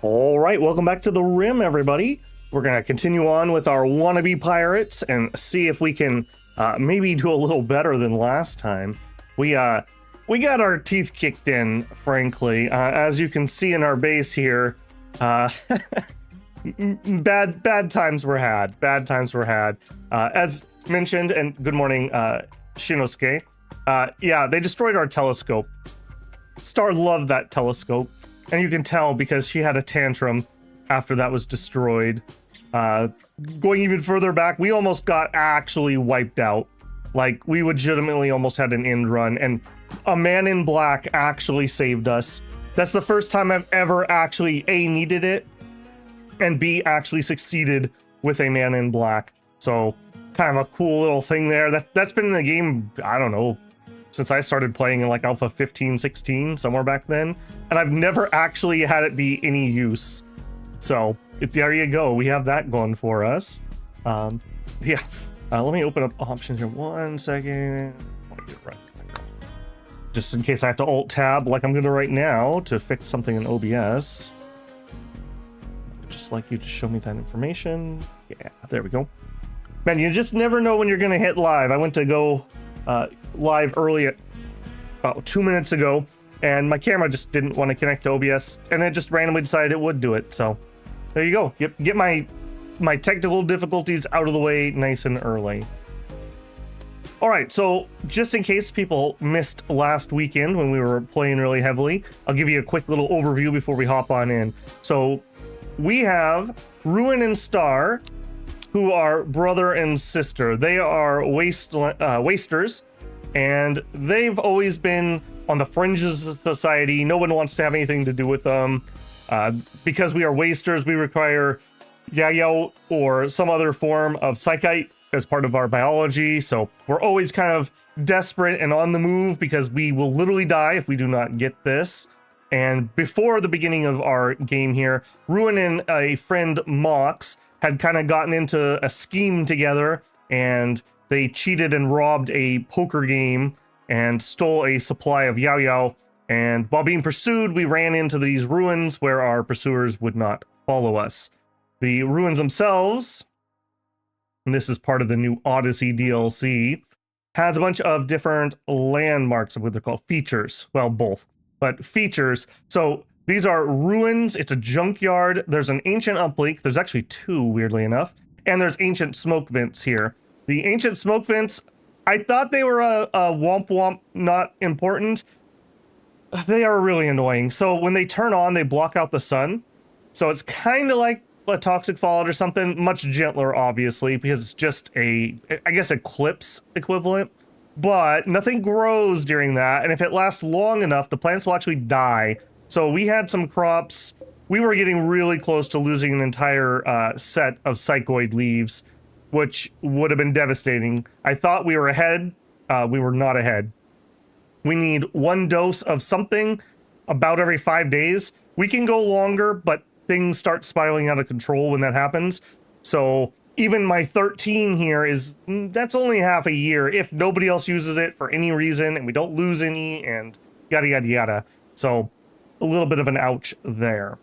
All right, welcome back to the Rim, everybody. We're going to continue on with our wannabe pirates and see if we can maybe do a little better than last time. We got our teeth kicked in, frankly. As you can see in our base here, bad times were had. Bad times were had. As mentioned, and good morning, Shinosuke. Yeah, they destroyed our telescope. Star loved that telescope. And you can tell because she had a tantrum after that was destroyed. Going even further back, we almost got actually wiped out. Like, we legitimately almost had an end run, and a man in black actually saved us. That's the first time I've ever actually A, needed it, and B, actually succeeded with a man in black. So, kind of a cool little thing there. That's been in the game, I don't know, since I started playing in like Alpha 15, 16, somewhere back then. And I've never actually had it be any use. So there you go. We have that going for us. Yeah. Let me open up options here. 1 second. Just in case I have to alt tab like I'm going to right now to fix something in OBS. Just like you to show me that information. Yeah, there we go. Man, you just never know when you're going to hit live. I went to go live early at about 2 minutes ago, and my camera just didn't want to connect to OBS, and then just randomly decided it would do it. So there you go. Get my technical difficulties out of the way nice and early. All right, so just in case people missed last weekend when we were playing really heavily, I'll give you a quick little overview before we hop on in. So we have Ruin and Star, who are brother and sister. They are wasters, and they've always been on the fringes of society. No one wants to have anything to do with them. Because we are wasters, we require yayo or some other form of psychite as part of our biology. So we're always kind of desperate and on the move because we will literally die if we do not get this. And before the beginning of our game here, Ruin and a friend Mox had kind of gotten into a scheme together, and they cheated and robbed a poker game and stole a supply of Yao. And while being pursued, we ran into these ruins where our pursuers would not follow us. The ruins themselves, and this is part of the new Odyssey DLC, has a bunch of different landmarks of what they're called features. Well, both, but features. So these are ruins. It's a junkyard. There's an ancient upleak. There's actually two, weirdly enough. And there's ancient smoke vents here. The ancient smoke vents, I thought they were a womp womp, not important. They are really annoying. So when they turn on, they block out the sun. So it's kind of like a toxic fallout or something, much gentler, obviously, because it's just a, I guess, eclipse equivalent. But nothing grows during that. And if it lasts long enough, the plants will actually die. So we had some crops. We were getting really close to losing an entire set of psychoid leaves, which would have been devastating. I thought we were ahead. We were not ahead. We need 1 dose of something about every 5 days. We can go longer, but things start spiraling out of control when that happens. So even my 13 here that's only half a year if nobody else uses it for any reason and we don't lose any and yada, yada, yada. So a little bit of an ouch there.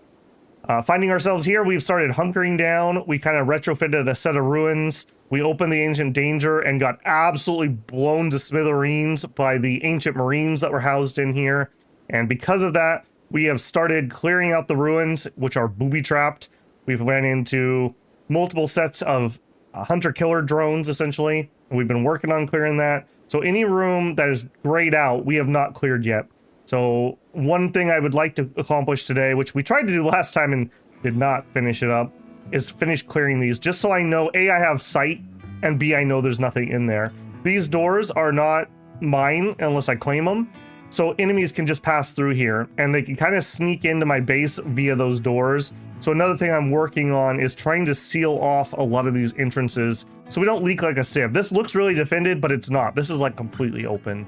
Finding ourselves here, we've started hunkering down. We kind of retrofitted a set of ruins. We opened the ancient danger and got absolutely blown to smithereens by the ancient marines that were housed in here. And because of that, we have started clearing out the ruins, which are booby-trapped. We've ran into multiple sets of hunter-killer drones, essentially. And we've been working on clearing that. So any room that is grayed out, we have not cleared yet. So one thing I would like to accomplish today, which we tried to do last time and did not finish it up, is finish clearing these, just so I know, A, I have sight, and B, I know there's nothing in there. These doors are not mine unless I claim them, so enemies can just pass through here, and they can kind of sneak into my base via those doors. So another thing I'm working on is trying to seal off a lot of these entrances so we don't leak like a sieve. This looks really defended, but it's not. This is like completely open.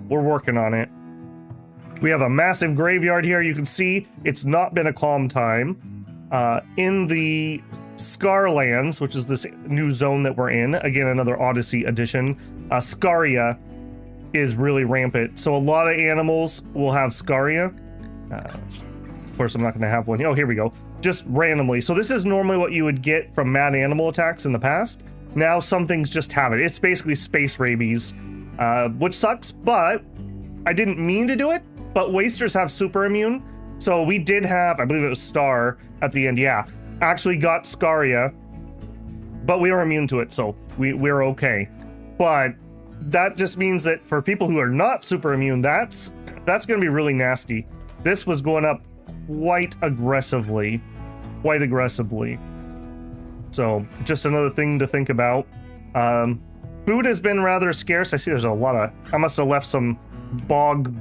We're working on it. We have a massive graveyard here. You can see it's not been a calm time. In the Scarlands, which is this new zone that we're in, again, another Odyssey edition, Scaria is really rampant. So a lot of animals will have Scaria. course, I'm not going to have one. Oh, here we go. Just randomly. So this is normally what you would get from mad animal attacks in the past. Now some things just have it. It's basically space rabies, which sucks, but I didn't mean to do it. But wasters have super immune. So we did have, I believe it was Star at the end. Yeah, actually got Scaria, but we are immune to it. So we're okay. But that just means that for people who are not super immune, that's going to be really nasty. This was going up quite aggressively. So just another thing to think about. Food has been rather scarce. I see there's a lot of, I must have left some bog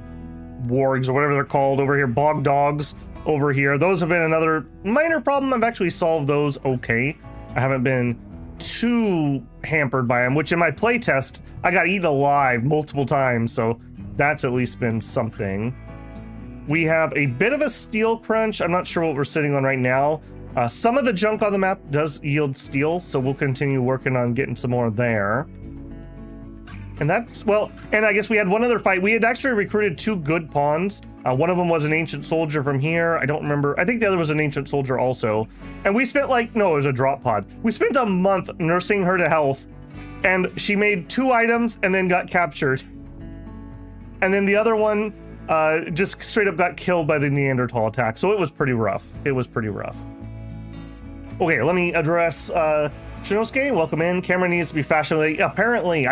wargs or whatever they're called over here, bog dogs over here. Those have been another minor problem. I've actually solved those okay. I haven't been too hampered by them, which in my playtest, I got eaten alive multiple times. So that's at least been something. We have a bit of a steel crunch. I'm not sure what we're sitting on right now. Some of the junk on the map does yield steel, so we'll continue working on getting some more there. And that's, well, and I guess we had one other fight. We had actually recruited 2 good pawns. One of them was an ancient soldier from here. I don't remember. I think the other was an ancient soldier also. And we spent no, it was a drop pod. We spent a month nursing her to health, and she made 2 items and then got captured. And then the other one just straight up got killed by the Neanderthal attack. So it was pretty rough. Okay, let me address Shinosuke. Welcome in. Camera needs to be fashionably. Apparently,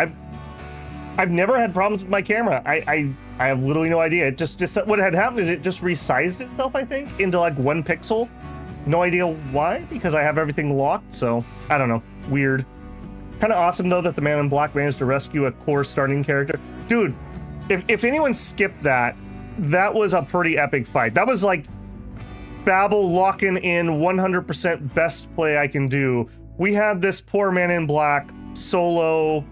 I've never had problems with my camera. I have literally no idea. It just what had happened is it just resized itself, I think, into 1 pixel. No idea why, because I have everything locked. So I don't know. Weird. Kind of awesome though that the Man in Black managed to rescue a core starting character. Dude, if anyone skipped that, that was a pretty epic fight. That was Babel locking in 100% best play I can do. We had this poor Man in Black solo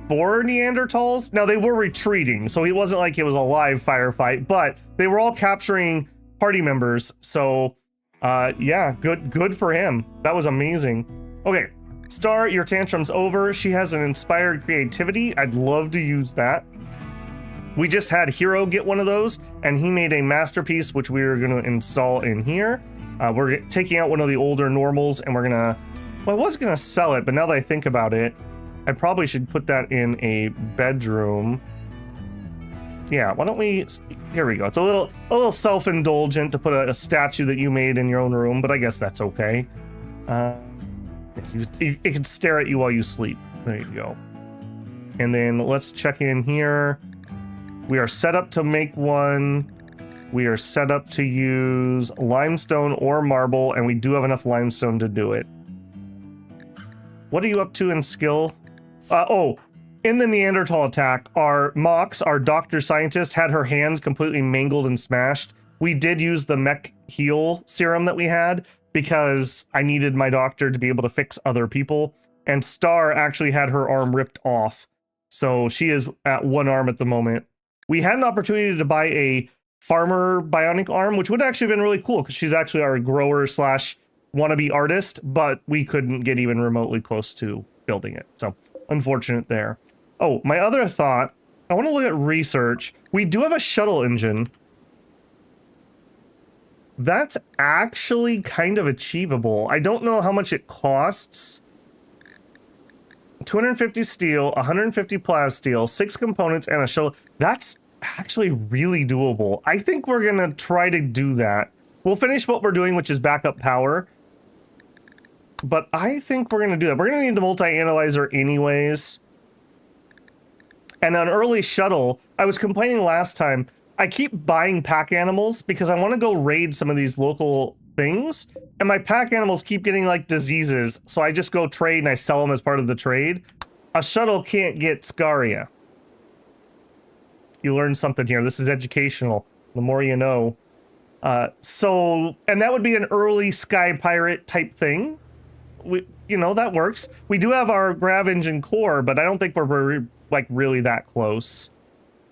4 Neanderthals. Now they were retreating, so it wasn't like it was a live firefight, but they were all capturing party members. So yeah, good for him. That was amazing. Okay, Star, your tantrum's over. She has an inspired creativity. I'd love to use that. We just had Hero get one of those, and he made a masterpiece, which we are going to install in here. We're taking out one of the older normals, and we're going to... Well, I was going to sell it, but now that I think about it, I probably should put that in a bedroom. Yeah, why don't we... Here we go. It's a little self-indulgent to put a statue that you made in your own room, but I guess that's okay. It can stare at you while you sleep. There you go. And then let's check in here. We are set up to make one. We are set up to use limestone or marble, and we do have enough limestone to do it. What are you up to in skill? In the Neanderthal attack, our Mox, our doctor scientist, had her hands completely mangled and smashed. We did use the mech heal serum that we had because I needed my doctor to be able to fix other people. And Star actually had her arm ripped off. So she is at 1 arm at the moment. We had an opportunity to buy a farmer bionic arm, which would actually have been really cool because she's actually our grower / wannabe artist, but we couldn't get even remotely close to building it. So unfortunate there. Oh, my other thought, I want to look at research. We do have a shuttle engine. That's actually kind of achievable. I don't know how much it costs. 250 steel, 150 plasteel, 6 components, and a shuttle. That's actually really doable. I think we're going to try to do that. We'll finish what we're doing, which is backup power. But I think we're going to do that. We're going to need the multi-analyzer anyways. And an early shuttle, I was complaining last time, I keep buying pack animals because I want to go raid some of these local things. And my pack animals keep getting diseases. So I just go trade and I sell them as part of the trade. A shuttle can't get Scaria. You learn something here. This is educational. The more you know. And that would be an early Sky Pirate type thing. That works. We do have our grav engine core, but I don't think we're really that close.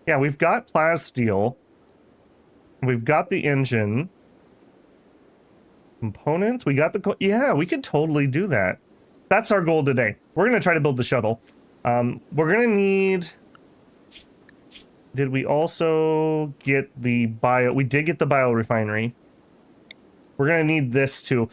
Yeah, we've got plasteel. We've got the engine. Components. We got the... Yeah, we could totally do that. That's our goal today. We're going to try to build the shuttle. We're going to need... Did we also get the bio... We did get the biorefinery. We're gonna need this too.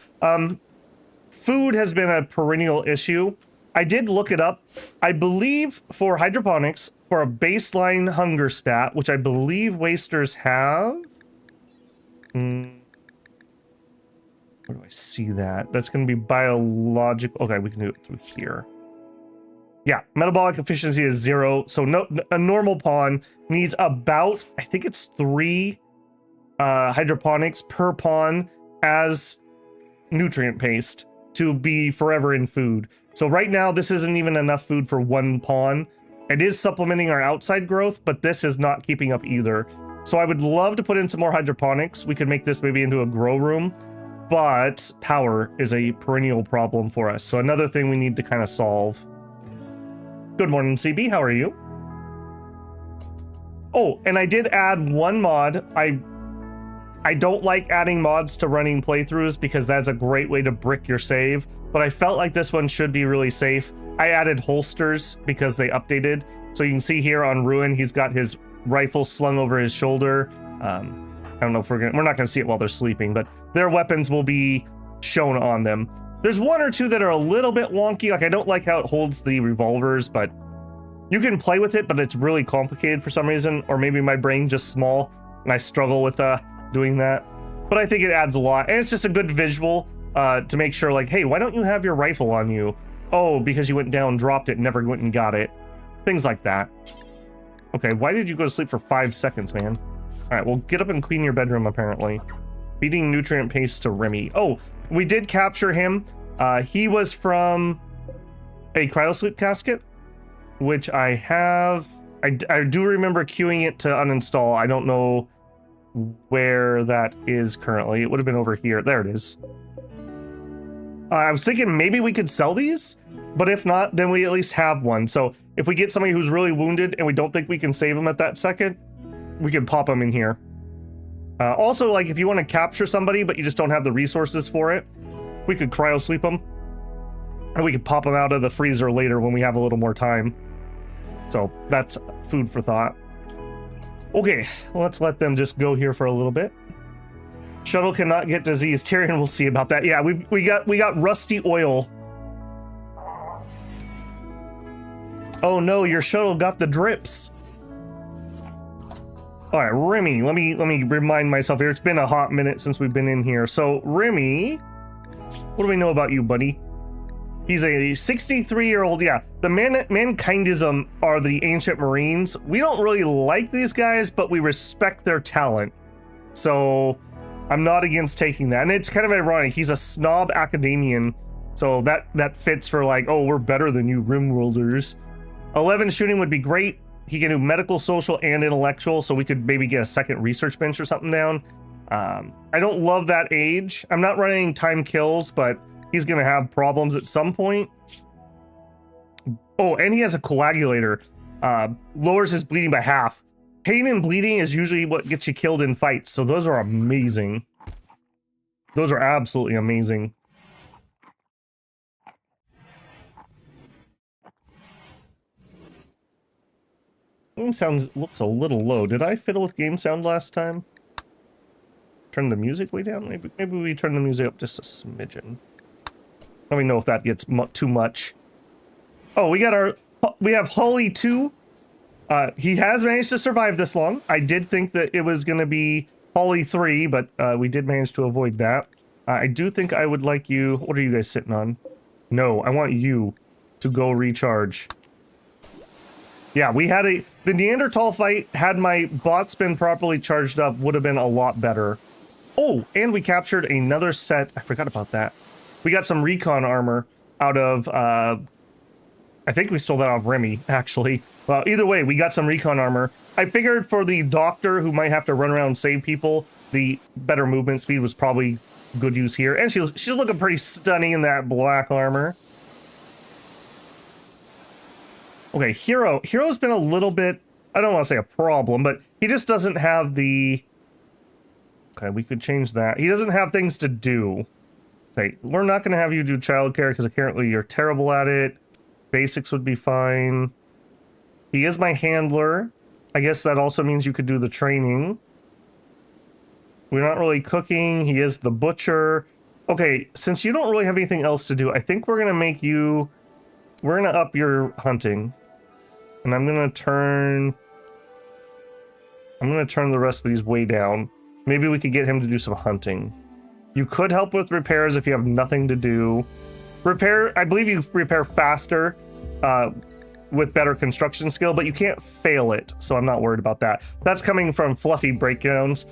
Food has been a perennial issue. I did look it up. I believe for hydroponics, for a baseline hunger stat, which I believe wasters have. Where do I see that? That's going to be biological. Okay, we can do it through here. Yeah, metabolic efficiency is 0. So a normal pawn needs about, I think it's 3 hydroponics per pawn as nutrient paste to be forever in food. So right now, this isn't even enough food for 1 pawn. It is supplementing our outside growth, but this is not keeping up either. So I would love to put in some more hydroponics. We could make this maybe into a grow room, but power is a perennial problem for us. So another thing we need to kind of solve. Good morning, CB. How are you? Oh, and I did add 1 mod. I don't like adding mods to running playthroughs because that's a great way to brick your save, but I felt like this one should be really safe. I added holsters because they updated. So you can see here on Ruin, he's got his rifle slung over his shoulder. I don't know if we're not gonna see it while they're sleeping, but their weapons will be shown on them. There's 1 or 2that are a little bit wonky. Like I don't like how it holds the revolvers, but you can play with it, but it's really complicated for some reason, or maybe my brain just small and I struggle with doing that. But I think it adds a lot, and it's just a good visual to make sure like, hey, why don't you have your rifle on you? Oh, because you went down, dropped it, never went and got it. Things like that. Okay, why did you go to sleep for 5 seconds, man? All right, well, get up and clean your bedroom, apparently. Feeding nutrient paste to Remy. Oh, we did capture him. He was from a cryosleep casket, which I have. I do remember queuing it to uninstall. I don't know where that is currently. It would have been over here. There it is. I was thinking maybe we could sell these, but if not, then we at least have one. So if we get somebody who's really wounded and we don't think we can save them at that second, we can pop them in here. Also, like if you want to capture somebody, but you just don't have the resources for it, we could cryo sleep them and we could pop them out of the freezer later when we have a little more time. So that's food for thought. Okay, let's let them just go here for a little bit. Shuttle cannot get disease. Tyrion will see about that. Yeah, we got rusty oil. Oh no, your shuttle got the drips. All right, Remy, let me remind myself here. It's been a hot minute since we've been in here. So Remy, what do we know about you, buddy? He's a 63-year-old. Yeah, the mankindism are the ancient marines. We don't really like these guys, but we respect their talent. So I'm not against taking that. And it's kind of ironic. He's a snob academician. So that fits for like, oh, we're better than you Rimworlders. 11 shooting would be great. He can do medical, social, and intellectual. So we could maybe get a second research bench or something down. I don't love that age. I'm not running time kills, but he's going to have problems at some point. Oh, and he has a coagulator. Lowers his bleeding by half. Pain and bleeding is usually what gets you killed in fights. So those are amazing. Those are absolutely amazing. Game sound looks a little low. Did I fiddle with game sound last time? Turn the music way down? Maybe we turn the music up just a smidgen. Let me know if that gets too much. Oh, we have Holly 2. He has managed to survive this long. I did think that it was going to be Holly 3, but we did manage to avoid that. I do think I would like you... What are you guys sitting on? No, I want you to go recharge. Yeah, we had the Neanderthal fight, had my bots been properly charged up, would have been a lot better. Oh, and we captured another set. I forgot about that. We got some recon armor out of, I think we stole that off Remy, actually. Well, either way, we got some recon armor. I figured for the doctor who might have to run around and save people, the better movement speed was probably good use here. And she's looking pretty stunning in that black armor. Okay, Hero's been a little bit, I don't want to say a problem, but he just doesn't have the... Okay, we could change that. He doesn't have things to do. Okay, we're not going to have you do childcare because apparently you're terrible at it. Basics would be fine. He is my handler. I guess that also means you could do the training. We're not really cooking. He is the butcher. Okay, since you don't really have anything else to do, I think we're gonna make you... We're gonna up your hunting. And I'm gonna turn the rest of these way down. Maybe we could get him to do some hunting. You could help with repairs if you have nothing to do. Repair, I believe you repair faster with better construction skill, but you can't fail it, so I'm not worried about that. That's coming from Fluffy Breakdowns.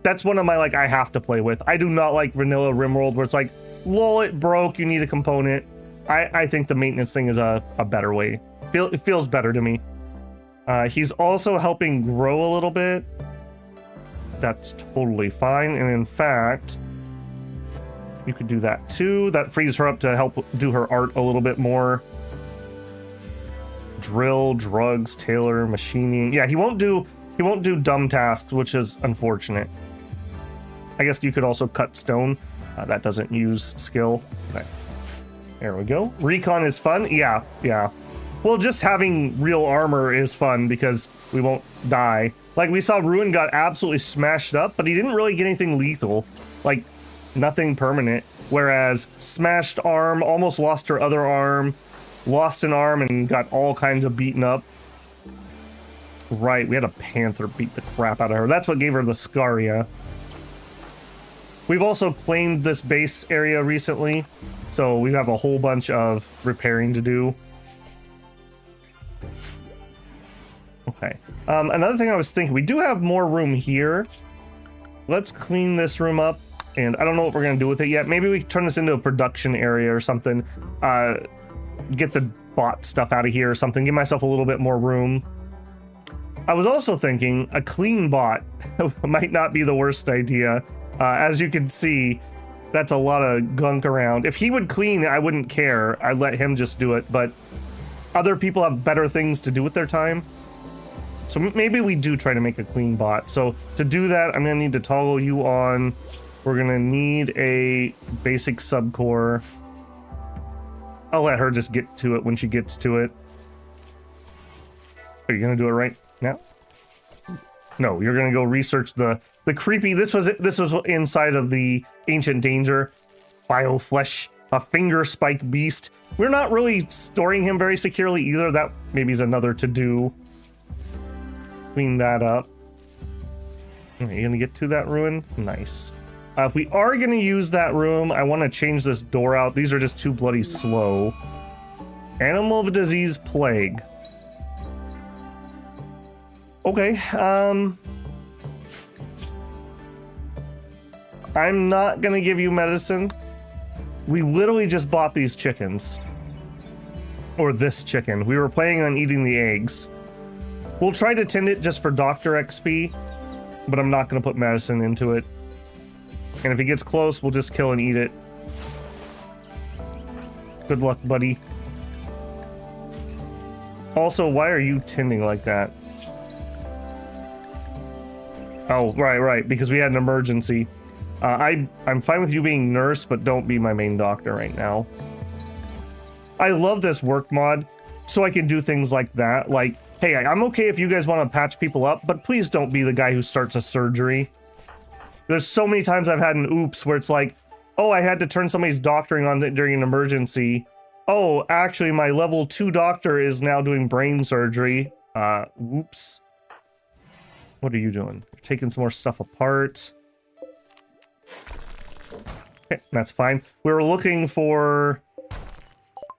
That's one of my, like, I have to play with. I do not like vanilla Rimworld, where it's like, lol, it broke, you need a component. I think the maintenance thing is a better way. It feels better to me. He's also helping grow a little bit. That's totally fine, and in fact, you could do that too. That frees her up to help do her art a little bit more. Drill, drugs, tailor, machining. Yeah, he won't do dumb tasks, which is unfortunate. I guess you could also cut stone. That doesn't use skill. Okay. There we go. Recon is fun. Yeah. Well, just having real armor is fun because we won't die. Like, we saw Ruin got absolutely smashed up, but he didn't really get anything lethal. Like, nothing permanent. Whereas smashed arm, almost lost her other arm, lost an arm and got all kinds of beaten up. Right, we had a panther beat the crap out of her. That's what gave her the scaria. We've also claimed this base area recently, so we have a whole bunch of repairing to do. Okay. Another thing I was thinking, we do have more room here. Let's clean this room up, and I don't know what we're gonna do with it yet. Maybe we turn this into a production area or something. Get the bot stuff out of here or something. Give myself a little bit more room. I was also thinking a clean bot might not be the worst idea. As you can see, that's a lot of gunk around. If he would clean, I wouldn't care. I'd let him just do it, but other people have better things to do with their time. So maybe we do try to make a clean bot. So to do that, I'm gonna need to toggle you on. We're gonna need a basic subcore. I'll let her just get to it when she gets to it. Are you gonna do it right now? No, you're gonna go research the creepy. This was inside of the Ancient Danger. Bioflesh, a finger spike beast. We're not really storing him very securely either. That maybe is another to do. Clean that up. Are you gonna get to that ruin? Nice. If we are gonna use that room, I want to change this door out. These are just too bloody slow. Animal disease plague. Okay, I'm not gonna give you medicine. We literally just bought these chickens. Or this chicken. We were planning on eating the eggs. We'll try to tend it just for Doctor XP, but I'm not gonna put medicine into it. And if it gets close, we'll just kill and eat it. Good luck, buddy. Also, why are you tending like that? Oh, right, because we had an emergency. I'm fine with you being nurse, but don't be my main doctor right now. I love this work mod, so I can do things like that. Like, hey, I'm okay if you guys want to patch people up, but please don't be the guy who starts a surgery. There's so many times I've had an oops where it's like, oh, I had to turn somebody's doctoring on during an emergency. Oh, actually, my level 2 doctor is now doing brain surgery. Whoops. What are you doing? You're taking some more stuff apart. Okay, that's fine. We were looking for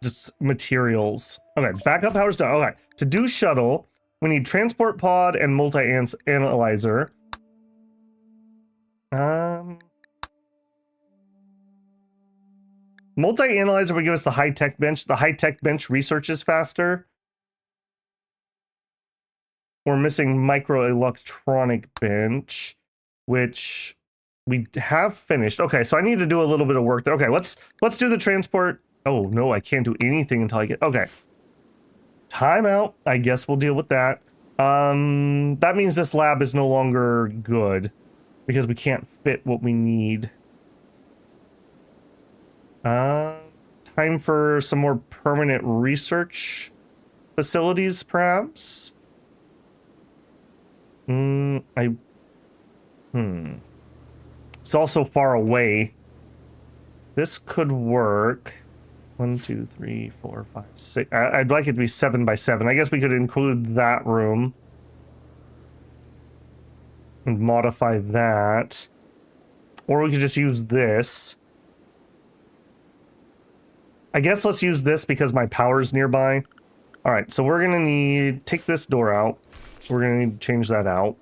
just materials. Okay, backup power's done. Okay, to do shuttle, we need transport pod and multi-analyzer. Multi-analyzer would give us the high-tech bench. The high-tech bench researches faster. We're missing microelectronic bench, which we have finished. Okay, so I need to do a little bit of work there. Okay, let's do the transport. Oh no, I can't do anything until I get. Okay, timeout. I guess we'll deal with that. That means this lab is no longer good because we can't fit what we need. Time for some more permanent research facilities, perhaps. It's also far away. This could work. 1, 2, 3, 4, 5, 6. I'd like it to be 7 by 7. I guess we could include that room. And modify that. Or we could just use this. I guess let's use this because my power's nearby. Alright, so we're gonna need... Take this door out. We're gonna need to change that out.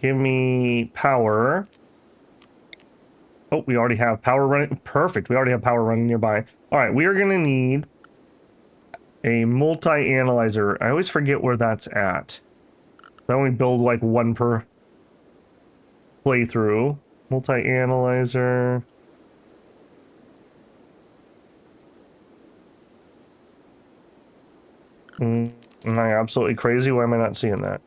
Give me power. Oh, we already have power running. Perfect. We already have power running nearby. All right, we are going to need a multi-analyzer. I always forget where that's at. I only build like one per playthrough. Multi-analyzer. Am I absolutely crazy? Why am I not seeing that?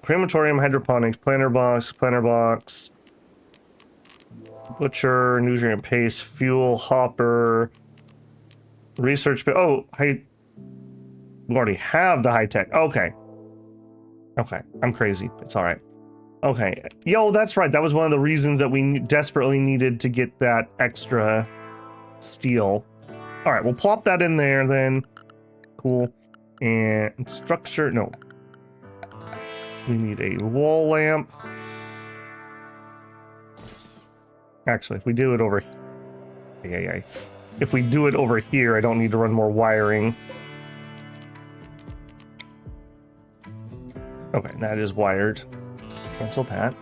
Crematorium, hydroponics, planter box, butcher, nutrient paste, fuel, hopper, research. Oh, we already have the high tech. Okay. Okay, I'm crazy. It's all right. Okay. Yo, that's right. That was one of the reasons that we desperately needed to get that extra steel. All right, we'll plop that in there then. Cool. And structure, no. We need a wall lamp. Actually, if we do it over here... If we do it over here, I don't need to run more wiring. Okay, that is wired. Cancel that.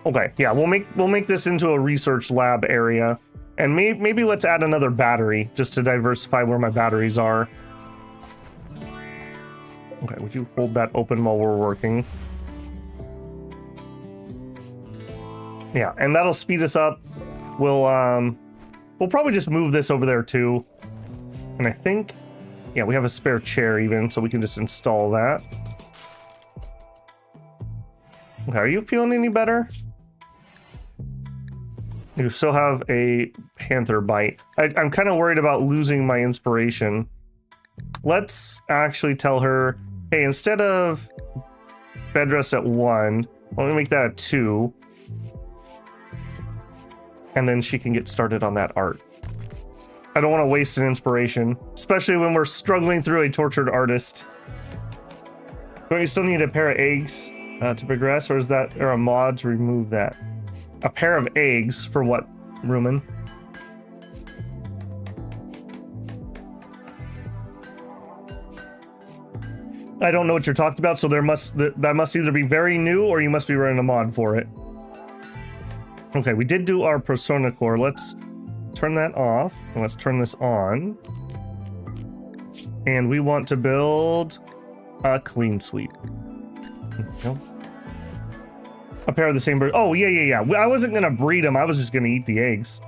Okay, yeah, we'll make this into a research lab area. And maybe let's add another battery, just to diversify where my batteries are. Okay, would you hold that open while we're working? Yeah, and that'll speed us up. We'll probably just move this over there too. And I think, yeah, we have a spare chair even, so we can just install that. Okay, are you feeling any better? You still have a panther bite. I'm kind of worried about losing my inspiration. Let's actually tell her, hey, instead of bed rest at 1, let me make that a 2. And then she can get started on that art. I don't want to waste an inspiration, especially when we're struggling through a tortured artist. Don't you still need a pair of eggs to progress, or is that a mod to remove that? A pair of eggs for what, Rumen? I don't know what you're talking about, so that must either be very new or you must be running a mod for it. Okay, we did do our persona core. Let's turn that off and let's turn this on. And we want to build a clean sweep. A pair of the same bird. Oh, yeah. I wasn't gonna breed them. I was just gonna eat the eggs.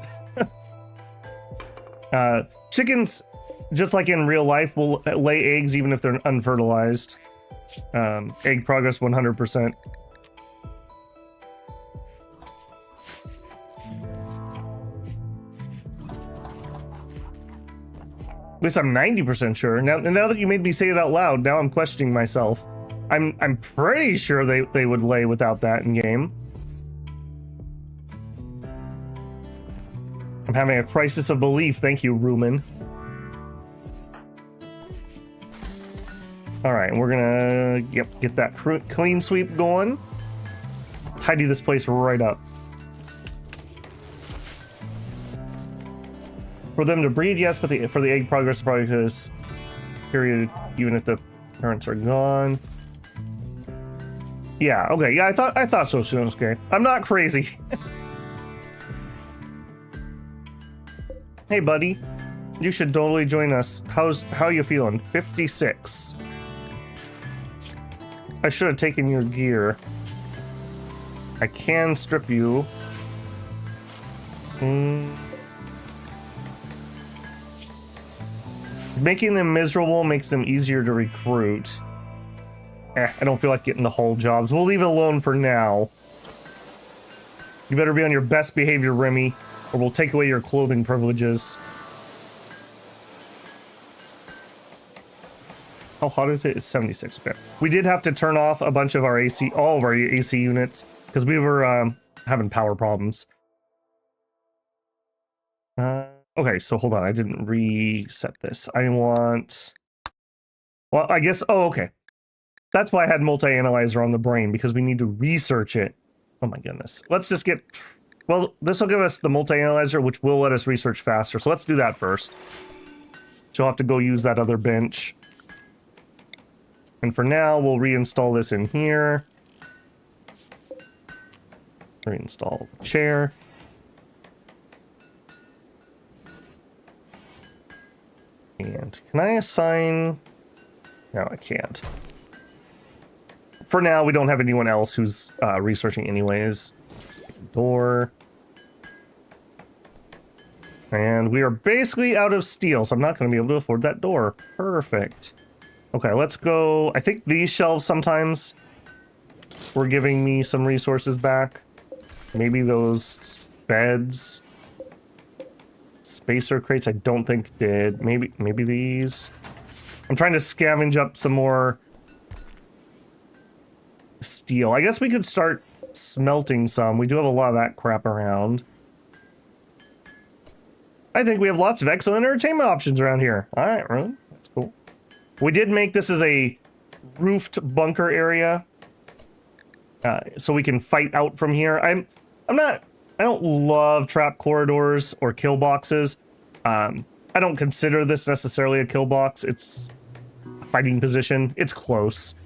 Chickens, just like in real life, will lay eggs even if they're unfertilized. Egg progress 100%. At least I'm 90% sure. Now that you made me say it out loud, now I'm questioning myself. I'm pretty sure they would lay without that in game. I'm having a crisis of belief. Thank you, Rumen. All right, we're gonna get that clean sweep going. Tidy this place right up. For them to breed, yes, but for the egg progress is period, even if the parents are gone. Yeah, okay, yeah, I thought so, Shinosuke. I'm not crazy. Hey, buddy, you should totally join us. How you feeling? 56. I should have taken your gear. I can strip you. Making them miserable makes them easier to recruit. I don't feel like getting the whole jobs. We'll leave it alone for now. You better be on your best behavior, Remy, or we'll take away your clothing privileges. How hot is it? It's 76. Okay. We did have to turn off a bunch of our AC, all of our AC units, because we were having power problems. Okay, so hold on. I didn't reset this. I want... Well, I guess... Oh, okay. That's why I had multi-analyzer on the brain, because we need to research it. Oh my goodness. Let's just get... Well, this will give us the multi-analyzer, which will let us research faster. So let's do that first. So I'll have to go use that other bench. And for now, we'll reinstall this in here. Reinstall the chair. And can I assign... No, I can't. For now, we don't have anyone else who's researching anyways. Door. And we are basically out of steel, so I'm not going to be able to afford that door. Perfect. Okay, let's go. I think these shelves sometimes were giving me some resources back. Maybe those beds. Spacer crates, I don't think did. Maybe these. I'm trying to scavenge up some more steel. I guess we could start smelting some. We do have a lot of that crap around. I think we have lots of excellent entertainment options around here. All right, really? That's cool. We did make this as a roofed bunker area, so we can fight out from here. I don't love trap corridors or kill boxes. I don't consider this necessarily a kill box. It's a fighting position. It's close.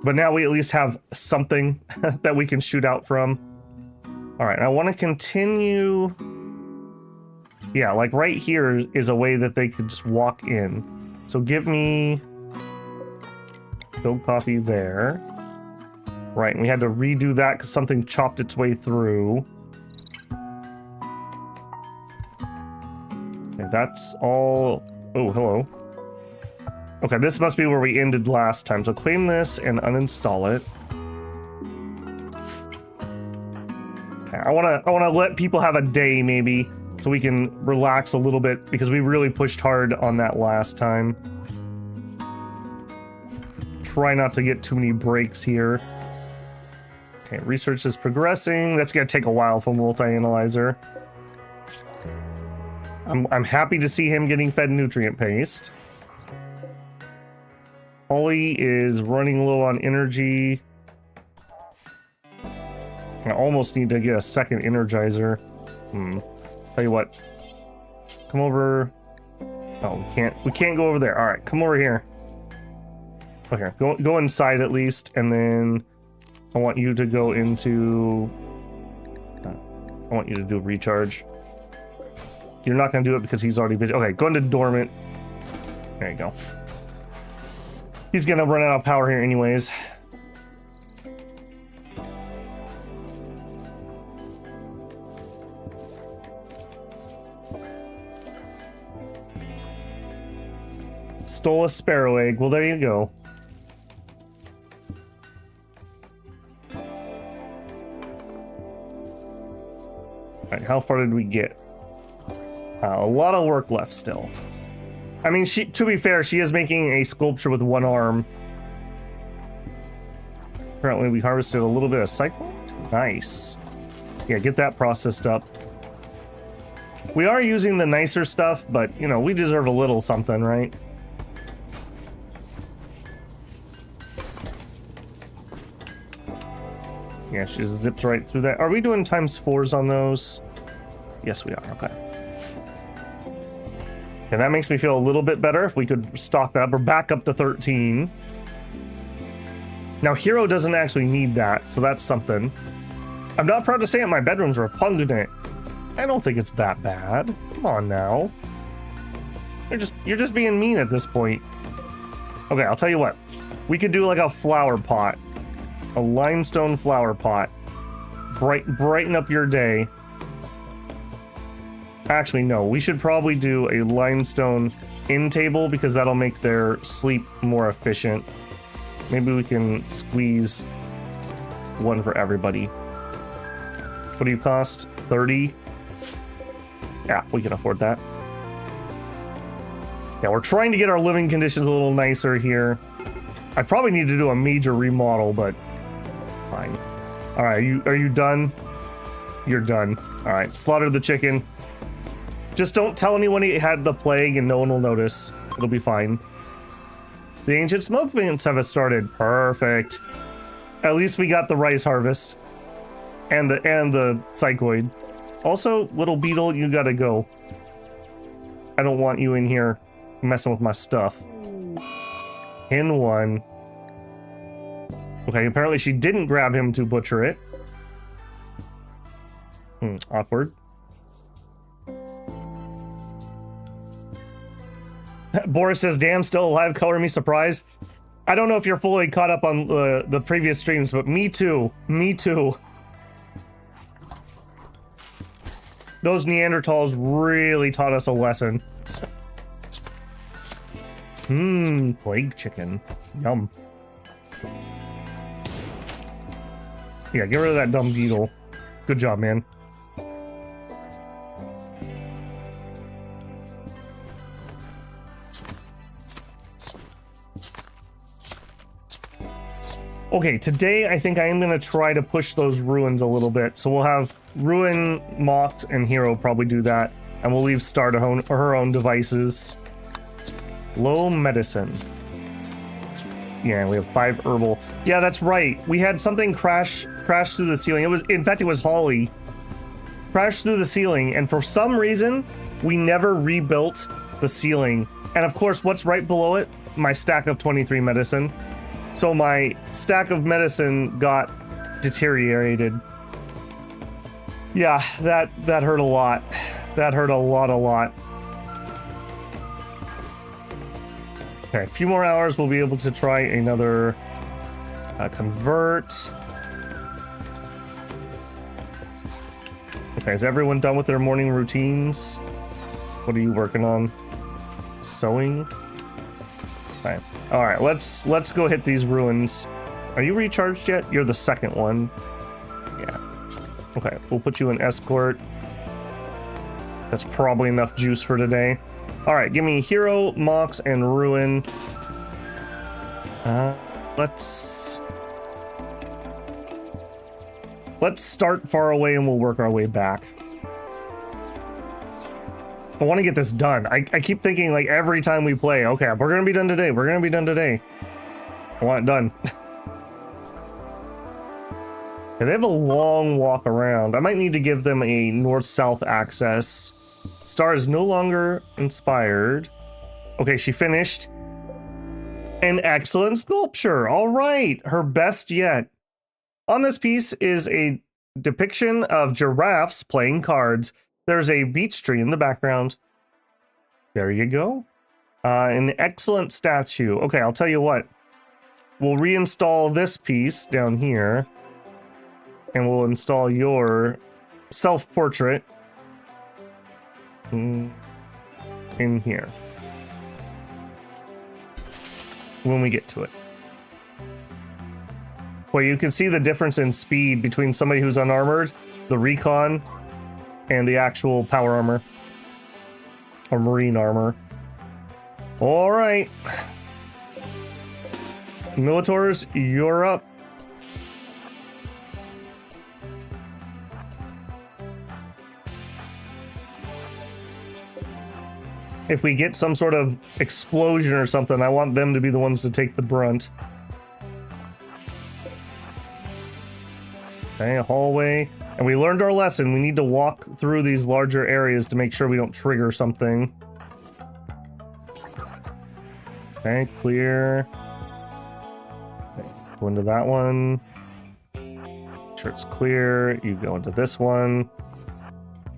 But now we at least have something that we can shoot out from. All right, I want to continue. Yeah, like right here is a way that they could just walk in. So give me build copy there. Right, and we had to redo that because something chopped its way through. Okay, that's all. Oh, hello. Okay, this must be where we ended last time. So claim this and uninstall it. Okay, I wanna let people have a day maybe, so we can relax a little bit because we really pushed hard on that last time. Try not to get too many breaks here. Okay, research is progressing. That's gonna take a while for multi-analyzer. I'm happy to see him getting fed nutrient paste. Ollie is running low on energy. I almost need to get a second energizer. Tell you what. Come over. Oh, we can't go over there. All right, come over here. Okay, go inside at least, and then I want you to go into... I want you to do a recharge. You're not going to do it because he's already busy. Okay, go into dormant. There you go. He's going to run out of power here anyways. Stole a sparrow egg. Well, there you go. Alright, how far did we get? A lot of work left still. I mean, to be fair, she is making a sculpture with one arm. Apparently we harvested a little bit of cyclone. Nice. Yeah, get that processed up. We are using the nicer stuff, but, you know, we deserve a little something, right? Yeah, she zips right through that. Are we doing ×4s on those? Yes, we are. Okay. And that makes me feel a little bit better if we could stock that up or back up to 13. Now, Hero doesn't actually need that, so that's something. I'm not proud to say it, my bedroom's repugnant. I don't think it's that bad. Come on now. You're just being mean at this point. Okay, I'll tell you what. We could do like a flower pot. A limestone flower pot. Brighten up your day. Actually, no. We should probably do a limestone end table because that'll make their sleep more efficient. Maybe we can squeeze one for everybody. What do you cost? 30? Yeah, we can afford that. Yeah, we're trying to get our living conditions a little nicer here. I probably need to do a major remodel, but fine. All right, are you done? You're done. All right, slaughter the chicken. Just don't tell anyone he had the plague and no one will notice. It'll be fine. The ancient smoke vents have started. Perfect. At least we got the rice harvest. And the psychoid. Also, little beetle, you gotta go. I don't want you in here messing with my stuff. In one. Okay, apparently she didn't grab him to butcher it. Awkward. Boris says, damn, still alive, color me surprised. I don't know if you're fully caught up on the previous streams, but me too. Me too. Those Neanderthals really taught us a lesson. Plague chicken. Yum. Yeah, get rid of that dumb beetle. Good job, man. Okay, today I think I am going to try to push those ruins a little bit. So we'll have Ruin, Mox, and Hero probably do that. And we'll leave Star to her own devices. Low medicine. Yeah, we have 5 herbal. Yeah, that's right. We had something crash through the ceiling. In fact, it was Holly. Crashed through the ceiling, and for some reason, we never rebuilt the ceiling. And of course, what's right below it? My stack of 23 medicine. So my stack of medicine got deteriorated. Yeah, that hurt a lot. That hurt a lot. Okay, a few more hours, we'll be able to try another convert. Okay, is everyone done with their morning routines? What are you working on? Sewing? Okay. All right, let's go hit these ruins. Are you recharged yet? You're the second one. Yeah. Okay, we'll put you in escort. That's probably enough juice for today. All right, give me Hero, Mox, and Ruin. Let's start far away and we'll work our way back. I want to get this done. I keep thinking, like, every time we play, okay, we're gonna be done today. We're gonna be done today. I want it done. Okay, they have a long walk around. I might need to give them a north-south access. Star is no longer inspired. Okay, she finished. An excellent sculpture. All right, her best yet. On this piece is a depiction of giraffes playing cards. There's a beech tree in the background. There you go. An excellent statue. Okay, I'll tell you what. We'll reinstall this piece down here. And we'll install your self-portrait in here. When we get to it. Well, you can see the difference in speed between somebody who's unarmored, the recon, and the actual power armor. Or marine armor. Alright. Militors, you're up. If we get some sort of explosion or something, I want them to be the ones to take the brunt. Okay, a hallway. And we learned our lesson. We need to walk through these larger areas to make sure we don't trigger something. Okay, clear. Okay, go into that one. Make sure it's clear. You go into this one.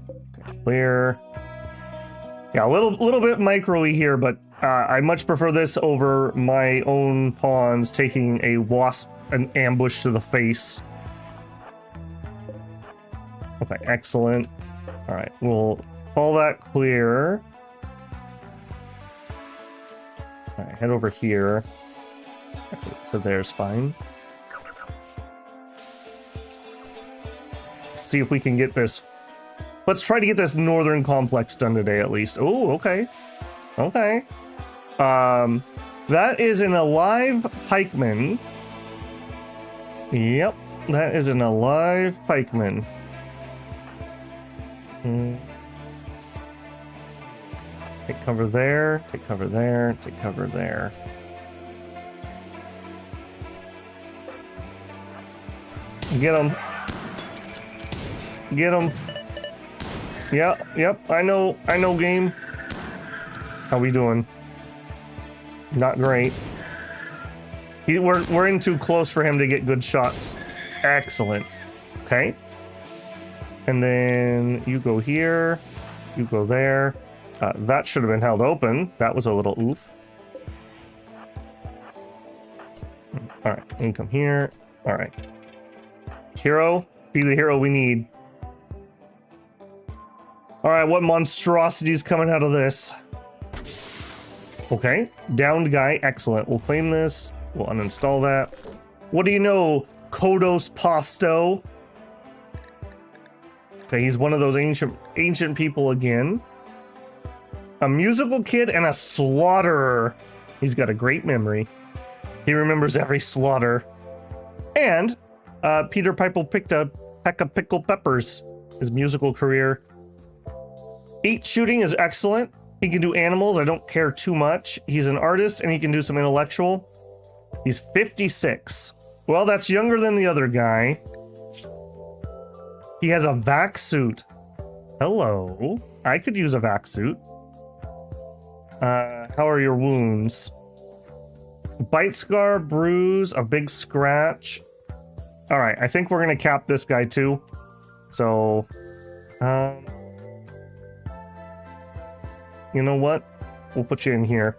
Okay, clear. Yeah, a little bit micro-y here, but I much prefer this over my own pawns taking an ambush to the face. Okay, excellent. All right, we'll call that clear. All right, head over here. Okay, so there's fine. Let's see if we can get this. Let's try to get this northern complex done today at least. Oh, okay. Okay. That is an alive pikeman. Yep, that is an alive pikeman. Take cover there, take cover there, take cover there. Get him. Get him. Yep, I know game. How we doing? Not great. We're in too close for him to get good shots. Excellent. Okay. And then you go here. You go there. That should have been held open. That was a little oof. All right, you come here. All right. Hero, be the hero we need. All right, what monstrosity is coming out of this? Okay, downed guy, excellent. We'll claim this. We'll uninstall that. What do you know, Kodos Pasto? Okay, he's one of those ancient people again. A musical kid and a slaughterer. He's got a great memory. He remembers every slaughter. And Peter Piper picked a peck of pickled peppers. His musical career. 8 shooting is excellent. He can do animals. I don't care too much. He's an artist and he can do some intellectual. He's 56. Well, that's younger than the other guy. He has a vac suit. Hello. I could use a vac suit. How are your wounds? Bite scar, bruise, a big scratch. All right, I think we're gonna cap this guy too. So, you know what? We'll put you in here.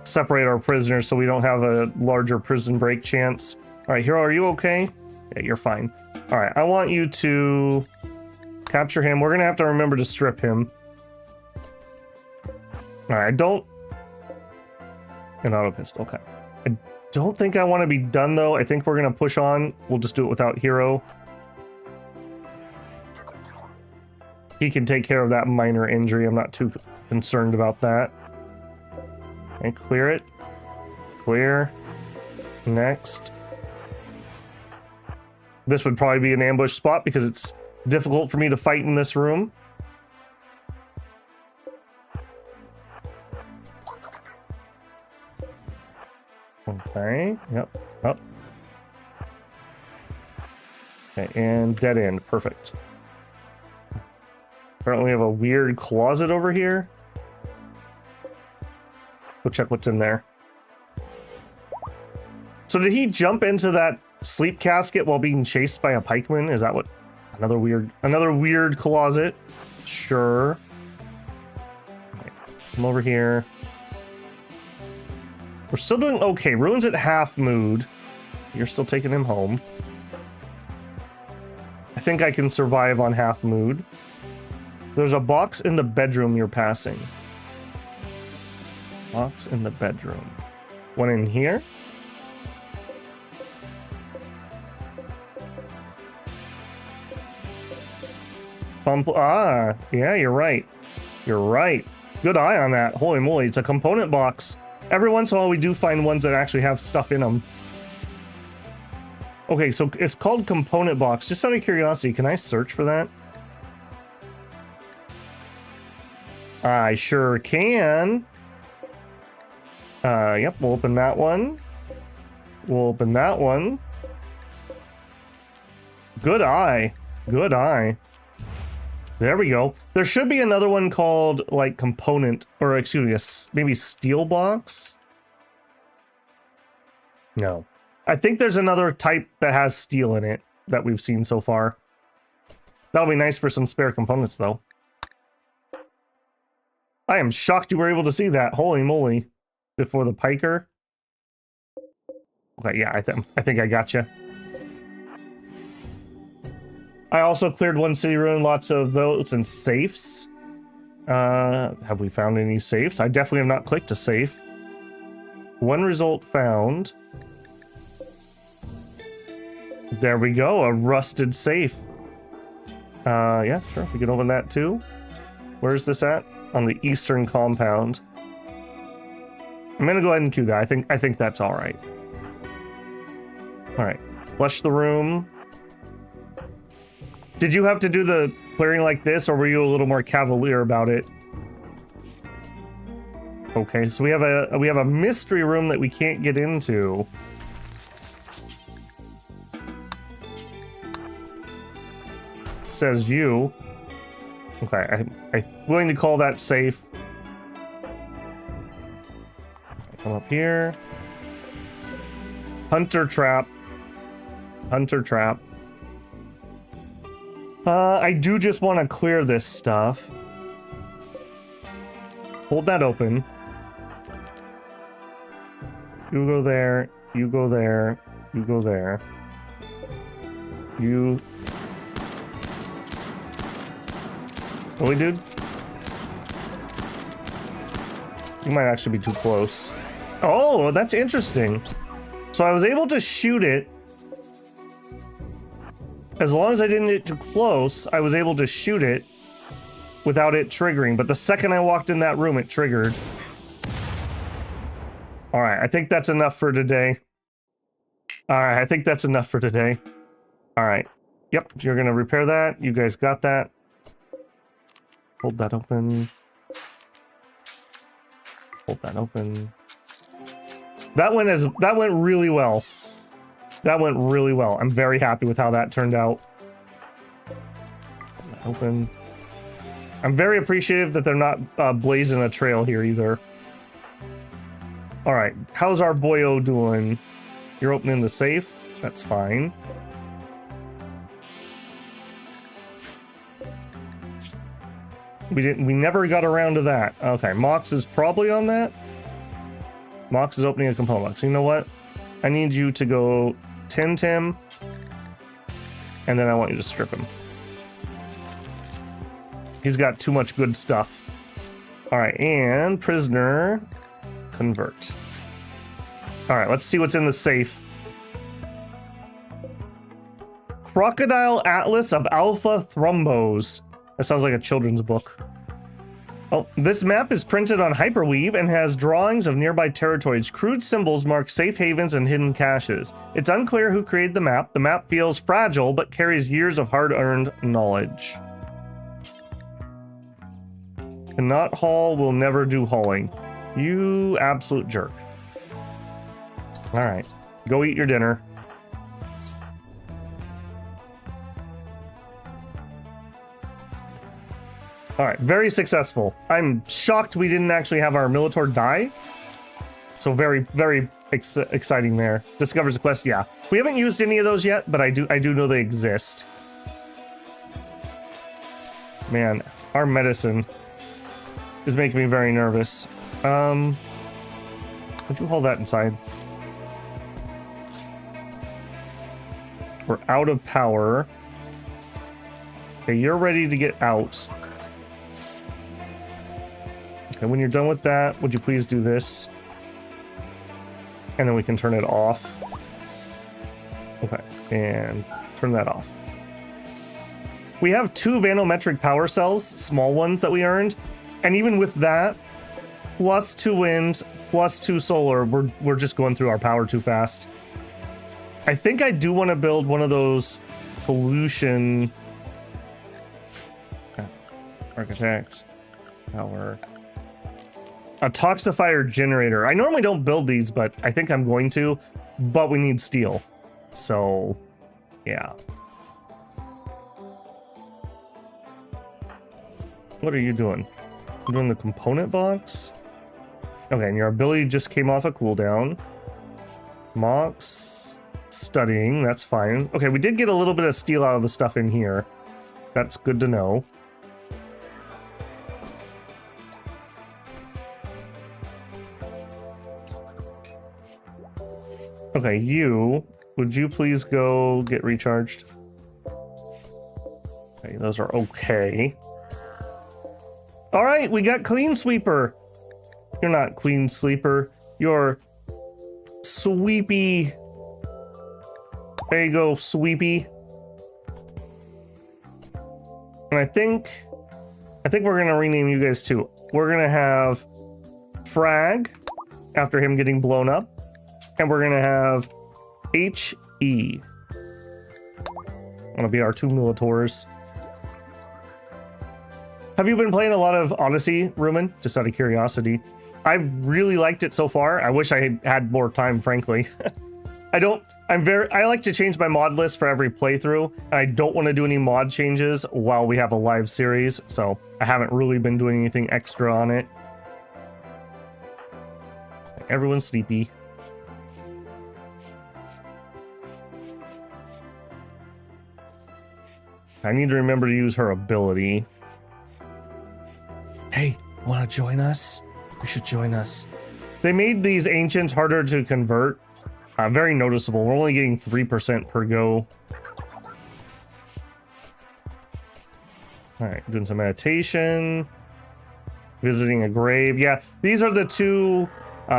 Separate our prisoners so we don't have a larger prison break chance. All right, Hero, are you okay? Yeah, you're fine. All right, I want you to capture him. We're gonna have to remember to strip him. All right, an auto pistol, okay. I don't think I want to be done though. I think we're gonna push on. We'll just do it without Hero. He can take care of that minor injury. I'm not too concerned about that. Okay, clear it. Clear. Next. This would probably be an ambush spot because it's difficult for me to fight in this room. Okay, yep, up. Okay, and dead end, perfect. Apparently we have a weird closet over here. Go check what's in there. So did he jump into that sleep casket while being chased by a pikeman? Is that what? Another weird closet. Sure. Right, come over here. We're still doing okay. Ruin's at half mood. You're still taking him home. I think I can survive on half mood. There's a box in the bedroom you're passing. Box in the bedroom. One in here. Ah, yeah, you're right. You're right. Good eye on that. Holy moly, it's a component box. Every once in a while we do find ones that actually have stuff in them. Okay, so it's called component box. Just out of curiosity, can I search for that? I sure can. Yep, we'll open that one. We'll open that one. Good eye. Good eye. There we go. There should be another one called, like, component, or excuse me, maybe steel box? No. I think there's another type that has steel in it that we've seen so far. That'll be nice for some spare components, though. I am shocked you were able to see that. Holy moly. Before the piker. Okay, yeah, I think I got you. I also cleared one city ruin, lots of those, and safes. Have we found any safes? I definitely have not clicked a safe. One result found. There we go, a rusted safe. Yeah, sure, we can open that too. Where's this at? On the eastern compound. I'm gonna go ahead and queue that. I think that's all right. All right, flush the room. Did you have to do the clearing like this, or were you a little more cavalier about it? Okay, so we have a mystery room that we can't get into. It says you. Okay, I'm willing to call that safe. Come up here. Hunter trap. Hunter trap. I do just want to clear this stuff. Hold that open. You go there. You go there. You go there. You... Really, dude? You might actually be too close. Oh, that's interesting. So I was able to shoot it. As long as I didn't get too close, I was able to shoot it without it triggering. But the second I walked in that room, it triggered. All right, I think that's enough for today. All right, I think that's enough for today. All right. Yep, you're going to repair that. You guys got that. Hold that open. Hold that open. That went really well. That went really well. I'm very happy with how that turned out. Hold that open. I'm very appreciative that they're not blazing a trail here either. All right, how's our boyo doing? You're opening the safe. That's fine. We never got around to that. Okay, Mox is probably on that. Mox is opening a component box. You know what? I need you to go tend him, and then I want you to strip him. He's got too much good stuff. All right, and prisoner, convert. All right, let's see what's in the safe. Crocodile Atlas of Alpha Thrumbos. That sounds like a children's book. Oh, this map is printed on Hyperweave and has drawings of nearby territories. Crude symbols mark safe havens and hidden caches. It's unclear who created the map. The map feels fragile, but carries years of hard-earned knowledge. Cannot haul, will never do hauling. You absolute jerk. All right, go eat your dinner. All right, very successful. I'm shocked we didn't actually have our Militor die. So very, very exciting there. Discovers a quest, yeah. We haven't used any of those yet, but I do know they exist. Man, our medicine is making me very nervous. Would you hold that inside? We're out of power. Okay, you're ready to get out. Okay, when you're done with that, would you please do this? And then we can turn it off. Okay, and turn that off. We have 2 vanometric power cells, small ones that we earned. And even with that, plus 2 wind, plus 2 solar, we're just going through our power too fast. I think I do want to build one of those pollution... Okay. Architects. Power... A toxifier generator. I normally don't build these, but I think I'm going to. But we need steel. So, yeah. What are you doing? You're doing the component box? Okay, and your ability just came off a cooldown. Mox. Studying, that's fine. Okay, we did get a little bit of steel out of the stuff in here. That's good to know. Okay, would you please go get recharged? Okay, those are okay. All right, we got Clean Sweeper. You're not Queen Sleeper. You're Sweepy. There you go, Sweepy. And I think we're gonna rename you guys too. We're gonna have Frag, after him getting blown up. And we're gonna have HE. Gonna be our 2 Militors. Have you been playing a lot of Odyssey, Rumen? Just out of curiosity. I've really liked it so far. I wish I had more time, frankly. I like to change my mod list for every playthrough, and I don't want to do any mod changes while we have a live series, so I haven't really been doing anything extra on it. Everyone's sleepy. I need to remember to use her ability. Hey, wanna join us? You should join us. They made these ancients harder to convert. Very noticeable. We're only getting 3% per go. All right, doing some meditation. Visiting a grave. Yeah, these are the 2...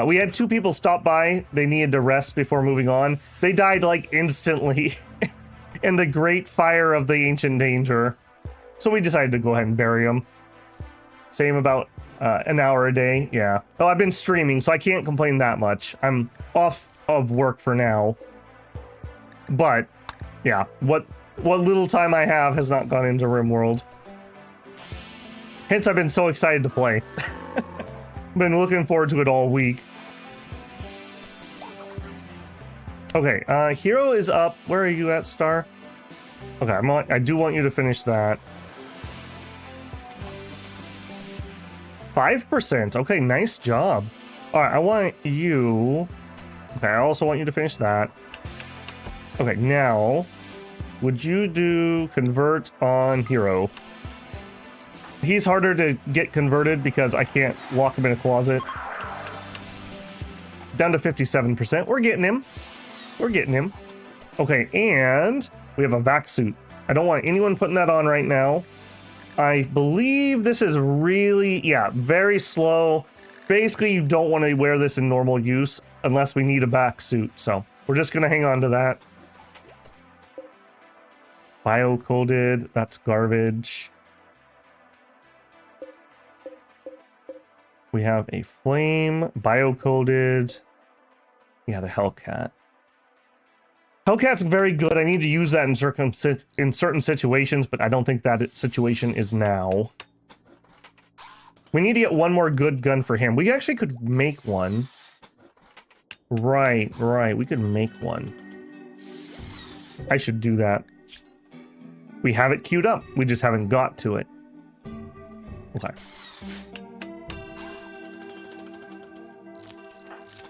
we had 2 people stop by. They needed to rest before moving on. They died like instantly in the great fire of the ancient danger. So we decided to go ahead and bury them. Same about an hour a day. Yeah. Oh, I've been streaming, so I can't complain that much. I'm off of work for now. But yeah, what little time I have has not gone into Rimworld. Hence, I've been so excited to play. Been looking forward to it all week. Okay, Hero is up. Where are you at, Star? Okay, I do want you to finish that. 5%. Okay, nice job. All right, I want you... Okay, I also want you to finish that. Okay, now, would you do convert on Hero? He's harder to get converted because I can't lock him in a closet. Down to 57%. We're getting him. We're getting him. Okay, and we have a vac suit. I don't want anyone putting that on right now. I believe this is really, yeah, very slow. Basically, you don't want to wear this in normal use unless we need a vac suit. So we're just going to hang on to that. Bio-coded, that's garbage. We have a flame, bio-coded. Yeah, the Hellcat. Hellcat's very good. I need to use that in certain situations, but I don't think that situation is now. We need to get one more good gun for him. We actually could make one. Right. We could make one. I should do that. We have it queued up. We just haven't got to it. Okay.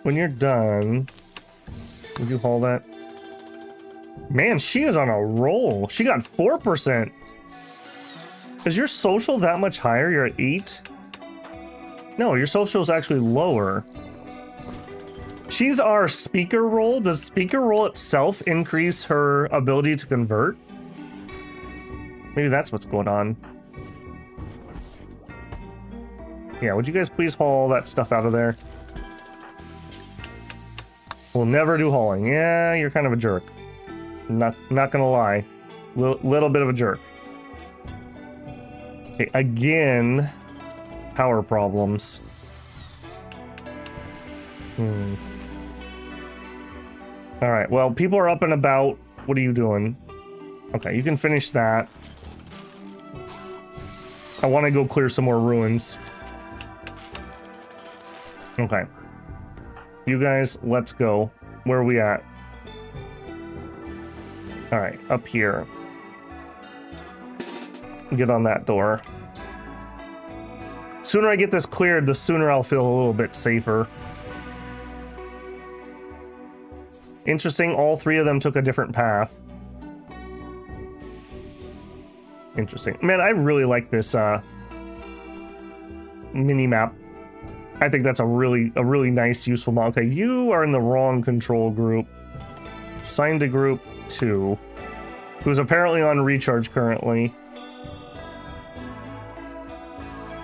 When you're done, would you haul that? Man, she is on a roll. She got 4%. Is your social that much higher? You're at 8? No, your social is actually lower. She's our speaker role. Does speaker role itself increase her ability to convert? Maybe that's what's going on. Yeah, would you guys please haul that stuff out of there? We'll never do hauling. Yeah, you're kind of a jerk. Not gonna lie. Little bit of a jerk. Okay, again, power problems. Alright, well, people are up and about. What are you doing? Okay, you can finish that. I want to go clear some more ruins. Okay. You guys, let's go. Where are we at? Alright, up here. Get on that door. Sooner I get this cleared, the sooner I'll feel a little bit safer. Interesting, all 3 of them took a different path. Interesting. Man, I really like this mini-map. I think that's a really nice, useful mod. Okay, you are in the wrong control group. Assigned to group 2, who's apparently on recharge currently.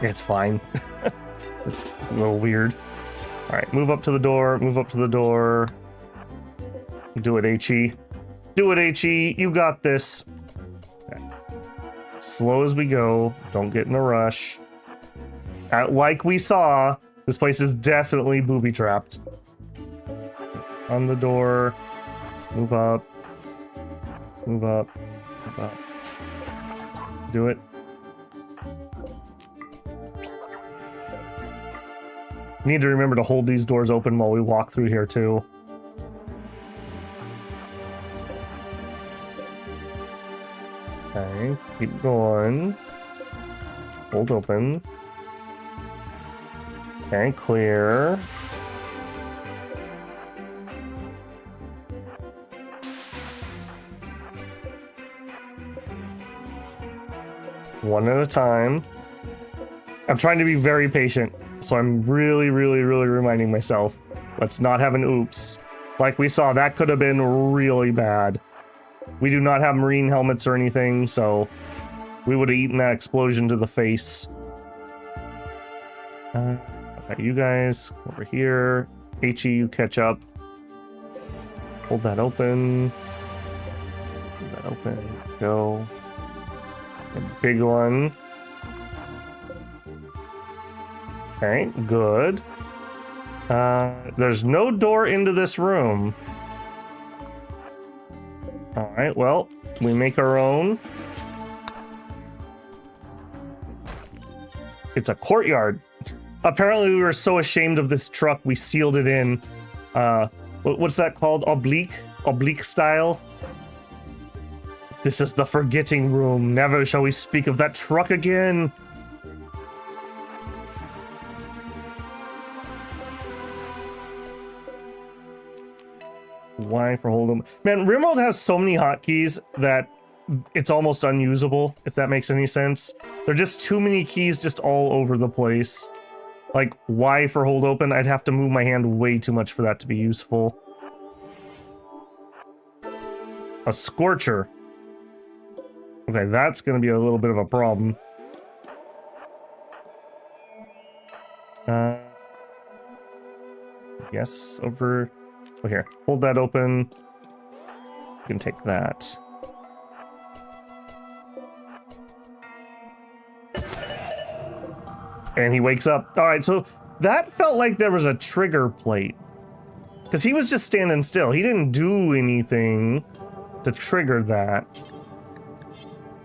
It's fine. It's a little weird. All right, move up to the door. Move up to the door. Do it, HE. Do it, HE. You got this. Okay. Slow as we go. Don't get in a rush. Like we saw, This place is definitely booby-trapped. On the door. Move up. Move up. Move up. Do it. Need to remember to hold these doors open while we walk through here, too. Okay, keep going. Hold open. Okay, clear. One at a time. I'm trying to be very patient, so I'm really reminding myself. Let's not have an oops. Like we saw, that could have been really bad. We do not have marine helmets or anything, so we would have eaten that explosion to the face. Okay, you guys, over here. HE, you catch up. Hold that open. Hold that open. Go. A big one. Okay, good. There's no door into this room. Alright, well, we make our own. It's a courtyard. Apparently we were so ashamed of this truck, we sealed it in. What's that called? Oblique style? This is the forgetting room. Never shall we speak of that truck again. Y for hold'em. Man, Rimworld has so many hotkeys that it's almost unusable, if that makes any sense. There are just too many keys just all over the place. Like Y for hold open, I'd have to move my hand way too much for that to be useful. A scorcher. Okay, that's going to be a little bit of a problem. Yes, over... Oh, here. Hold that open. You can take that. And he wakes up. All right, so that felt like there was a trigger plate. Because he was just standing still. He didn't do anything to trigger that.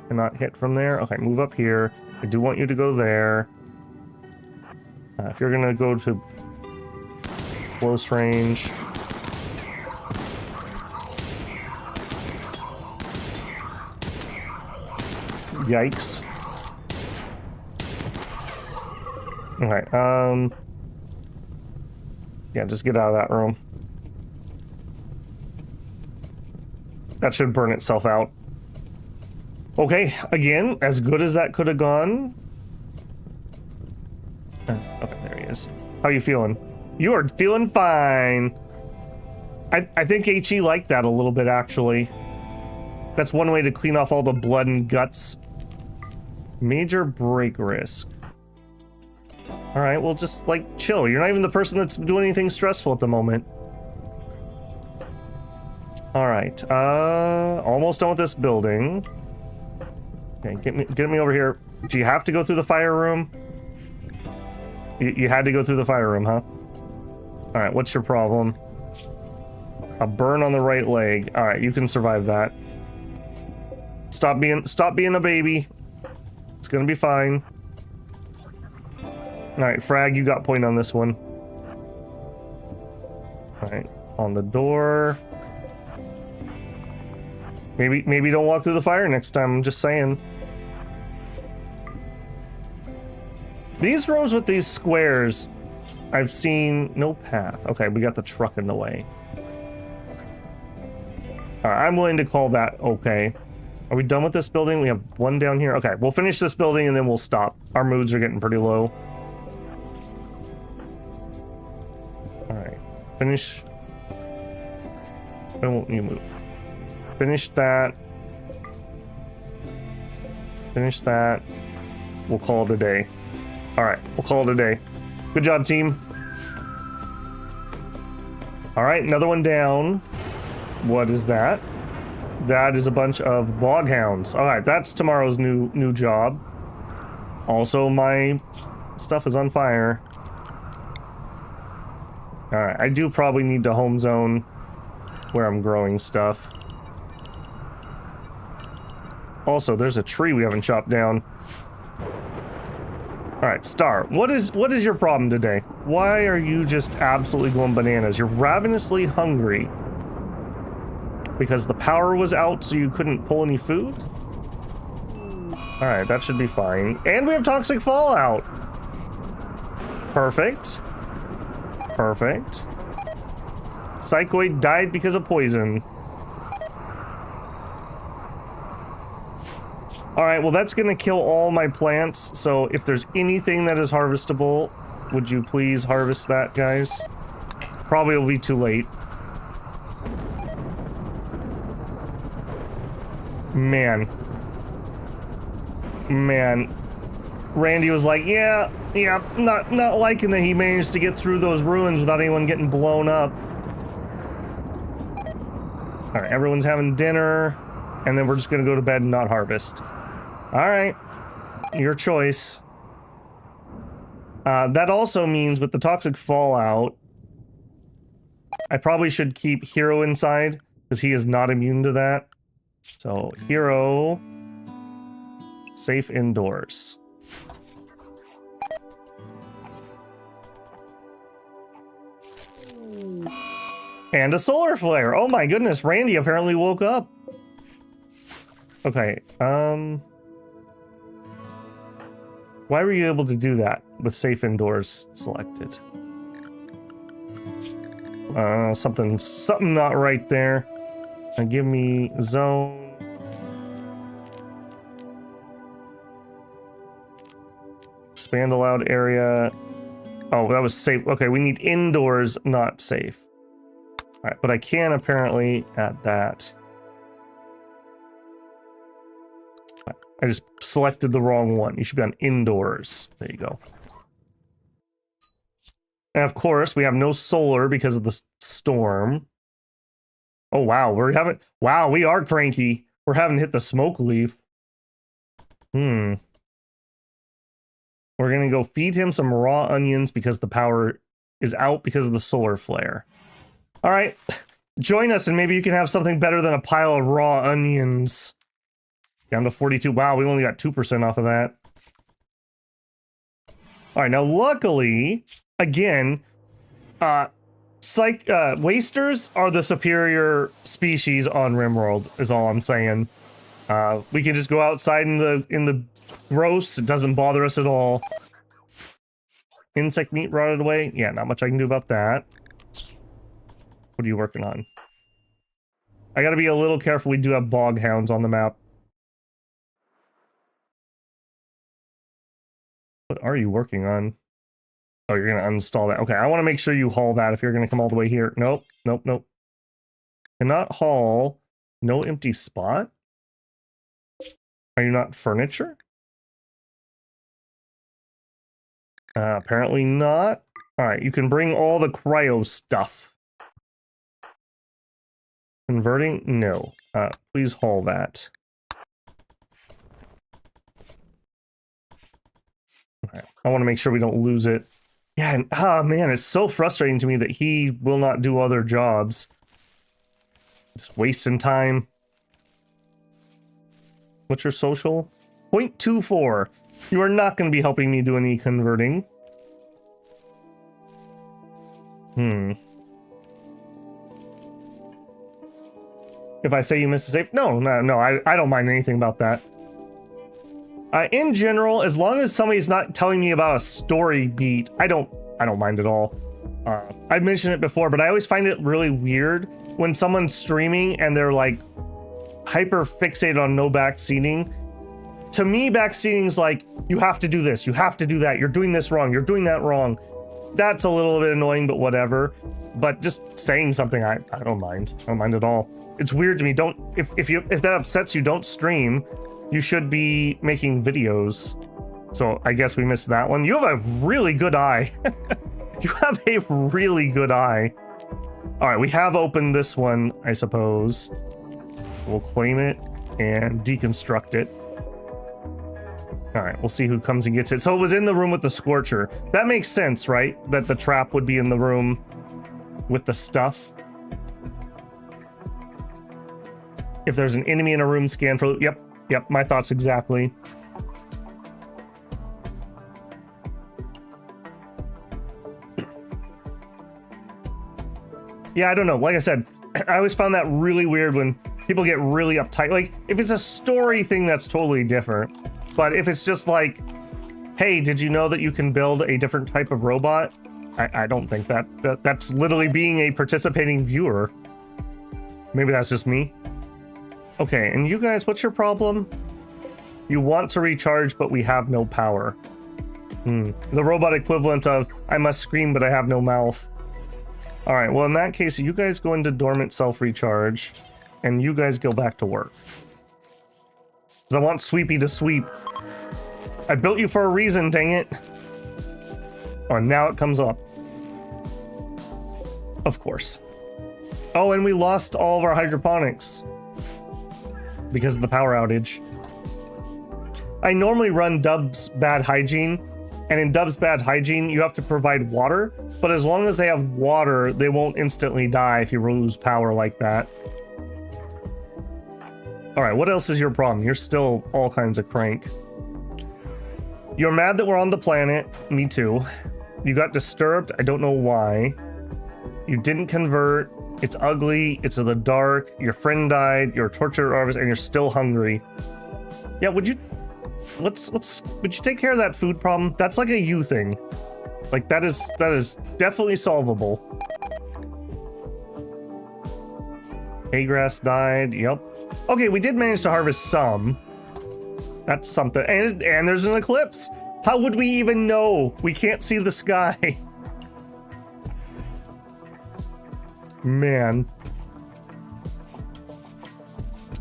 Cannot hit from there. Okay, move up here. I do want you to go there. If you're going to go to close range... Yikes. Okay, yeah, just get out of that room. That should burn itself out. Okay, again, as good as that could have gone. Okay, there he is. How you feeling? You are feeling fine. I think HE liked that a little bit, actually. That's one way to clean off all the blood and guts. Major break risk. Alright, well just, like, chill. You're not even the person that's doing anything stressful at the moment. Alright, almost done with this building. Okay, get me over here. Do you have to go through the fire room? You had to go through the fire room, huh? Alright, what's your problem? A burn on the right leg. Alright, you can survive that. Stop being a baby. It's gonna be fine. Alright, Frag, you got point on this one. Alright, on the door. Maybe don't walk through the fire next time, I'm just saying. These rooms with these squares, I've seen no path. Okay, we got the truck in the way. Alright, I'm willing to call that okay. Are we done with this building? We have one down here. Okay, we'll finish this building and then we'll stop. Our moods are getting pretty low. Alright, finish. Why won't you move? Finish that. Finish that. We'll call it a day. Alright, we'll call it a day. Good job, team. Alright, another one down. What is that? That is a bunch of boghounds. Alright, that's tomorrow's new job. Also, my stuff is on fire. Alright, I do probably need to home zone where I'm growing stuff. Also, there's a tree we haven't chopped down. Alright, Star, what is your problem today? Why are you just absolutely going bananas? You're ravenously hungry. Because the power was out so you couldn't pull any food? Alright, that should be fine. And we have toxic fallout! Perfect. Perfect. Psychoid died because of poison. Alright, well that's gonna kill all my plants, so if there's anything that is harvestable, would you please harvest that, guys? Probably will be too late. Man. Randy was like, yeah, not liking that he managed to get through those ruins without anyone getting blown up. Alright, everyone's having dinner, and then we're just gonna go to bed and not harvest. Alright, your choice. That also means with the toxic fallout, I probably should keep Hero inside, because he is not immune to that. So, Hero, safe indoors. And a solar flare. Oh my goodness, Randy apparently woke up. Okay, why were you able to do that with safe indoors selected? Something not right there. Give me zone. Expand allowed area. Oh, that was safe. Okay, we need indoors, not safe. All right, but I can apparently add that. I just selected the wrong one. You should be on indoors. There you go. And of course, we have no solar because of the storm. Oh, wow. Wow, we are cranky. We're having hit the smoke leaf. We're going to go feed him some raw onions because the power is out because of the solar flare. All right. Join us and maybe you can have something better than a pile of raw onions. Down to 42. Wow, we only got 2% off of that. All right, now luckily, again, wasters are the superior species on Rimworld, is all I'm saying. We can just go outside in the gross. It doesn't bother us at all. Insect meat rotted away. Yeah, not much I can do about that. What are you working on? I gotta be a little careful. We do have bog hounds on the map. What are you working on? Oh, you're gonna uninstall that. Okay, I want to make sure you haul that if you're gonna come all the way here. Nope. Cannot haul. No empty spot? Are you not furniture? Apparently not. Alright, you can bring all the cryo stuff. Converting? No. Please haul that. Alright, I want to make sure we don't lose it. Yeah, and man, it's so frustrating to me that he will not do other jobs. Just wasting time. What's your social? 0.24. You are not going to be helping me do any converting. If I say you missed a save? No, I don't mind anything about that. In general, as long as somebody's not telling me about a story beat, I don't mind at all. I've mentioned it before, but I always find it really weird when someone's streaming and they're like hyper fixated on no backseating. To me, backseating's like, you have to do this, you have to do that, you're doing this wrong, you're doing that wrong. That's a little bit annoying, but whatever. But just saying something, I don't mind. I don't mind at all. It's weird to me. Don't if that upsets you, don't stream. You should be making videos. So I guess we missed that one. You have a really good eye. You have a really good eye. All right, we have opened this one, I suppose. We'll claim it and deconstruct it. All right, we'll see who comes and gets it. So it was in the room with the Scorcher. That makes sense, right? That the trap would be in the room with the stuff. If there's an enemy in a room, scan for... Yep, my thoughts exactly. Yeah, I don't know. Like I said, I always found that really weird when people get really uptight. Like, if it's a story thing, that's totally different. But if it's just like, hey, did you know that you can build a different type of robot? I don't think that's literally being a participating viewer. Maybe that's just me. Okay, and you guys, what's your problem? You want to recharge, but we have no power. The robot equivalent of, I must scream, but I have no mouth. All right, well, in that case, you guys go into dormant self-recharge, and you guys go back to work. Because I want Sweepy to sweep. I built you for a reason, dang it. Oh, now it comes up. Of course. Oh, and we lost all of our hydroponics. Because of the power outage. I normally run Dub's Bad Hygiene, and in Dub's Bad Hygiene, you have to provide water, but as long as they have water, they won't instantly die if you lose power like that. Alright, what else is your problem? You're still all kinds of crank. You're mad that we're on the planet. Me too. You got disturbed. I don't know why. You didn't convert. It's ugly. It's in the dark. Your friend died. You're a tortured artist, and you're still hungry. Yeah, would you... would you take care of that food problem? That's like a you thing. Like, that is definitely solvable. Hay grass died. Yep. Okay, we did manage to harvest some. That's something. And there's an eclipse. How would we even know? We can't see the sky. Man.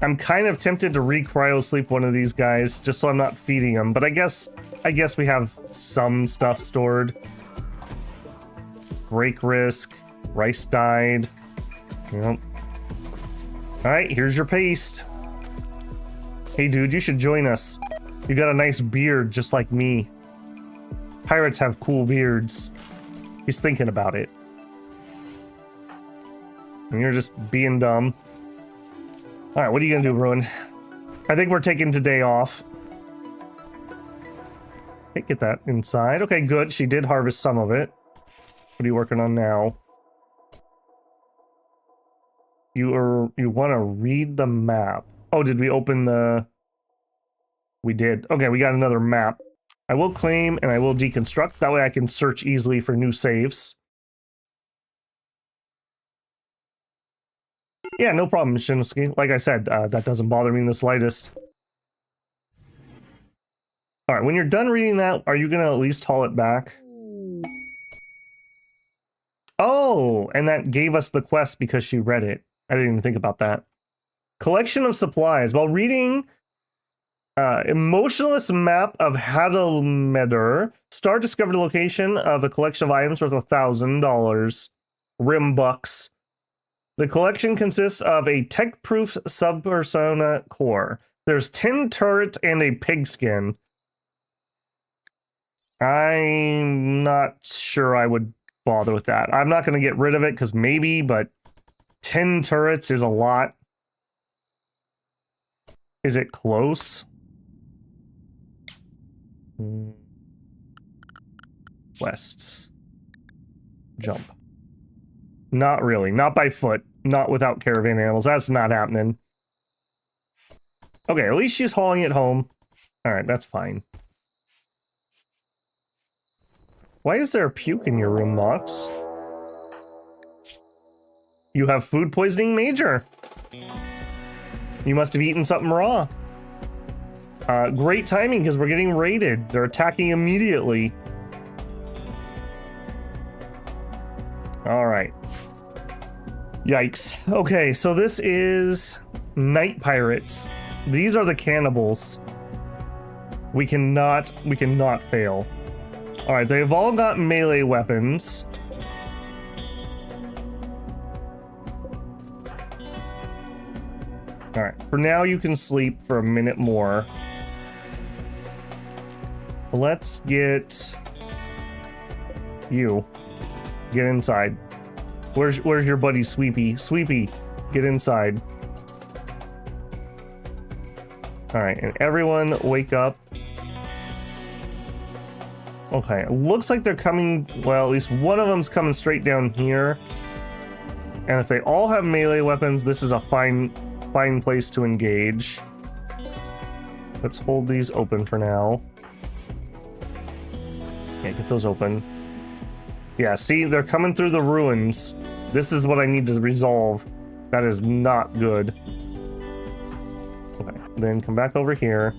I'm kind of tempted to re-cryo sleep one of these guys just so I'm not feeding them, but I guess we have some stuff stored. Break risk. Rice died. Yep. Alright, here's your paste. Hey dude, you should join us. You got a nice beard just like me. Pirates have cool beards. He's thinking about it. And you're just being dumb. Alright, what are you gonna do, Ruin? I think we're taking today off. Okay, get that inside. Okay, good. She did harvest some of it. What are you working on now? You want to read the map. Oh, did we open the... We did. Okay, we got another map. I will claim and I will deconstruct. That way I can search easily for new saves. Yeah, no problem, Shinosuke. Like I said, that doesn't bother me in the slightest. Alright, when you're done reading that, are you going to at least haul it back? Oh, and that gave us the quest because she read it. I didn't even think about that. Collection of supplies. While reading Emotionless Map of Hadalmeder, Star discovered the location of a collection of items worth $1,000. Rim bucks. The collection consists of a tech-proof sub-persona core. There's 10 turrets and a pigskin. I'm not sure I would bother with that. I'm not going to get rid of it because maybe, but 10 turrets is a lot. Is it close? Quests. Jump. Not really. Not by foot. Not without caravan animals. That's not happening. Okay, at least she's hauling it home. Alright, that's fine. Why is there a puke in your room, Mox? You have food poisoning, Major. You must have eaten something raw. Great timing, because we're getting raided. They're attacking immediately. Alright. Yikes. Okay, so this is Night Pirates. These are the cannibals. We cannot fail. Alright, they've all got melee weapons. Alright, for now you can sleep for a minute more. Let's get you. Get inside. Where's your buddy Sweepy? Sweepy, get inside. All right, and everyone wake up. Okay, it looks like they're coming, well, at least one of them's coming straight down here. And if they all have melee weapons, this is a fine place to engage. Let's hold these open for now. Okay, get those open. Yeah, see, they're coming through the ruins. This is what I need to resolve. That is not good. Okay, then come back over here.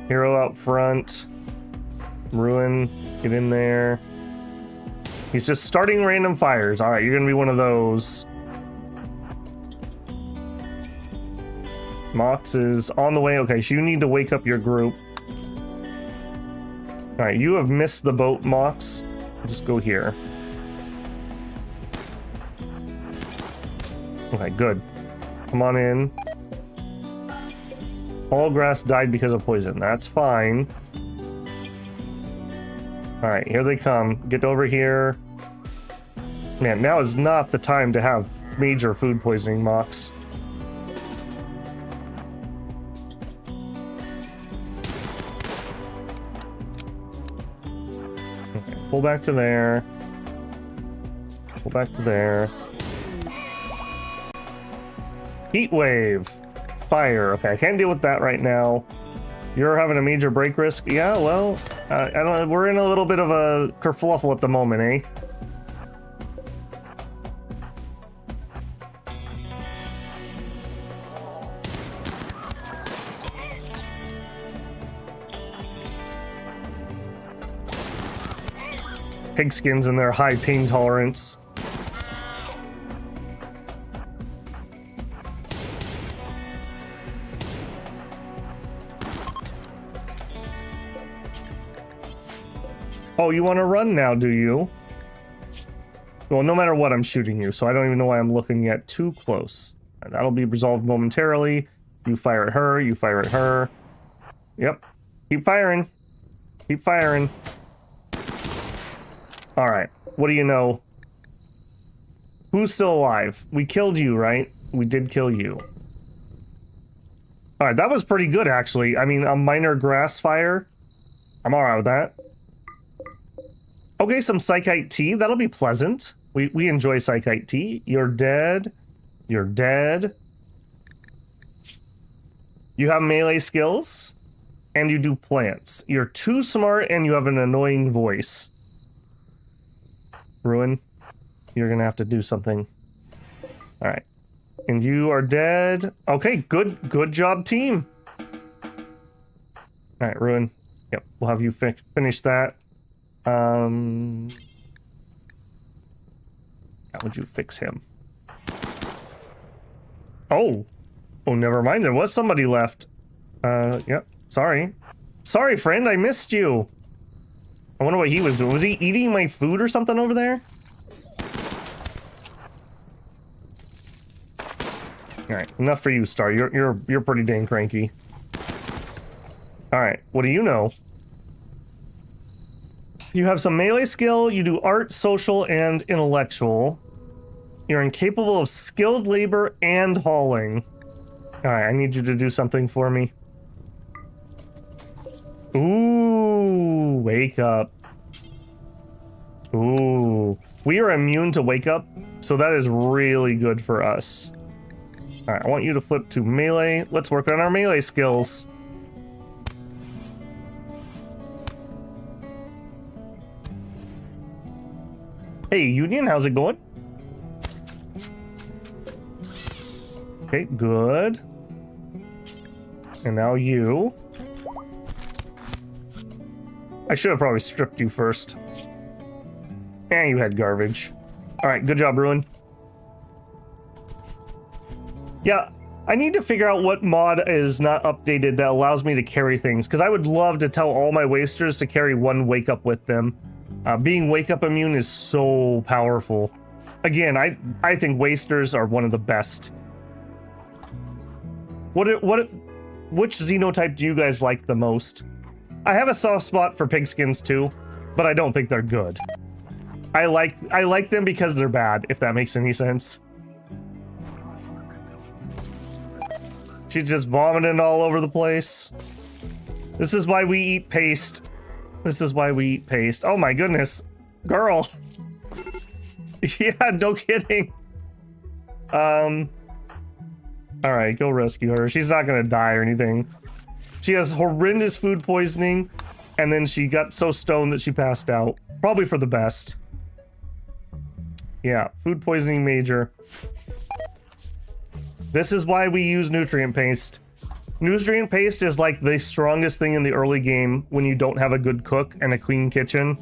Hero out front. Ruin, get in there. He's just starting random fires. All right, you're gonna be one of those. Mox is on the way. Okay, so you need to wake up your group. All right, you have missed the boat, Mox. Just go here. Okay, good. Come on in. All grass died because of poison. That's fine. All right, here they come. Get over here. Man, now is not the time to have major food poisoning, Mox. Okay, pull back to there. Pull back to there. Heat wave. Fire. Okay, I can't deal with that right now. You're having a major break risk? Yeah, well, I don't. We're in a little bit of a kerfluffle at the moment, eh? Pigskins and their high pain tolerance. Oh, you want to run now, do you? Well, no matter what, I'm shooting you, so I don't even know why I'm looking at too close. That'll be resolved momentarily. You fire at her, you fire at her. Yep. Keep firing. Keep firing. Alright, what do you know? Who's still alive? We killed you, right? We did kill you. Alright, that was pretty good, actually. I mean, a minor grass fire. I'm alright with that. Okay, some Psychite tea. That'll be pleasant. We enjoy Psychite tea. You're dead. You're dead. You have melee skills. And you do plants. You're too smart and you have an annoying voice. Ruin, you're gonna have to do something. Alright. And you are dead. Okay, good job, team. Alright, Ruin. Yep, we'll have you finish that. How would you fix him? Oh, never mind. There was somebody left. Yep. Sorry. Sorry, friend. I missed you. I wonder what he was doing. Was he eating my food or something over there? All right. Enough for you, Star. You're pretty dang cranky. All right. What do you know? You have some melee skill, you do art, social, and intellectual. You're incapable of skilled labor and hauling. Alright, I need you to do something for me. Ooh, wake up. Ooh. We are immune to wake up, so that is really good for us. Alright, I want you to flip to melee. Let's work on our melee skills. Hey, Union, how's it going? Okay, good. And now you. I should have probably stripped you first. And you had garbage. Alright, good job, Ruin. Yeah, I need to figure out what mod is not updated that allows me to carry things, because I would love to tell all my wasters to carry one wake up with them. Being wake up immune is so powerful. Again, I think wasters are one of the best. Which xenotype do you guys like the most? I have a soft spot for pigskins too, but I don't think they're good. I like them because they're bad, if that makes any sense. She's just vomiting all over the place. This is why we eat paste. This is why we eat paste. Oh my goodness. Girl. Yeah, no kidding. Alright, go rescue her. She's not gonna die or anything. She has horrendous food poisoning, and then she got so stoned that she passed out. Probably for the best. Yeah, food poisoning major. This is why we use nutrient paste. Nutrient paste is like the strongest thing in the early game when you don't have a good cook and a clean kitchen.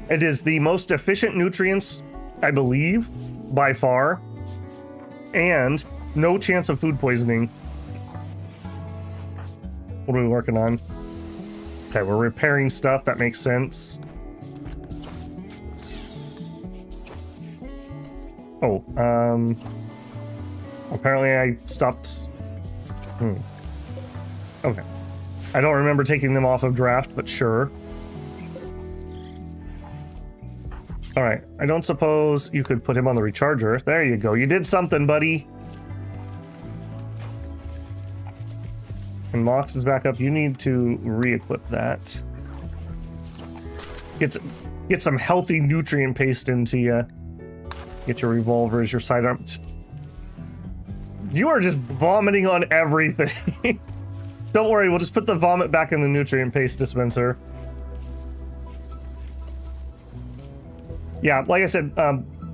It is the most efficient nutrients, I believe, by far, and no chance of food poisoning. What are we working on? Okay, we're repairing stuff. That makes sense. Oh, apparently I stopped. Okay. I don't remember taking them off of draft, but sure. All right, I don't suppose you could put him on the recharger. There you go. You did something, buddy. And Mox is back up. You need to re-equip that. Get some healthy nutrient paste into you. Get your revolvers, your sidearms. You are just vomiting on everything. Don't worry, we'll just put the vomit back in the nutrient paste dispenser. Yeah, like I said,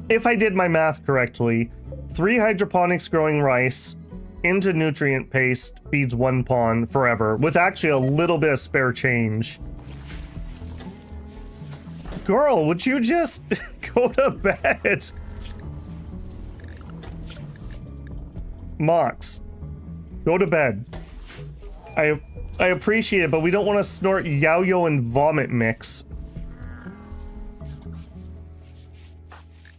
if I did my math correctly, 3 hydroponics growing rice into nutrient paste feeds 1 pawn forever, with actually a little bit of spare change. Girl, would you just go to bed? Mox, go to bed. I appreciate it, but we don't want to snort yaoyo and vomit mix.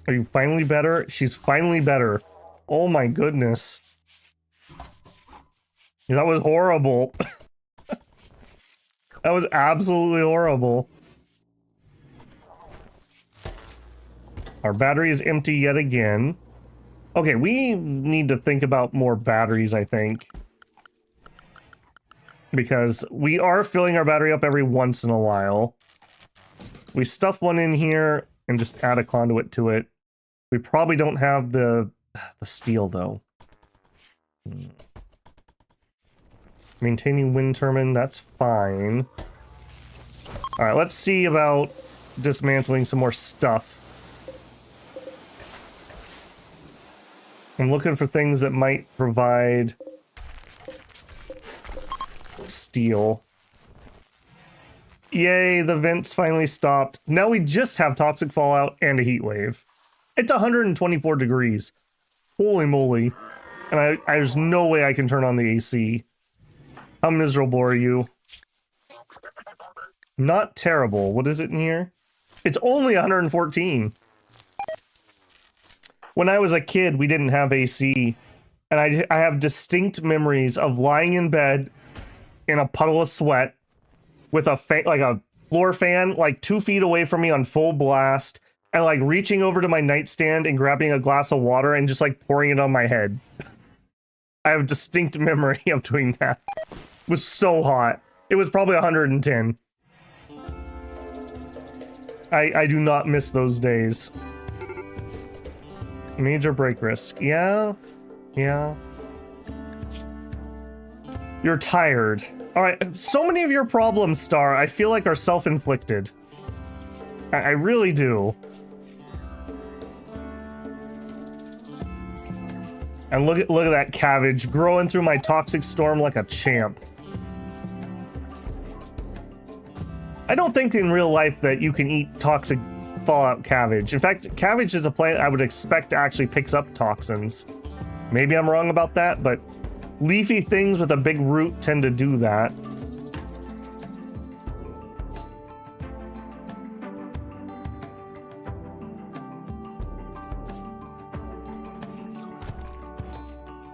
Are you finally better? She's finally better. Oh my goodness. That was horrible. That was absolutely horrible. Our battery is empty yet again. Okay, we need to think about more batteries, I think. Because we are filling our battery up every once in a while. We stuff one in here and just add a conduit to it. We probably don't have the steel, though. Maintaining wind turbine, that's fine. Alright, let's see about dismantling some more stuff. I'm looking for things that might provide steel. Yay, the vents finally stopped. Now we just have toxic fallout and a heat wave. It's 124 degrees. Holy moly. And there's no way I can turn on the AC. How miserable are you? Not terrible. What is it in here? It's only 114. When I was a kid, we didn't have AC. And I have distinct memories of lying in bed in a puddle of sweat with a like a floor fan like 2 feet away from me on full blast, and like reaching over to my nightstand and grabbing a glass of water and just like pouring it on my head. I have a distinct memory of doing that. It was so hot. It was probably 110. I do not miss those days. Major break risk. Yeah. Yeah. You're tired. Alright, so many of your problems, Star, I feel like are self-inflicted. I really do. And look at that cabbage growing through my toxic storm like a champ. I don't think in real life that you can eat toxic fallout cabbage. In fact, cabbage is a plant I would expect actually picks up toxins. Maybe I'm wrong about that, but leafy things with a big root tend to do that.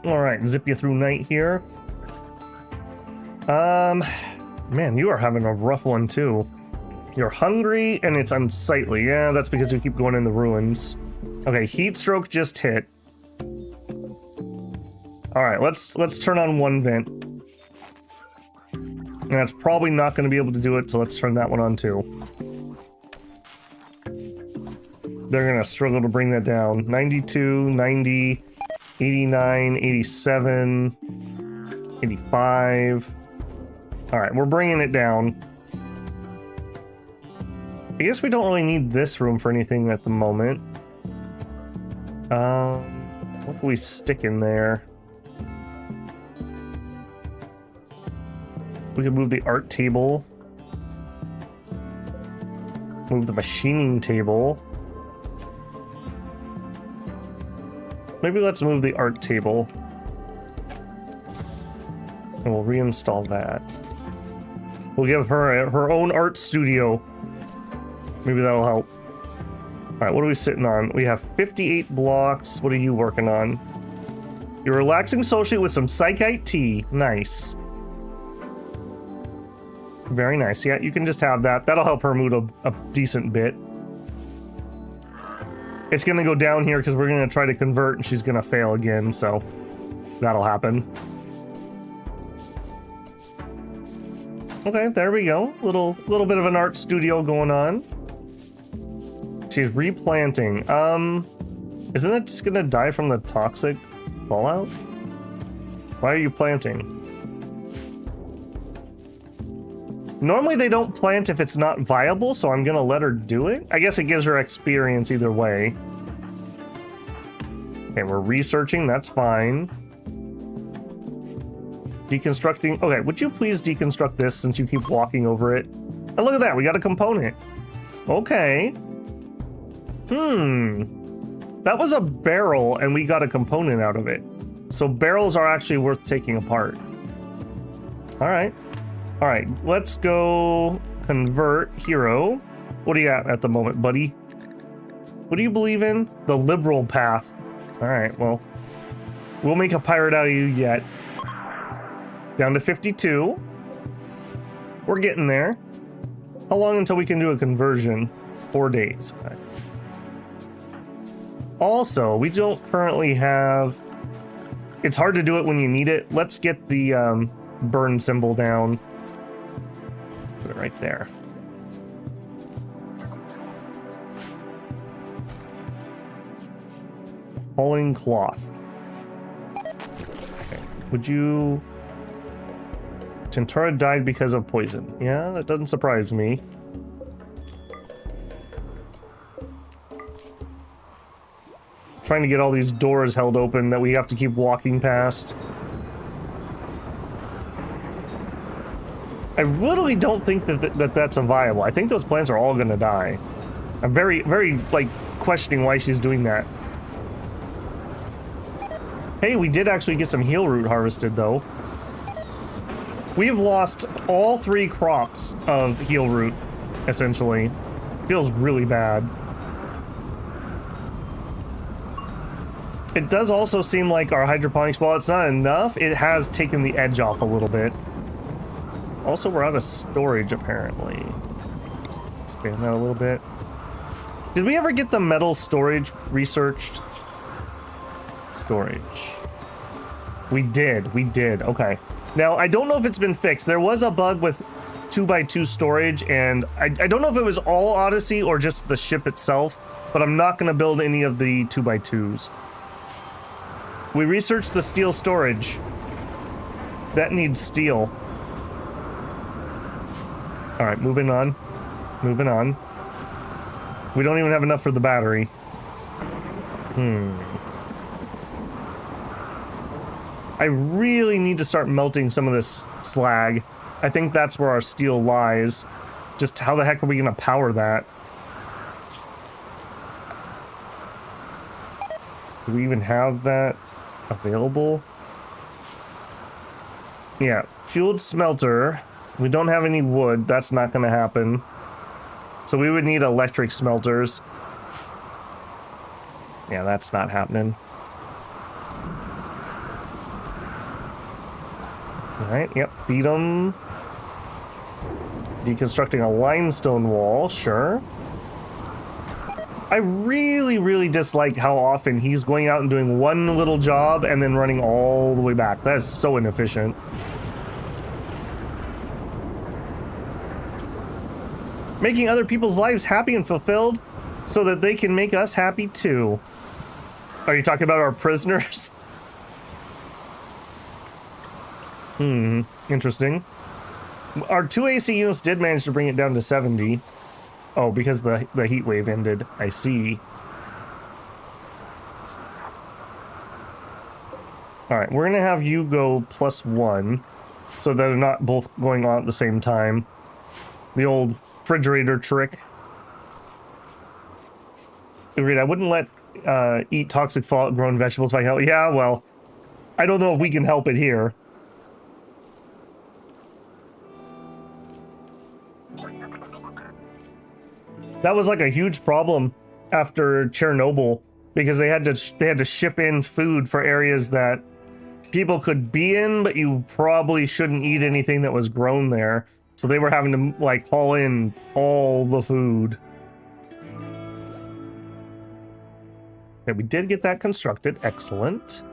Alright, zip you through night here. Man, you are having a rough one too. You're hungry and it's unsightly. Yeah, that's because we keep going in the ruins. Okay, heat stroke just hit. All right, let's turn on one vent. And that's probably not going to be able to do it, so let's turn that one on too. They're going to struggle to bring that down. 92, 90, 89, 87, 85. All right, we're bringing it down. I guess we don't really need this room for anything at the moment. What if we stick in there? We could move the art table. Move the machining table. Maybe let's move the art table. And we'll reinstall that. We'll give her her own art studio. Maybe that'll help. Alright, what are we sitting on? We have 58 blocks. What are you working on? You're relaxing socially with some psychite tea. Nice. Very nice. Yeah, you can just have that. That'll help her mood a decent bit. It's going to go down here because we're going to try to convert and she's going to fail again, so that'll happen. Okay, there we go. Little bit of an art studio going on. She's replanting. Isn't that just gonna die from the toxic fallout? Why are you planting? Normally they don't plant if it's not viable, so I'm gonna let her do it. I guess it gives her experience either way. Okay, we're researching, that's fine. Deconstructing. Okay, would you please deconstruct this since you keep walking over it? And look at that, we got a component. Okay. That was a barrel and we got a component out of it. So barrels are actually worth taking apart. All right, let's go convert hero. What do you got at the moment, buddy? What do you believe in? The liberal path. All right, well, we'll make a pirate out of you yet. Down to 52. We're getting there. How long until we can do a conversion? 4 days. Okay. Also, we don't currently have... It's hard to do it when you need it. Let's get the burn symbol down. Put it right there. Hauling cloth. Okay. Would you... Tentura died because of poison. Yeah, that doesn't surprise me. Trying to get all these doors held open that we have to keep walking past. I literally don't think that that's a viable. I think those plants are all gonna die. I'm very, like, questioning why she's doing that. Hey, we did actually get some heal root harvested, though. We've lost all 3 crops of heal root, essentially. Feels really bad. It does also seem like our hydroponics, while it's not enough, it has taken the edge off a little bit. Also, we're out of storage, apparently. Expand that a little bit. Did we ever get the metal storage researched? Storage. We did, okay. Now, I don't know if it's been fixed. There was a bug with 2x2 storage, and I don't know if it was all Odyssey or just the ship itself, but I'm not going to build any of the 2x2s. We researched the steel storage. That needs steel. All right, moving on. Moving on. We don't even have enough for the battery. I really need to start melting some of this slag. I think that's where our steel lies. Just how the heck are we going to power that? Do we even have that available? Yeah, fueled smelter. We don't have any wood. That's not going to happen. So we would need electric smelters. Yeah, that's not happening. Alright, yep, feed them. Deconstructing a limestone wall, sure. I really, really dislike how often he's going out and doing one little job and then running all the way back. That is so inefficient. Making other people's lives happy and fulfilled so that they can make us happy too. Are you talking about our prisoners? Interesting. Our 2 AC units did manage to bring it down to 70. Oh, because the heat wave ended. I see. Alright, we're gonna have you go +1 so that they're not both going on at the same time. The old refrigerator trick. Agreed, I wouldn't let eat toxic fallout grown vegetables by hell. Yeah, well, I don't know if we can help it here. That was like a huge problem after Chernobyl because they had to ship in food for areas that people could be in, but you probably shouldn't eat anything that was grown there. So they were having to like haul in all the food. Okay, we did get that constructed. Excellent.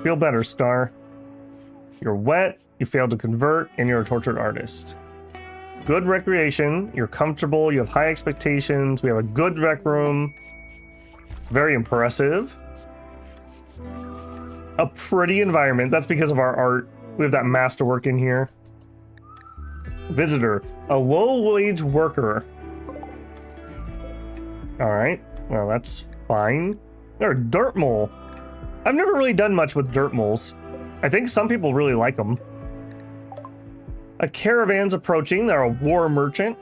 Feel better, Star. You're wet, you failed to convert, and you're a tortured artist. Good recreation, you're comfortable, you have high expectations, we have a good rec room. Very impressive. A pretty environment, that's because of our art. We have that masterwork in here. Visitor, a low-wage worker. Alright, well that's fine. They're a dirt mole. I've never really done much with dirt moles. I think some people really like them. A caravan's approaching. They're a war merchant.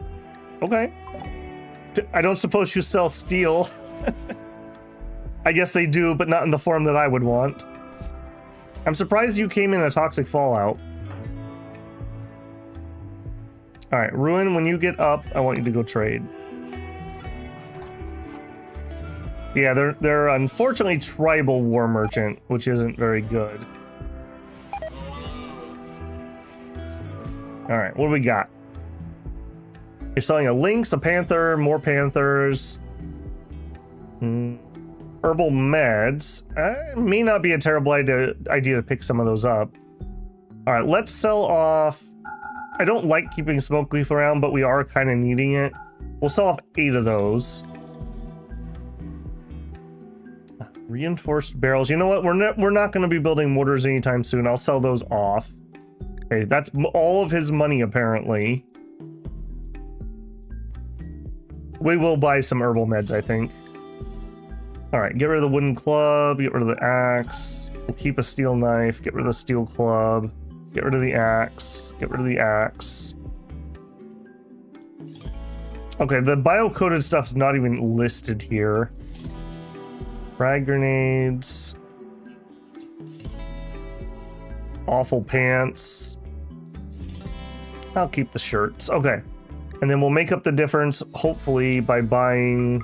Okay. I don't suppose you sell steel. I guess they do, but not in the form that I would want. I'm surprised you came in a toxic fallout. Alright, Ruin, when you get up, I want you to go trade. Yeah, they're unfortunately tribal war merchant, which isn't very good. Alright, what do we got? You're selling a lynx, a panther, more panthers. Herbal meds. May not be a terrible idea to pick some of those up. Alright, let's sell off... I don't like keeping smoke leaf around, but we are kind of needing it. We'll sell off 8 of those. Reinforced barrels. You know what? We're not going to be building mortars anytime soon. I'll sell those off. Okay, that's all of his money, apparently. We will buy some herbal meds, I think. Alright, get rid of the wooden club, get rid of the axe. We'll keep a steel knife, get rid of the steel club, get rid of the axe, get rid of the axe. Okay, the bio-coded stuff's not even listed here. Frag grenades. Awful pants. I'll keep the shirts. Okay. And then we'll make up the difference, hopefully, by buying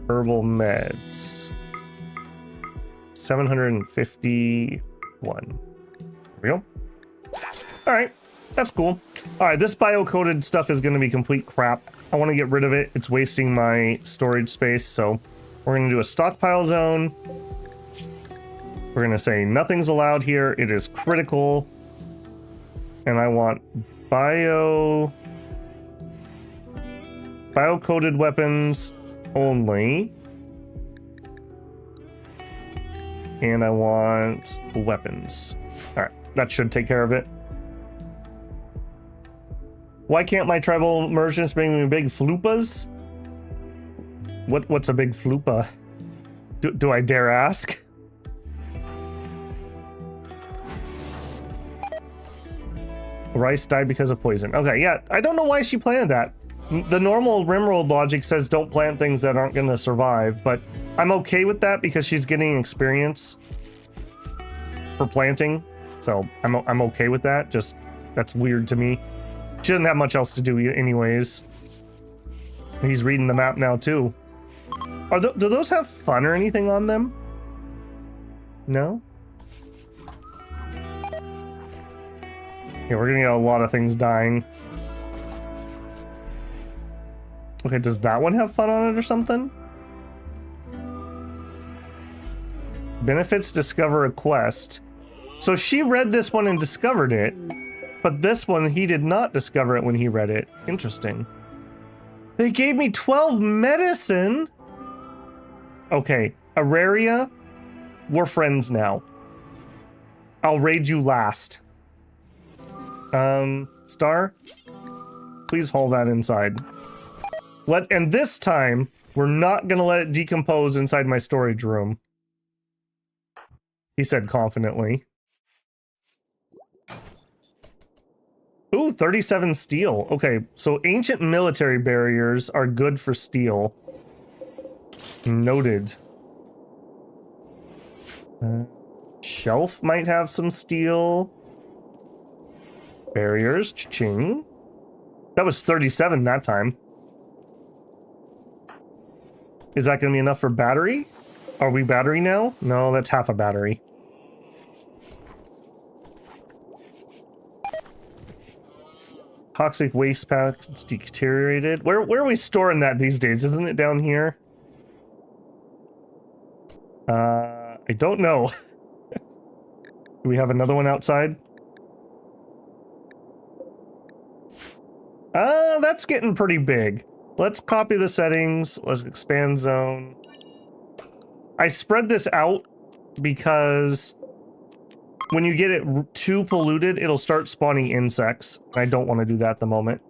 herbal meds. 751. There we go. Alright. That's cool. Alright, this bio-coded stuff is going to be complete crap. I want to get rid of it. It's wasting my storage space, so we're going to do a stockpile zone. We're going to say nothing's allowed here. It is critical. And I want bio-coded weapons only. And I want weapons. Alright, that should take care of it. Why can't my tribal merchants bring me big flupas? What's a big flupa? Do I dare ask? Rice died because of poison. Okay, yeah, I don't know why she planted that. The normal Rimworld logic says don't plant things that aren't going to survive, but I'm okay with that because she's getting experience for planting, so I'm okay with that. Just, that's weird to me. She doesn't have much else to do anyways. He's reading the map now too. Do those have fun or anything on them? No? Yeah, we're gonna get a lot of things dying. Okay, does that one have fun on it or something? Benefits discover a quest. So she read this one and discovered it, but this one he did not discover it when he read it. Interesting. They gave me 12 medicine. Okay, Araria, we're friends now. I'll raid you last. Star, please hold that inside. And this time, we're not gonna let it decompose inside my storage room. He said confidently. Ooh, 37 steel. Okay, so ancient military barriers are good for steel. Noted. Shelf might have some steel. Barriers, cha-ching. That was 37 that time. Is that going to be enough for battery? Are we battery now? No, that's half a battery. Toxic waste packets deteriorated. Where are we storing that these days? Isn't it down here? I don't know. Do we have another one outside? That's getting pretty big. Let's copy the settings. Let's expand zone. I spread this out because when you get it too polluted, it'll start spawning insects. I don't want to do that at the moment.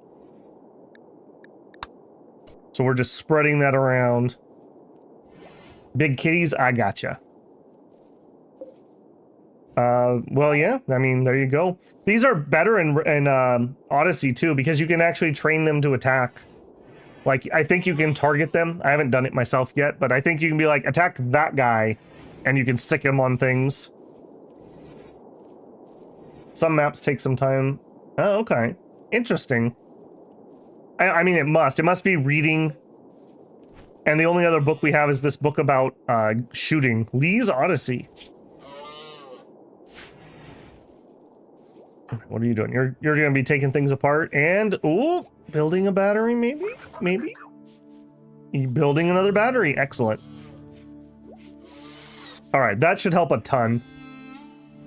So we're just spreading that around. Big kitties, I gotcha. Well, yeah, I mean, there you go. These are better in Odyssey, too, because you can actually train them to attack. Like, I think you can target them. I haven't done it myself yet, but I think you can be like, attack that guy, and you can sick him on things. Some maps take some time. Oh, okay. Interesting. I mean, it must be reading. And the only other book we have is this book about shooting. Lee's Odyssey. What are you doing? You're gonna be taking things apart and ooh, building a battery, maybe? You building another battery, excellent. Alright, that should help a ton.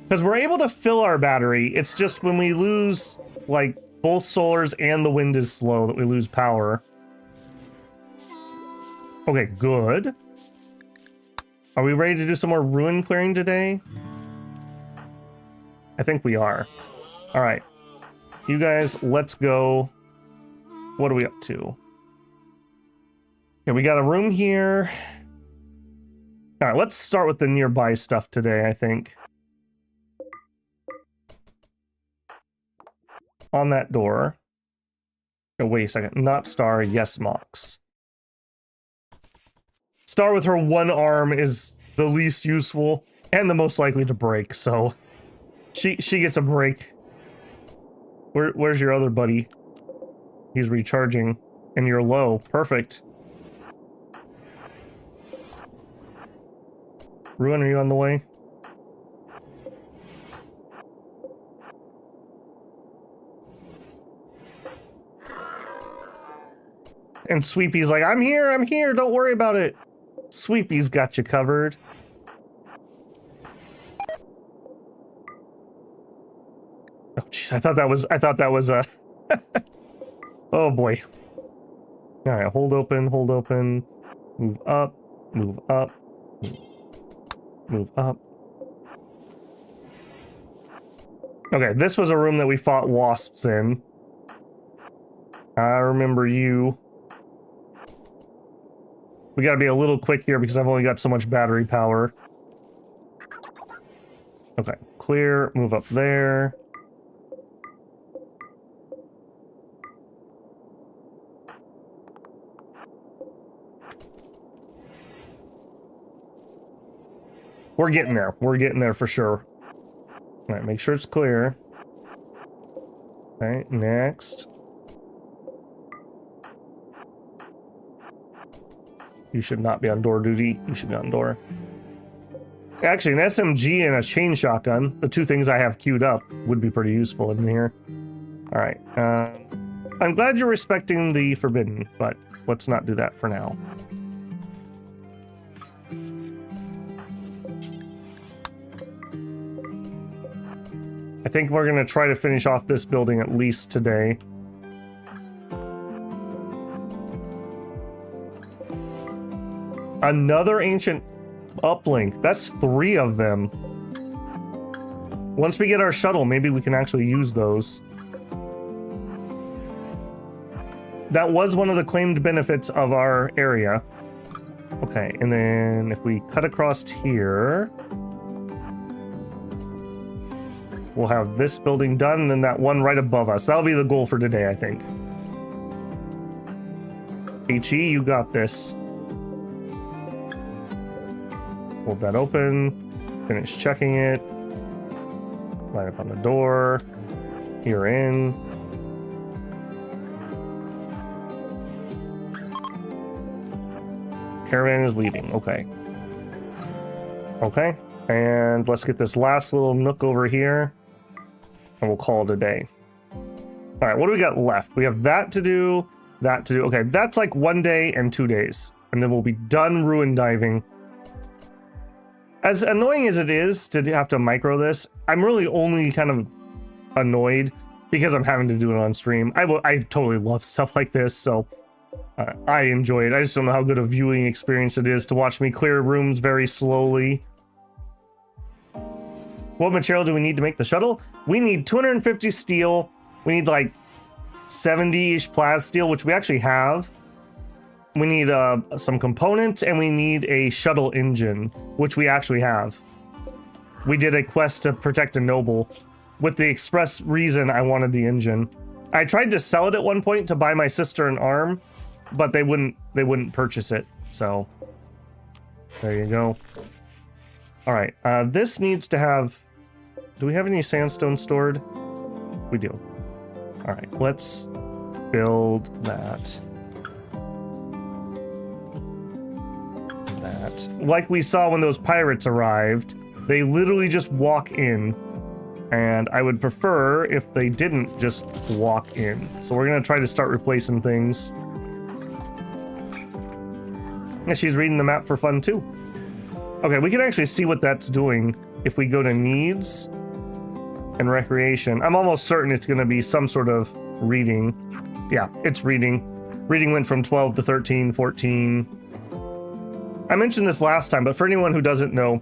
Because we're able to fill our battery, it's just when we lose like both solars and the wind is slow that we lose power. Okay, good. Are we ready to do some more ruin clearing today? I think we are. All right, you guys, let's go. What are we up to? Okay, we got a room here. All right, let's start with the nearby stuff today, I think. On that door. Oh, wait a second. Not Star, yes, Mox. Star with her one arm is the least useful and the most likely to break, so she gets a break. Where's your other buddy? He's recharging, and you're low. Perfect. Ruin, are you on the way? And Sweepy's like, I'm here, don't worry about it. Sweepy's got you covered. Oh jeez, I thought that was a oh boy. Alright, hold open, move up, move up, move up. Okay, this was a room that we fought wasps in. I remember you. We gotta be a little quick here because I've only got so much battery power. Okay, clear, move up there. We're getting there for sure. Alright, make sure it's clear. Okay, next. You should not be on door duty. You should be on door. Actually, an SMG and a chain shotgun, the two things I have queued up, would be pretty useful in here. All right. I'm glad you're respecting the forbidden, but let's not do that for now. I think we're going to try to finish off this building at least today. Another ancient uplink. That's 3 of them. Once we get our shuttle, maybe we can actually use those. That was one of the claimed benefits of our area. Okay, and then if we cut across here, we'll have this building done, and then that one right above us. That'll be the goal for today, I think. HE, you got this. Hold that open. Finish checking it. Line up on the door. You're in. Caravan is leaving. Okay. Okay. And let's get this last little nook over here. And we'll call it a day. All right, what do we got left? We have that to do, that to do. Okay, that's like 1 day and 2 days. And then we'll be done ruin diving. As annoying as it is to have to micro this, I'm really only kind of annoyed because I'm having to do it on stream. I totally love stuff like this, so I enjoy it. I just don't know how good a viewing experience it is to watch me clear rooms very slowly. What material do we need to make the shuttle? We need 250 steel. We need like 70-ish plas steel, which we actually have. We need some components, and we need a shuttle engine, which we actually have. We did a quest to protect a noble with the express reason I wanted the engine. I tried to sell it at one point to buy my sister an arm, but they wouldn't purchase it. So there you go. All right, this needs to have. Do we have any sandstone stored? We do. All right, let's build that. That. Like we saw when those pirates arrived, they literally just walk in. And I would prefer if they didn't just walk in. So we're gonna try to start replacing things. And she's reading the map for fun too. Okay, we can actually see what that's doing if we go to needs and recreation. I'm almost certain it's gonna be some sort of reading. Yeah, it's reading. Reading went from 12 to 13, 14. I mentioned this last time, but for anyone who doesn't know,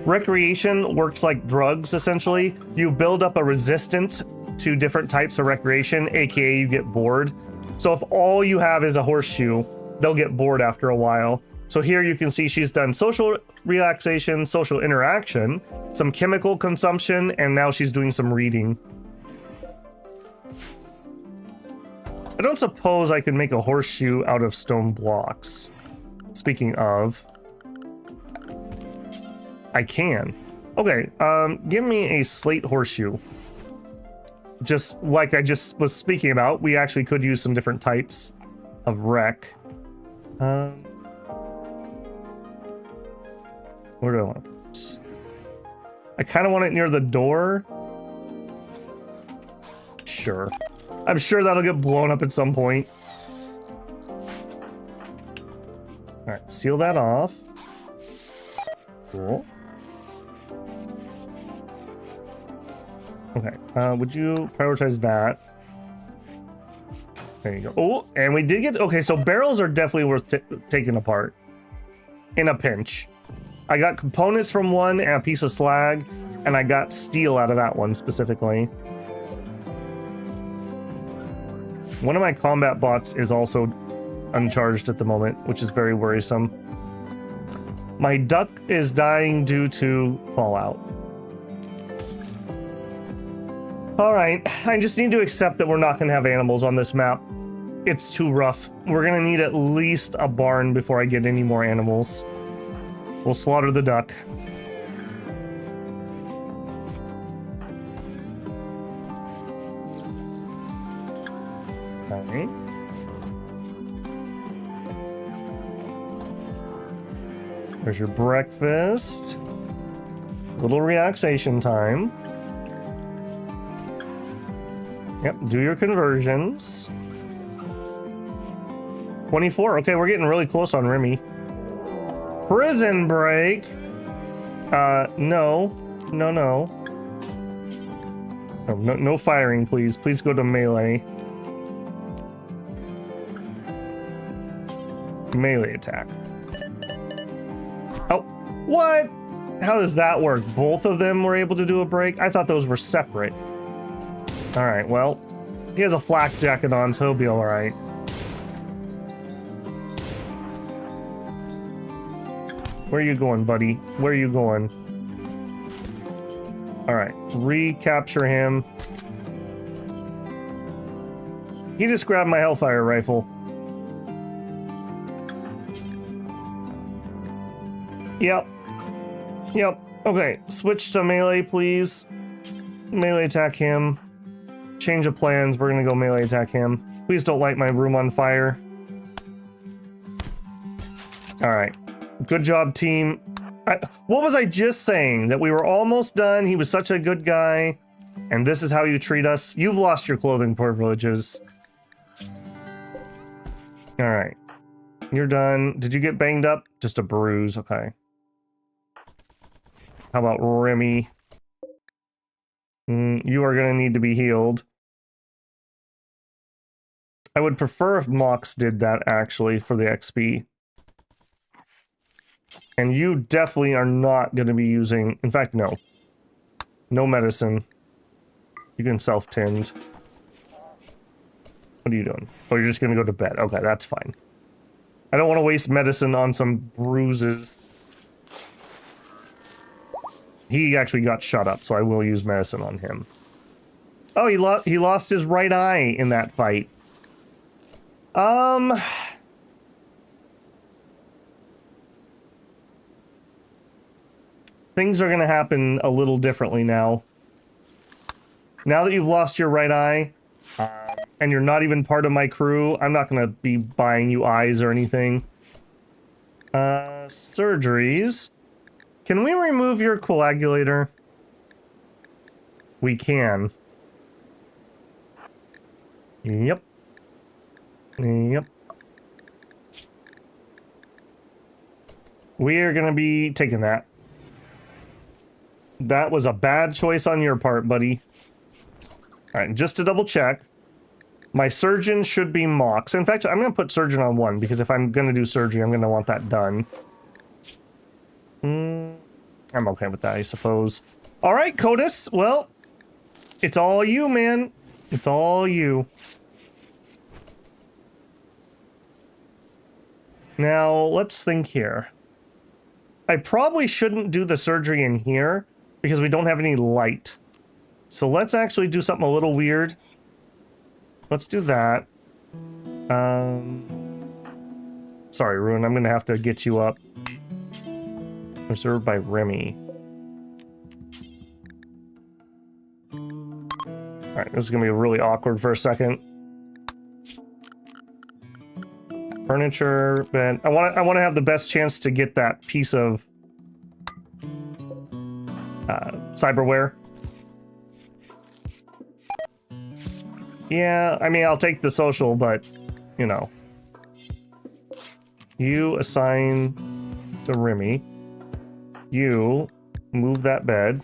recreation works like drugs, essentially. You build up a resistance to different types of recreation, aka you get bored. So if all you have is a horseshoe, they'll get bored after a while. So here you can see she's done social relaxation, social interaction, some chemical consumption, and now she's doing some reading. I don't suppose I could make a horseshoe out of stone blocks. Speaking of, I can. Okay, give me a slate horseshoe. Just like I just was speaking about, we actually could use some different types of wreck. Where do I want to put this? I kind of want it near the door. Sure. I'm sure that'll get blown up at some point. Alright, seal that off. Cool. Okay, would you prioritize that? There you go. Oh, and we did get... Okay, so barrels are definitely worth taking apart. In a pinch. I got components from one and a piece of slag, and I got steel out of that one specifically. One of my combat bots is also uncharged at the moment, which is very worrisome. My duck is dying due to fallout. Alright, I just need to accept that we're not going to have animals on this map. It's too rough. We're going to need at least a barn before I get any more animals. We'll slaughter the duck. Okay. There's your breakfast. Little relaxation time. Yep, do your conversions. 24. Okay, we're getting really close on Remy. Prison break. No. Oh, no firing, please. Please go to melee. Melee attack. Oh, what? How does that work? Both of them were able to do a break? I thought those were separate. All right, well, he has a flak jacket on, so he'll be all right. Where are you going, buddy? Where are you going? All right, recapture him. He just grabbed my Hellfire rifle. Yep. Okay, switch to melee, please. Melee attack him. Change of plans, we're gonna go melee attack him. Please don't light my room on fire. Alright. Good job, team. What was I just saying? That we were almost done, he was such a good guy, and this is how you treat us? You've lost your clothing privileges. Alright. You're done. Did you get banged up? Just a bruise, okay. How about Remy? You are gonna need to be healed. I would prefer if Mox did that, actually, for the XP. And you definitely are not going to be using... In fact, no. No medicine. You can self-tend. What are you doing? Oh, you're just going to go to bed. Okay, that's fine. I don't want to waste medicine on some bruises. He actually got shut up, so I will use medicine on him. Oh, he lost his right eye in that fight. Things are gonna happen a little differently now. Now that you've lost your right eye, and you're not even part of my crew, I'm not gonna be buying you eyes or anything. Surgeries. Can we remove your coagulator? We can. Yep. We are gonna be taking that. That was a bad choice on your part, buddy. Alright, just to double check, my surgeon should be Mox. In fact, I'm gonna put surgeon on 1, because if I'm gonna do surgery, I'm gonna want that done. I'm okay with that, I suppose. Alright, Codus, well, it's all you, man. It's all you. Now, let's think here. I probably shouldn't do the surgery in here, because we don't have any light. So let's actually do something a little weird. Let's do that. Sorry, Ruin, I'm gonna have to get you up. Reserved by Remy. Alright, this is gonna be really awkward for a second. Furniture, bed. I want to have the best chance to get that piece of cyberware. Yeah, I mean, I'll take the social, but you know. You assign to Remy. You move that bed.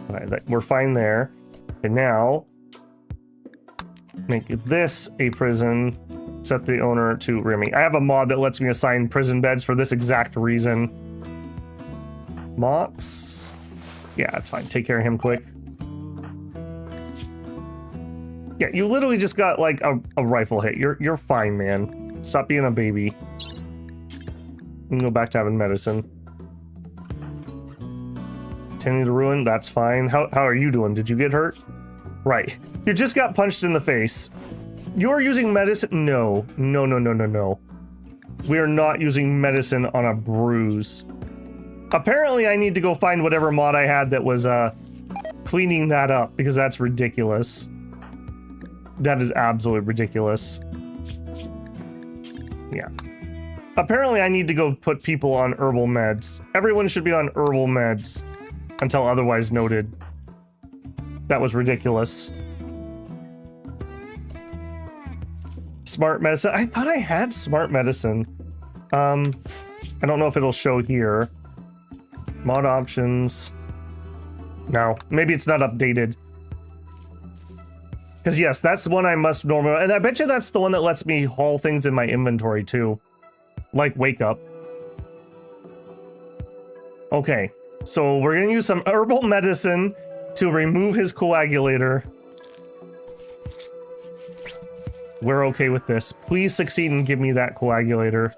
Okay, we're fine there. And now make this a prison. Set the owner to Remy. I have a mod that lets me assign prison beds for this exact reason. Mox. Yeah, it's fine. Take care of him quick. Yeah, you literally just got like a rifle hit. You're fine, man. Stop being a baby. You can go back to having medicine. Tending to Ruin, that's fine. How are you doing? Did you get hurt? Right. You just got punched in the face. You're using medicine? No. No. We are not using medicine on a bruise. Apparently, I need to go find whatever mod I had that was cleaning that up, because that's ridiculous. That is absolutely ridiculous. Yeah. Apparently I need to go put people on herbal meds. Everyone should be on herbal meds until otherwise noted. That was ridiculous. Smart medicine. I thought I had smart medicine. I don't know if it'll show here. Mod options. No, maybe it's not updated. Because yes, that's one I must normally, and I bet you that's the one that lets me haul things in my inventory too. Like wake up. Okay, so we're gonna use some herbal medicine to remove his coagulator. We're okay with this. Please succeed and give me that coagulator.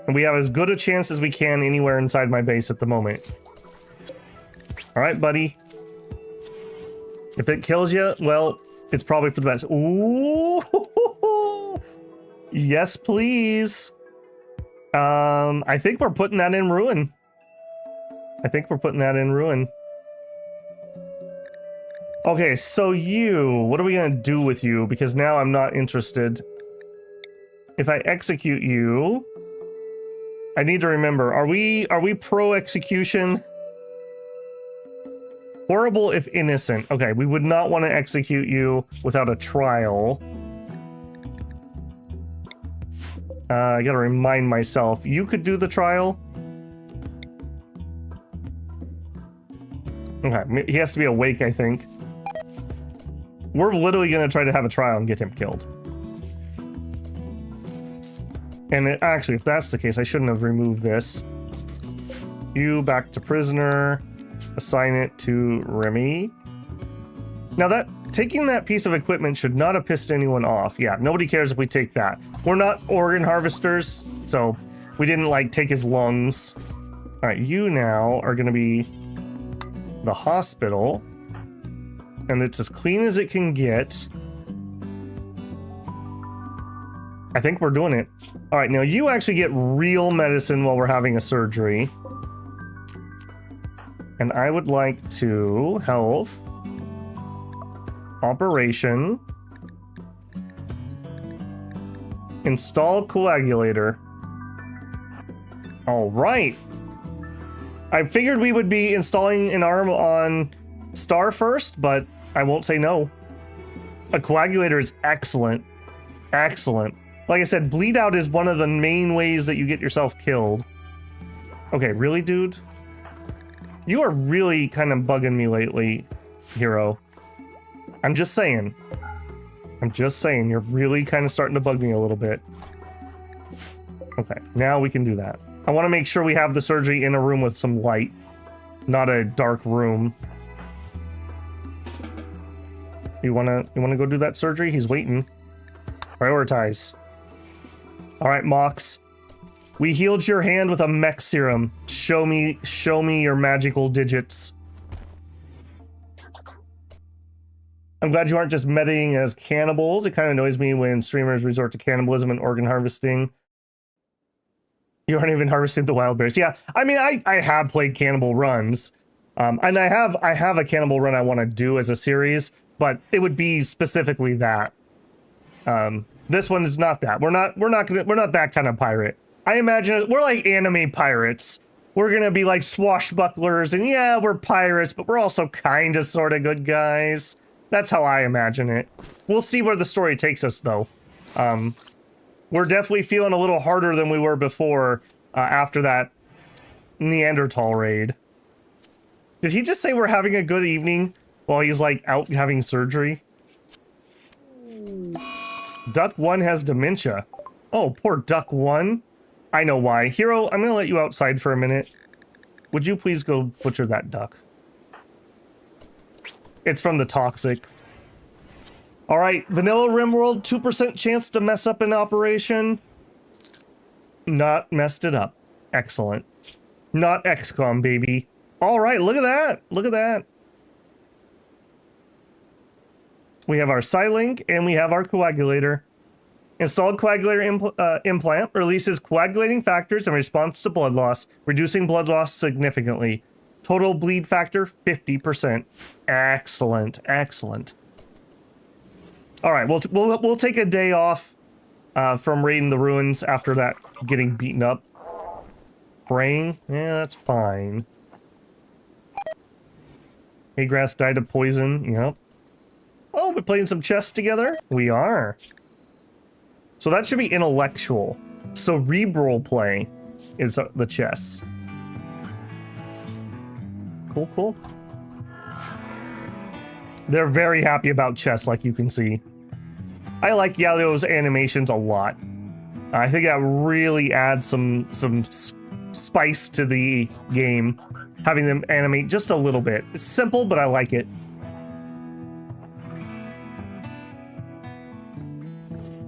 And we have as good a chance as we can anywhere inside my base at the moment. All right, buddy. If it kills you, well, it's probably for the best. Ooh. Yes, please. I think we're putting that in ruin. Okay, so you, what are we gonna do with you? Because now I'm not interested. If I execute you, I need to remember, are we pro execution? Horrible if innocent. Okay, we would not want to execute you without a trial. I gotta remind myself, you could do the trial. Okay, he has to be awake, I think. We're literally gonna try to have a trial and get him killed. And actually, if that's the case, I shouldn't have removed this. You back to prisoner. Assign it to Remy. Now taking that piece of equipment should not have pissed anyone off. Yeah, nobody cares if we take that. We're not organ harvesters, so we didn't like take his lungs. All right, you now are gonna be the hospital. And it's as clean as it can get. I think we're doing it. All right, now you actually get real medicine while we're having a surgery. And I would like to health, operation, install coagulator. All right. I figured we would be installing an arm on Star first, but I won't say no. A coagulator is excellent. Excellent. Like I said, bleed out is one of the main ways that you get yourself killed. Okay, really, dude? You are really kind of bugging me lately, hero. I'm just saying. You're really kind of starting to bug me a little bit. Okay, now we can do that. I want to make sure we have the surgery in a room with some light, not a dark room. You wanna go do that surgery? He's waiting. Prioritize. All right, Mox. We healed your hand with a mech serum. Show me your magical digits. I'm glad you aren't just metaing as cannibals. It kind of annoys me when streamers resort to cannibalism and organ harvesting. You aren't even harvesting the wild berries. Yeah, I mean, I have played cannibal runs, and I have a cannibal run I want to do as a series, but it would be specifically that. This one is not that. We're not that kind of pirate. I imagine we're like anime pirates. We're gonna be like swashbucklers, and yeah, we're pirates, but we're also kind of sort of good guys. That's how I imagine it. We'll see where the story takes us, though. We're definitely feeling a little harder than we were before after that Neanderthal raid. Did he just say we're having a good evening while he's like out having surgery? Duck 1 has dementia. Oh, poor Duck 1. I know why. Hero, I'm gonna let you outside for a minute. Would you please go butcher that duck? It's from the toxic. All right, vanilla Rimworld, 2% chance to mess up an operation. Not messed it up. Excellent. Not XCOM, baby. All right, look at that. Look at that. We have our Psylink and we have our coagulator. Installed coagulator implant releases coagulating factors in response to blood loss, reducing blood loss significantly. Total bleed factor, 50%. Excellent, excellent. All right, we'll take a day off from raiding the ruins after that getting beaten up. Praying? Yeah, that's fine. Haygrass died of poison. Yep. Oh, we're playing some chess together? We are. So that should be intellectual. Cerebral play is the chess. Cool, cool. They're very happy about chess, like you can see. I like Yalio's animations a lot. I think that really adds some spice to the game, having them animate just a little bit. It's simple, but I like it.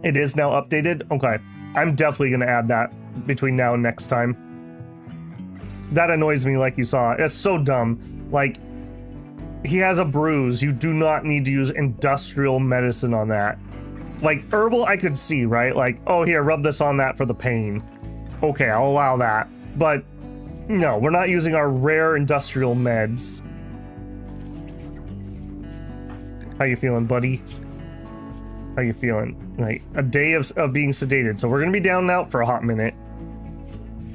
It is now updated? Okay. I'm definitely going to add that between now and next time. That annoys me, like you saw. It's so dumb. Like, he has a bruise. You do not need to use industrial medicine on that. Like, herbal, I could see, right? Like, oh, here, rub this on that for the pain. Okay, I'll allow that. But, no, we're not using our rare industrial meds. How you feeling, buddy? How you feeling? Right, a day of being sedated. So we're going to be down and out for a hot minute.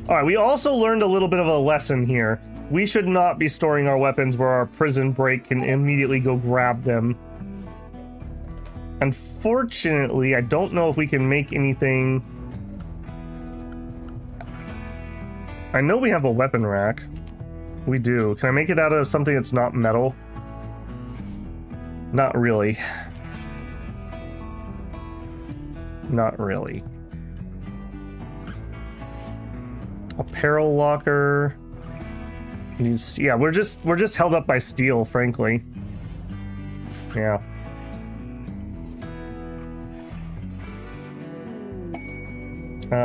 All right, we also learned a little bit of a lesson here. We should not be storing our weapons where our prison break can immediately go grab them. Unfortunately, I don't know if we can make anything. I know we have a weapon rack. We do. Can I make it out of something that's not metal? Not really. Not really. Apparel locker. Yeah, we're just held up by steel, frankly. Yeah.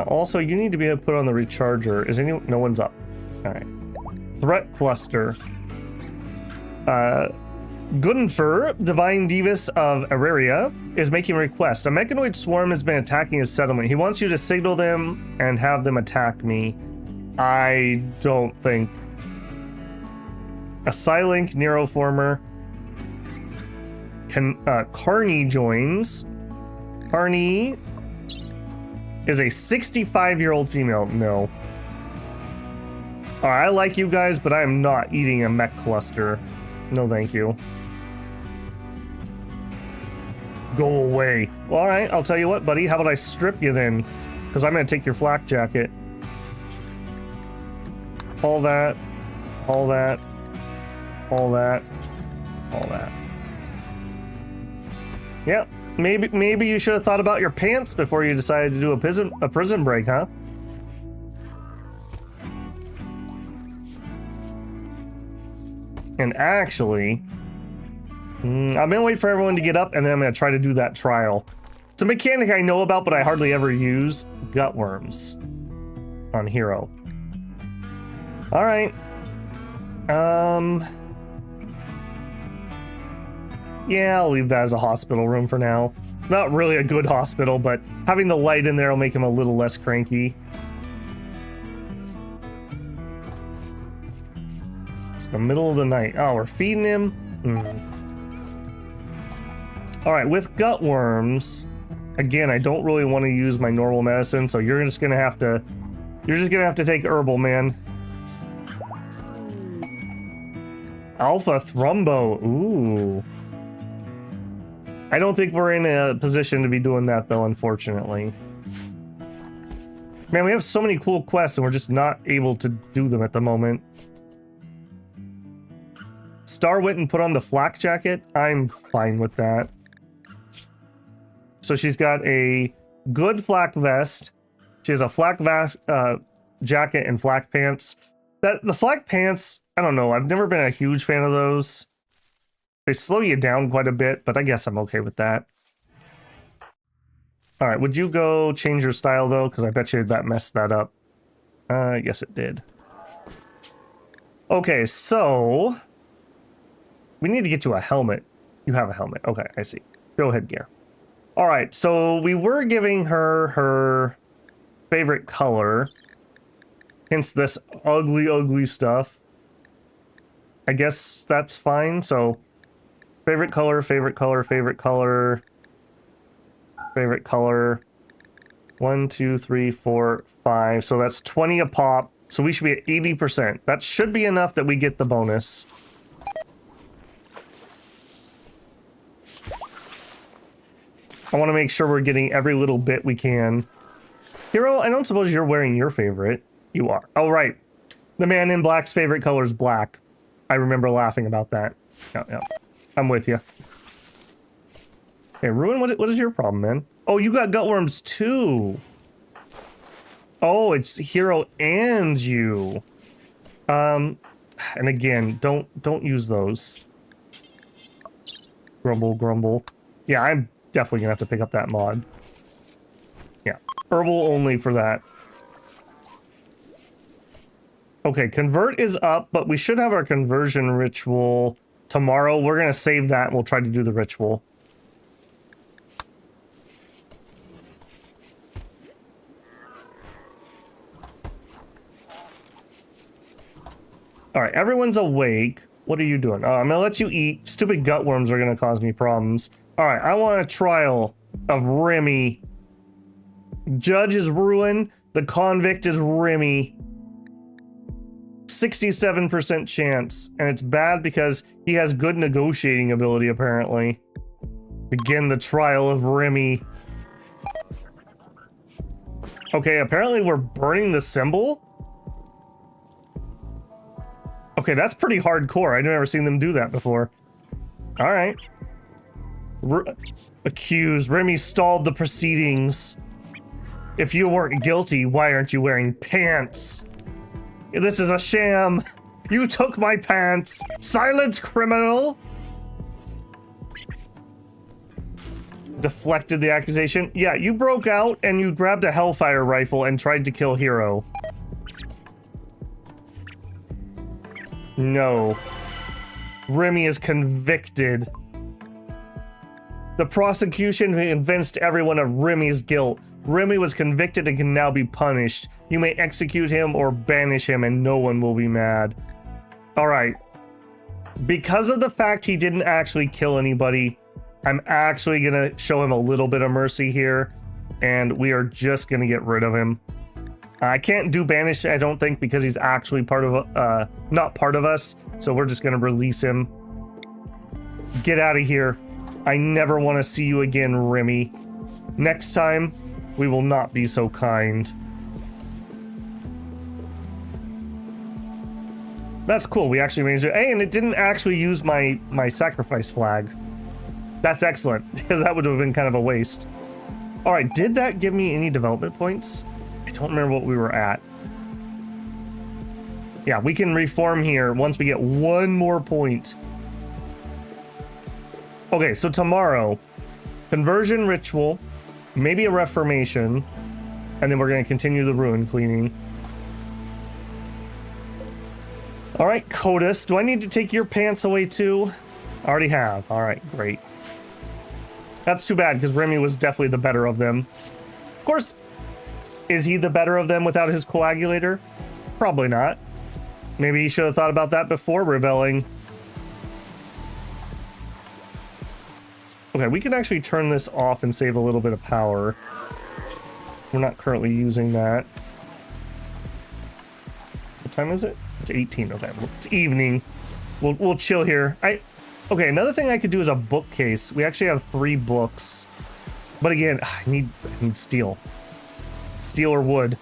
Also, you need to be able to put on the recharger. Is anyone? No one's up. All right. Threat cluster. Gunfer, Divine Divis of Araria, is making a request. A mechanoid swarm has been attacking his settlement. He wants you to signal them and have them attack me. I don't think. A Psylink Neuroformer. Carney joins. Carney is a 65-year-old female. No. Alright, I like you guys, but I am not eating a mech cluster. No, thank you. Go away. Well, alright, I'll tell you what, buddy. How about I strip you then? Because I'm going to take your flak jacket. All that. All that. All that. All that. Yep. Maybe you should have thought about your pants before you decided to do a prison break, huh? And actually, I'm gonna wait for everyone to get up, and then I'm gonna try to do that trial. It's a mechanic I know about, but I hardly ever use. Gutworms on Hero. All right. Yeah, I'll leave that as a hospital room for now. Not really a good hospital, but having the light in there will make him a little less cranky. It's the middle of the night. Oh, we're feeding him? All right, with gutworms, again, I don't really want to use my normal medicine, so you're just gonna have to take herbal, man. Alpha Thrumbo, ooh. I don't think we're in a position to be doing that, though, unfortunately. Man, we have so many cool quests, and we're just not able to do them at the moment. Star went and put on the flak jacket. I'm fine with that. So she's got a good flak vest. She has a flak vest, jacket and flak pants. The flak pants, I don't know. I've never been a huge fan of those. They slow you down quite a bit, but I guess I'm okay with that. All right, would you go change your style, though? Because I bet you that messed that up. Yes, it did. Okay, so we need to get you a helmet. You have a helmet. Okay, I see. Go headgear. All right, so we were giving her her favorite color. Hence this ugly, ugly stuff. I guess that's fine. So favorite color, favorite color, favorite color, favorite color. 1, 2, 3, 4, 5. So that's 20 a pop. So we should be at 80%. That should be enough that we get the bonus. I want to make sure we're getting every little bit we can. Hero, I don't suppose you're wearing your favorite. You are. Oh, right. The man in black's favorite color is black. I remember laughing about that. Yeah. I'm with you. Hey, Ruin, what is your problem, man? Oh, you got gutworms too. Oh, it's Hero and you. And again, don't use those. Grumble, grumble. Yeah, I'm definitely gonna have to pick up that mod. Yeah, herbal only for that. Okay, convert is up, but we should have our conversion ritual tomorrow. We're gonna save that and we'll try to do the ritual. All right, everyone's awake. What are you doing? Oh, I'm gonna let you eat. Stupid gutworms are gonna cause me problems. All right, I want a trial of Remy. Judge is Ruin. The convict is Remy. 67% chance, and it's bad because he has good negotiating ability, apparently. Begin the trial of Remy. Okay, apparently we're burning the symbol? Okay, that's pretty hardcore. I've never seen them do that before. Alright. Accused. Remy stalled the proceedings. If you weren't guilty, why aren't you wearing pants? This is a sham. You took my pants. Silence, criminal! Deflected the accusation. Yeah, you broke out and you grabbed a Hellfire rifle and tried to kill Hero. No. Remy is convicted. The prosecution convinced everyone of Remy's guilt. Remy was convicted and can now be punished. You may execute him or banish him and no one will be mad. Alright. Because of the fact he didn't actually kill anybody, I'm actually gonna show him a little bit of mercy here. And we are just gonna get rid of him. I can't do banish, I don't think, because he's actually part of, not part of us. So we're just gonna release him. Get out of here. I never want to see you again, Remy. Next time, we will not be so kind. That's cool, we actually managed it. Hey, and it didn't actually use my sacrifice flag. That's excellent, because that would have been kind of a waste. Alright, did that give me any development points? I don't remember what we were at. Yeah, we can reform here once we get one more point. Okay, so tomorrow, conversion ritual, maybe a reformation, and then we're going to continue the ruin cleaning. Alright, Codus, do I need to take your pants away too? I already have. Alright, great. That's too bad, because Remy was definitely the better of them. Of course, is he the better of them without his coagulator? Probably not. Maybe he should have thought about that before rebelling. Okay, we can actually turn this off and save a little bit of power. We're not currently using that. What time is it? It's 18. Okay, it's evening. We'll chill here. Okay, another thing I could do is a bookcase. We actually have 3 books. But again, I need steel. Steel or wood.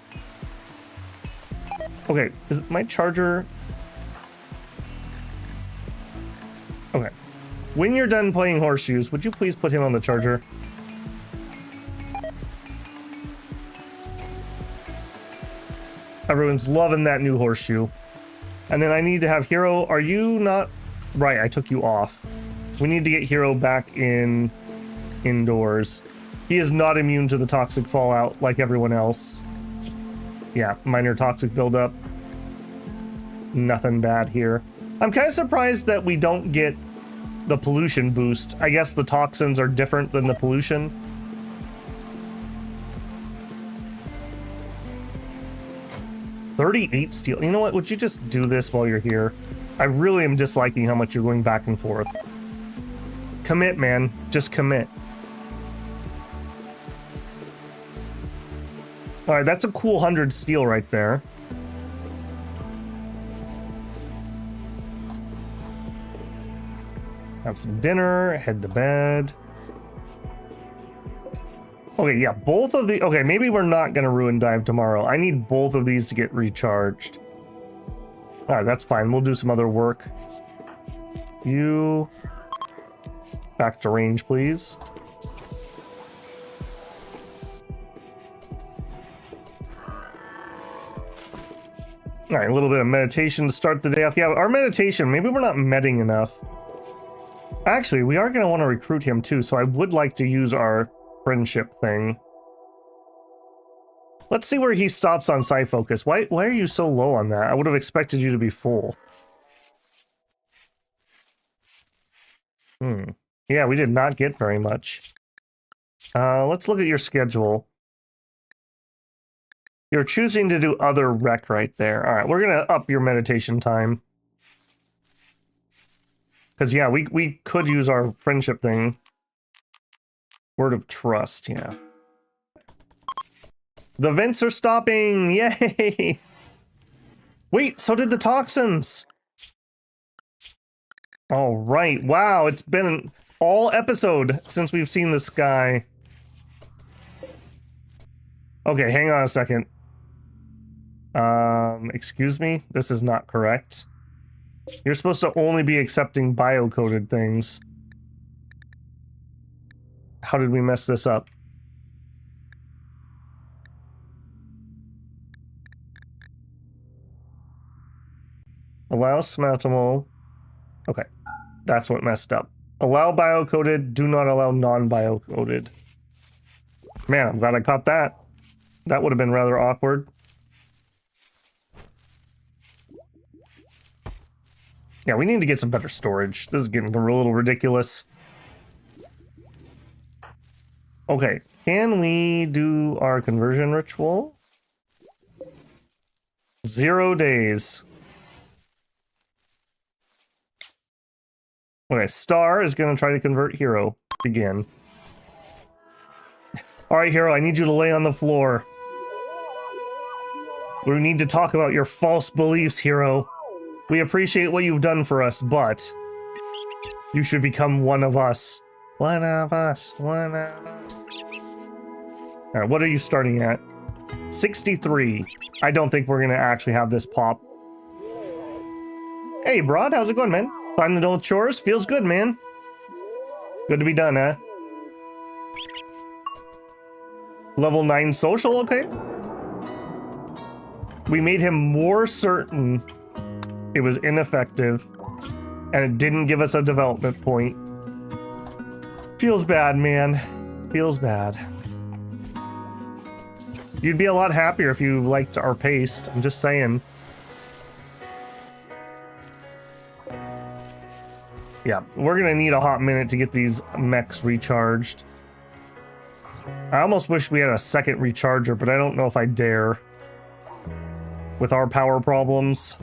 Okay, is my charger... Okay. When you're done playing horseshoes, would you please put him on the charger? Everyone's loving that new horseshoe. And then I need to have Hero. Are you not... Right, I took you off. We need to get Hero back indoors. He is not immune to the toxic fallout like everyone else. Yeah, minor toxic buildup. Nothing bad here. I'm kind of surprised that we don't get the pollution boost. I guess the toxins are different than the pollution. $38 steel. You know what? Would you just do this while you're here? I really am disliking how much you're going back and forth. Commit, man. Just commit. All right, that's a cool 100 steel right there. Have some dinner, head to bed. Okay, yeah, both of the... Okay, maybe we're not going to ruin dive tomorrow. I need both of these to get recharged. All right, that's fine. We'll do some other work. You... Back to range, please. All right, a little bit of meditation to start the day off. Yeah, our meditation, maybe we're not medding enough. Actually, we are going to want to recruit him too, so I would like to use our friendship thing. Let's see where he stops on Psi Focus. Why are you so low on that? I would have expected you to be full. Yeah, we did not get very much. Let's look at your schedule. You're choosing to do other rec right there. All right, we're going to up your meditation time. Because, yeah, we could use our friendship thing. Word of trust, yeah. The vents are stopping! Yay! Wait, so did the toxins! All right, wow, it's been an all episode since we've seen this guy. Okay, hang on a second. Excuse me? This is not correct. You're supposed to only be accepting bio-coded things. How did we mess this up? Allow smatamo. Okay, that's what messed up. Allow bio-coded, do not allow non-bio-coded. Man, I'm glad I caught that. That would have been rather awkward. Yeah, we need to get some better storage. This is getting a little ridiculous. Okay, can we do our conversion ritual? 0 days. Okay, Star is going to try to convert Hero. Begin. Alright, Hero, I need you to lay on the floor. We need to talk about your false beliefs, Hero. We appreciate what you've done for us, but you should become one of us. One of us. One of us. Alright, what are you starting at? 63. I don't think we're going to actually have this pop. Hey, Broad, how's it going, man? Time to do chores? Feels good, man. Good to be done, huh? Level 9 social, okay. We made him more certain it was ineffective, and it didn't give us a development point. Feels bad, man. Feels bad. You'd be a lot happier if you liked our paste, I'm just saying. Yeah, we're gonna need a hot minute to get these mechs recharged. I almost wish we had a second recharger, but I don't know if I dare. With our power problems.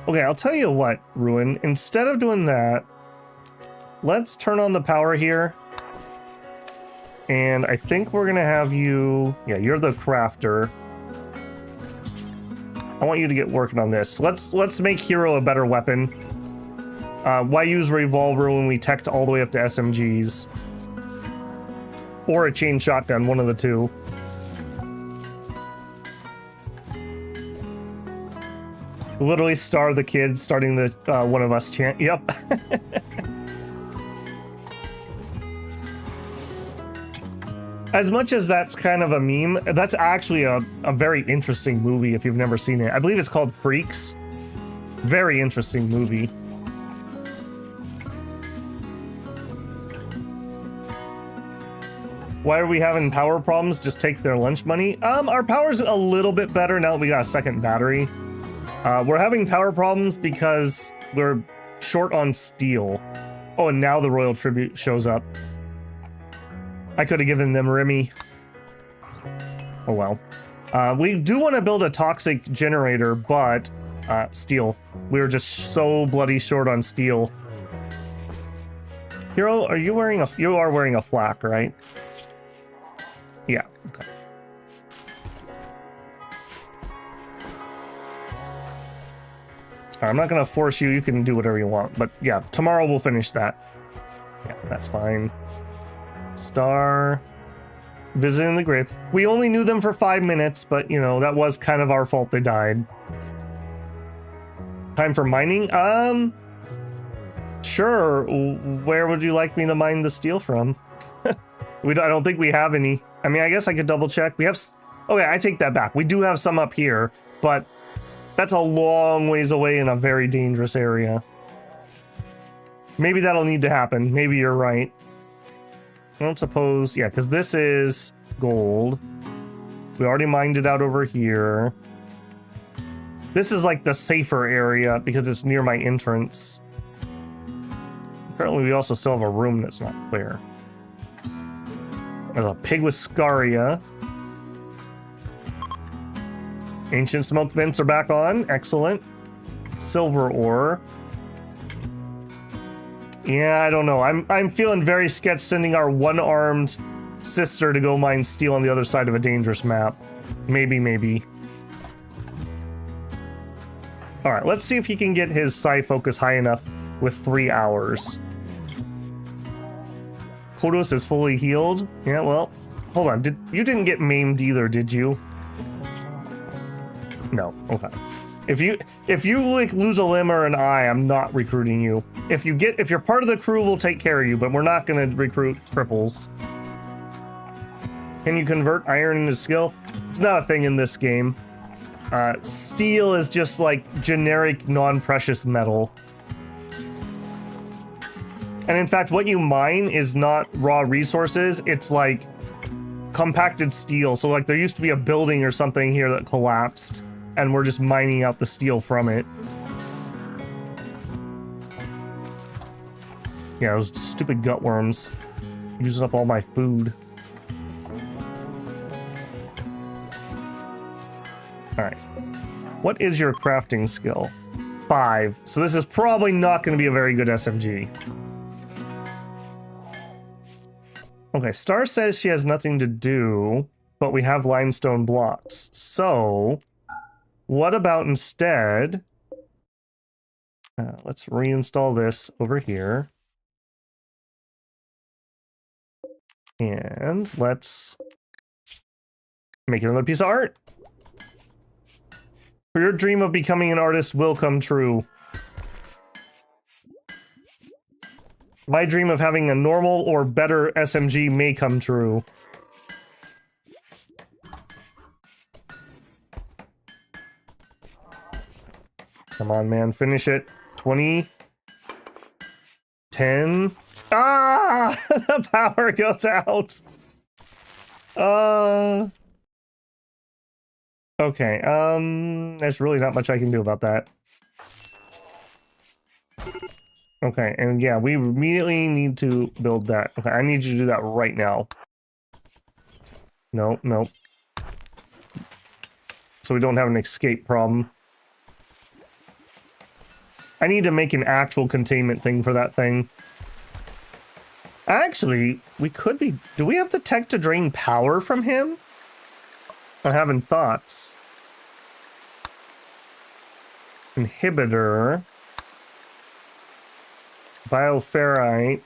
Okay, I'll tell you what, Ruin. Instead of doing that, let's turn on the power here. And I think we're gonna have you... Yeah, you're the crafter. I want you to get working on this. Let's make Hero a better weapon. Why use Revolver when we teched all the way up to SMGs? Or a chain shotgun, one of the two. Literally Star the kid starting the one of us chant. Yep. As much as that's kind of a meme, that's actually a very interesting movie if you've never seen it. I believe it's called Freaks. Very interesting movie. Why are we having power problems? Just take their lunch money? Our power's a little bit better now that we got a second battery. We're having power problems because we're short on steel. Oh, and now the Royal Tribute shows up. I could have given them Remy. Oh well. We do want to build a toxic generator, but steel. We were just so bloody short on steel. Hero, are you wearing a... You are wearing a flak, right? Yeah, okay. Alright, I'm not gonna force you. You can do whatever you want. But yeah, tomorrow we'll finish that. Yeah, that's fine. Star... Visiting the grave. We only knew them for 5 minutes, but, you know, that was kind of our fault they died. Time for mining? Sure. Where would you like me to mine the steel from? I don't think we have any. I mean, I guess I could double check. We have... Okay, I take that back. We do have some up here, but that's a long ways away in a very dangerous area. Maybe that'll need to happen. Maybe you're right. I don't suppose... Yeah, because this is gold. We already mined it out over here. This is like the safer area because it's near my entrance. Apparently we also still have a room that's not clear. There's a pig with scaria. Ancient smoke vents are back on. Excellent. Silver ore. Yeah, I don't know. I'm feeling very sketch sending our one-armed sister to go mine steel on the other side of a dangerous map. Maybe. Alright, let's see if he can get his psi focus high enough with 3 hours. Kodos is fully healed. Yeah, well, hold on. You didn't get maimed either, did you? No. Okay. If you like lose a limb or an eye, I'm not recruiting you. If you're part of the crew, we'll take care of you, but we're not gonna recruit cripples. Can you convert iron into skill? It's not a thing in this game. Steel is just like generic non-precious metal. And in fact, what you mine is not raw resources, it's like compacted steel. So like there used to be a building or something here that collapsed, and we're just mining out the steel from it. Yeah, those stupid gutworms using up all my food. Alright. What is your crafting skill? 5. So this is probably not going to be a very good SMG. Okay, Star says she has nothing to do, but we have limestone blocks. So, what about instead... let's reinstall this over here. And let's make another piece of art. For your dream of becoming an artist will come true. My dream of having a normal or better SMG may come true. Come on, man. Finish it. 20. 10. Ah! The power goes out. Okay, there's really not much I can do about that. Okay, and yeah, we immediately need to build that. Okay, I need you to do that right now. Nope. So we don't have an escape problem. I need to make an actual containment thing for that thing. Actually, we could be... Do we have the tech to drain power from him? I'm having thoughts. Inhibitor. Bioferrite.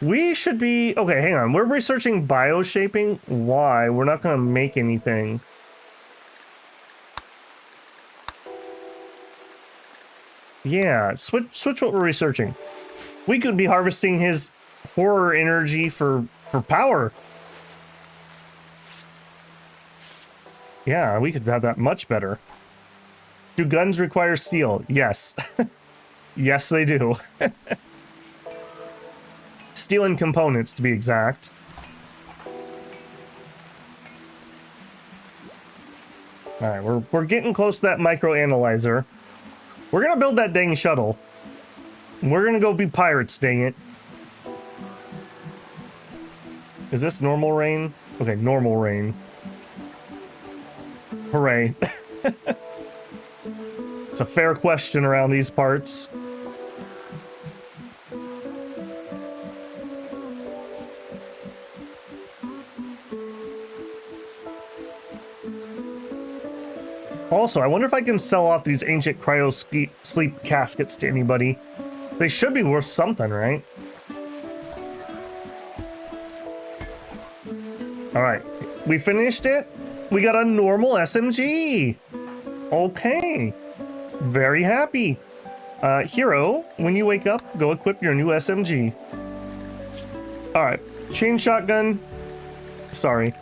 We should be... Okay, hang on. We're researching bioshaping. Why? We're not going to make anything. Yeah, switch what we're researching. We could be harvesting his horror energy for power. Yeah, we could have that much better. Do guns require steel? Yes. Yes, they do. Steel and components, to be exact. Alright, we're getting close to that microanalyzer. We're gonna build that dang shuttle. We're gonna go be pirates, dang it. Is this normal rain? Okay, normal rain. Hooray. It's a fair question around these parts. Also, I wonder if I can sell off these ancient cryo sleep caskets to anybody. They should be worth something, right? All right, we finished it. We got a normal SMG. Okay, very happy. Hero, when you wake up, go equip your new SMG. All right, chain shotgun. Sorry,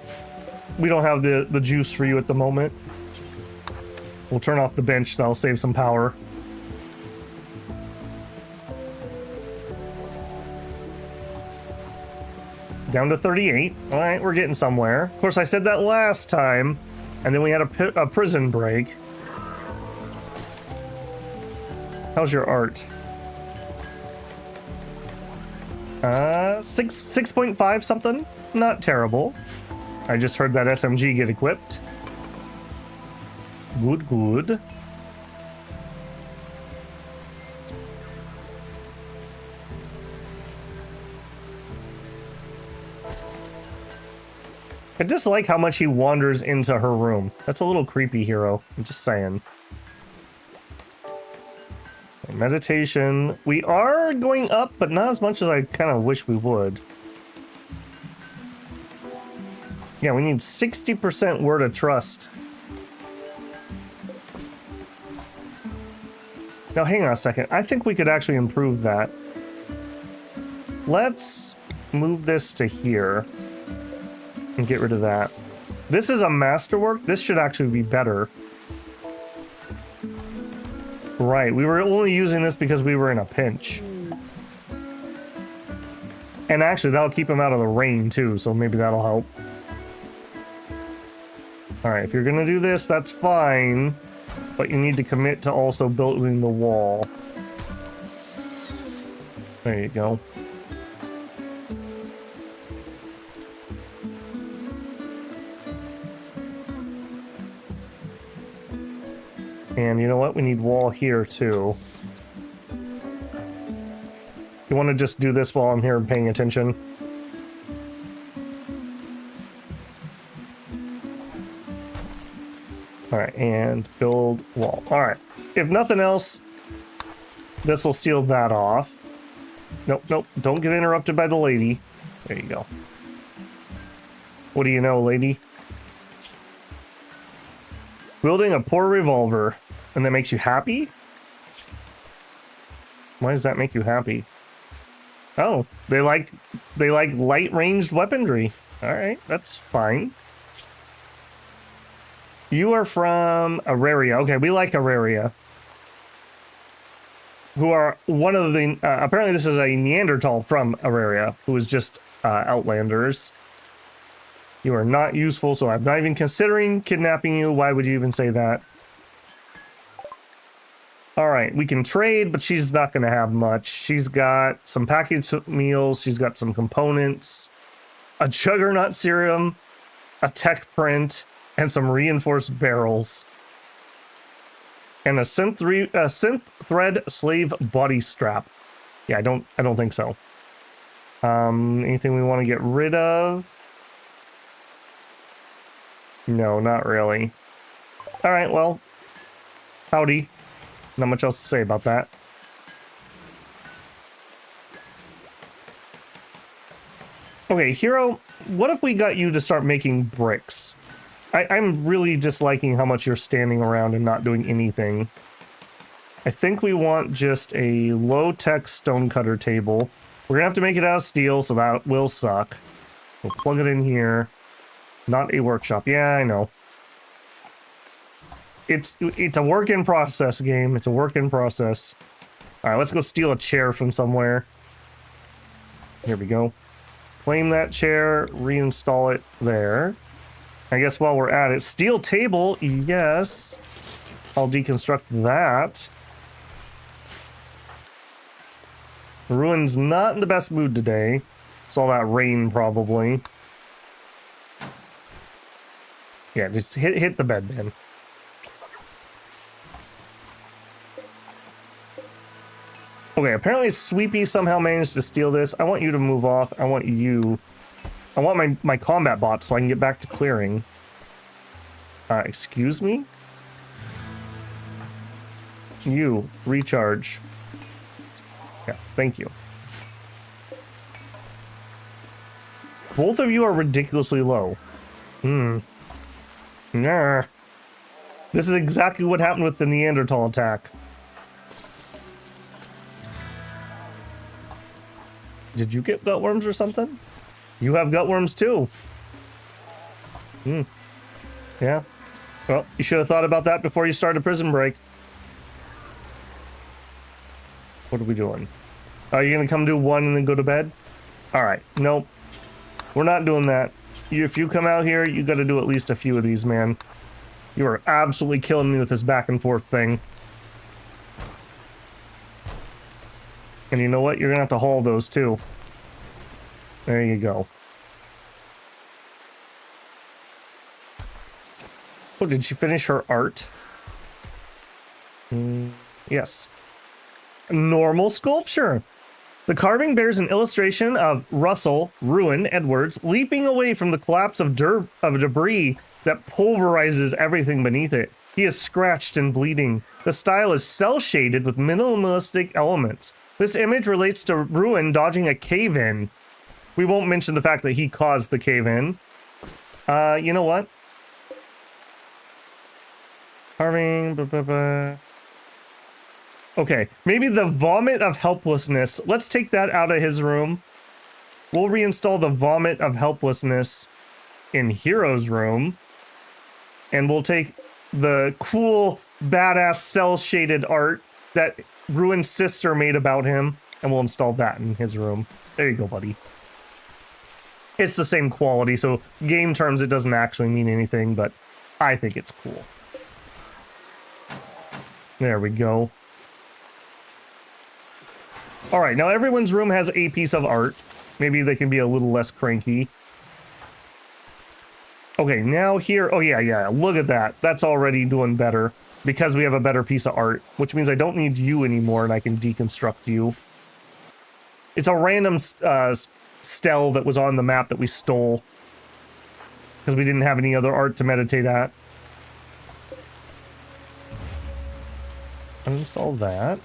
we don't have the juice for you at the moment. We'll turn off the bench, that'll save some power. Down to 38. All right, we're getting somewhere. Of course, I said that last time, and then we had a prison break. How's your art? 6.5 something? Not terrible. I just heard that SMG get equipped. Good, good. I dislike how much he wanders into her room. That's a little creepy, Hero. I'm just saying. Meditation. We are going up, but not as much as I kind of wish we would. Yeah, we need 60% word of trust. Now, hang on a second. I think we could actually improve that. Let's move this to here and get rid of that. This is a masterwork. This should actually be better. Right, we were only using this because we were in a pinch. And actually, that'll keep him out of the rain too, so maybe that'll help. Alright, if you're gonna do this, that's fine. But you need to commit to also building the wall. There you go. And you know what? We need wall here too. You want to just do this while I'm here paying attention? Alright, and build wall. Alright, if nothing else, this will seal that off. Nope, nope, don't get interrupted by the lady. There you go. What do you know, lady? Building a poor revolver, and that makes you happy? Why does that make you happy? Oh, they like light ranged weaponry. Alright, that's fine. You are from Araria. Okay, we like Araria. Who are one of the... apparently this is a Neanderthal from Araria, who is just Outlanders. You are not useful, so I'm not even considering kidnapping you. Why would you even say that? Alright, we can trade, but she's not going to have much. She's got some packaged meals. She's got some components. A Juggernaut serum. A tech print. And some reinforced barrels. And a synth thread slave body strap. Yeah, I don't think so. Anything we want to get rid of? No, not really. Alright, well. Howdy. Not much else to say about that. Okay, Hero, what if we got you to start making bricks? I'm really disliking how much you're standing around and not doing anything. I think we want just a low-tech stonecutter table. We're gonna have to make it out of steel, so that will suck. We'll plug it in here. Not a workshop. Yeah, I know. It's a work in process game. It's a work in process. All right, let's go steal a chair from somewhere. Here we go. Claim that chair, reinstall it there. I guess while we're at it, steel table, yes. I'll deconstruct that. Ruin's not in the best mood today. It's all that rain, probably. Yeah, just hit the bed, man. Okay, apparently Sweepy somehow managed to steal this. I want you to move off. I want my combat bots so I can get back to clearing. Excuse me? You, recharge. Yeah, thank you. Both of you are ridiculously low. Nah. This is exactly what happened with the Neanderthal attack. Did you get gutworms or something? You have gutworms too. Yeah. Well, you should have thought about that before you started Prison Break. What are we doing? Are you gonna come do one and then go to bed? Alright, nope. We're not doing that. If you come out here, you gotta do at least a few of these, man. You are absolutely killing me with this back and forth thing. And you know what? You're gonna have to haul those too. There you go. Oh, did she finish her art? Yes. Normal sculpture. The carving bears an illustration of Russell Ruin Edwards leaping away from the collapse of debris that pulverizes everything beneath it. He is scratched and bleeding. The style is cel-shaded with minimalistic elements. This image relates to Ruin dodging a cave-in. We won't mention the fact that he caused the cave-in. You know what? Carving... Okay, maybe the vomit of helplessness. Let's take that out of his room. We'll reinstall the vomit of helplessness in Hero's room. And we'll take the cool, badass, cel-shaded art that Ruin's sister made about him, and we'll install that in his room. There you go, buddy. It's the same quality, so game terms, it doesn't actually mean anything, but I think it's cool. There we go. All right, now everyone's room has a piece of art. Maybe they can be a little less cranky. Okay, now here, oh yeah, look at that. That's already doing better because we have a better piece of art, which means I don't need you anymore and I can deconstruct you. It's a random stele that was on the map that we stole because we didn't have any other art to meditate at. Uninstall that.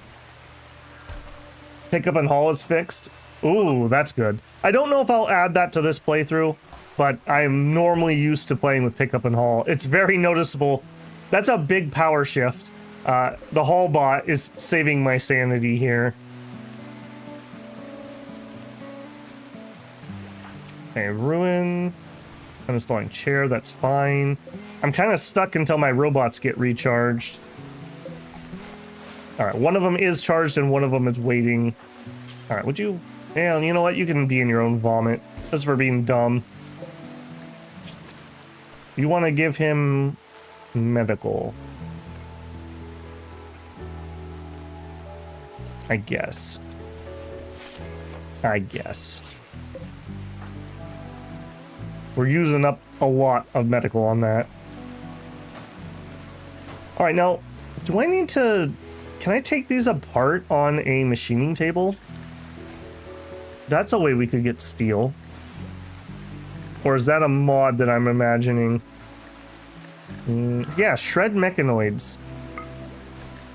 Pickup and haul is fixed. Ooh, that's good. I don't know if I'll add that to this playthrough, but I'm normally used to playing with pickup and haul. It's very noticeable. That's a big power shift. The haul bot is saving my sanity here. Okay, Ruin. I'm installing chair, that's fine. I'm kind of stuck until my robots get recharged. All right, one of them is charged and one of them is waiting. All right, would you... Yeah, you know what? You can be in your own vomit. Just for being dumb. You want to give him medical. I guess. We're using up a lot of medical on that. All right, now, do I need to... Can I take these apart on a machining table? That's a way we could get steel. Or is that a mod that I'm imagining? Yeah, shred mechanoids.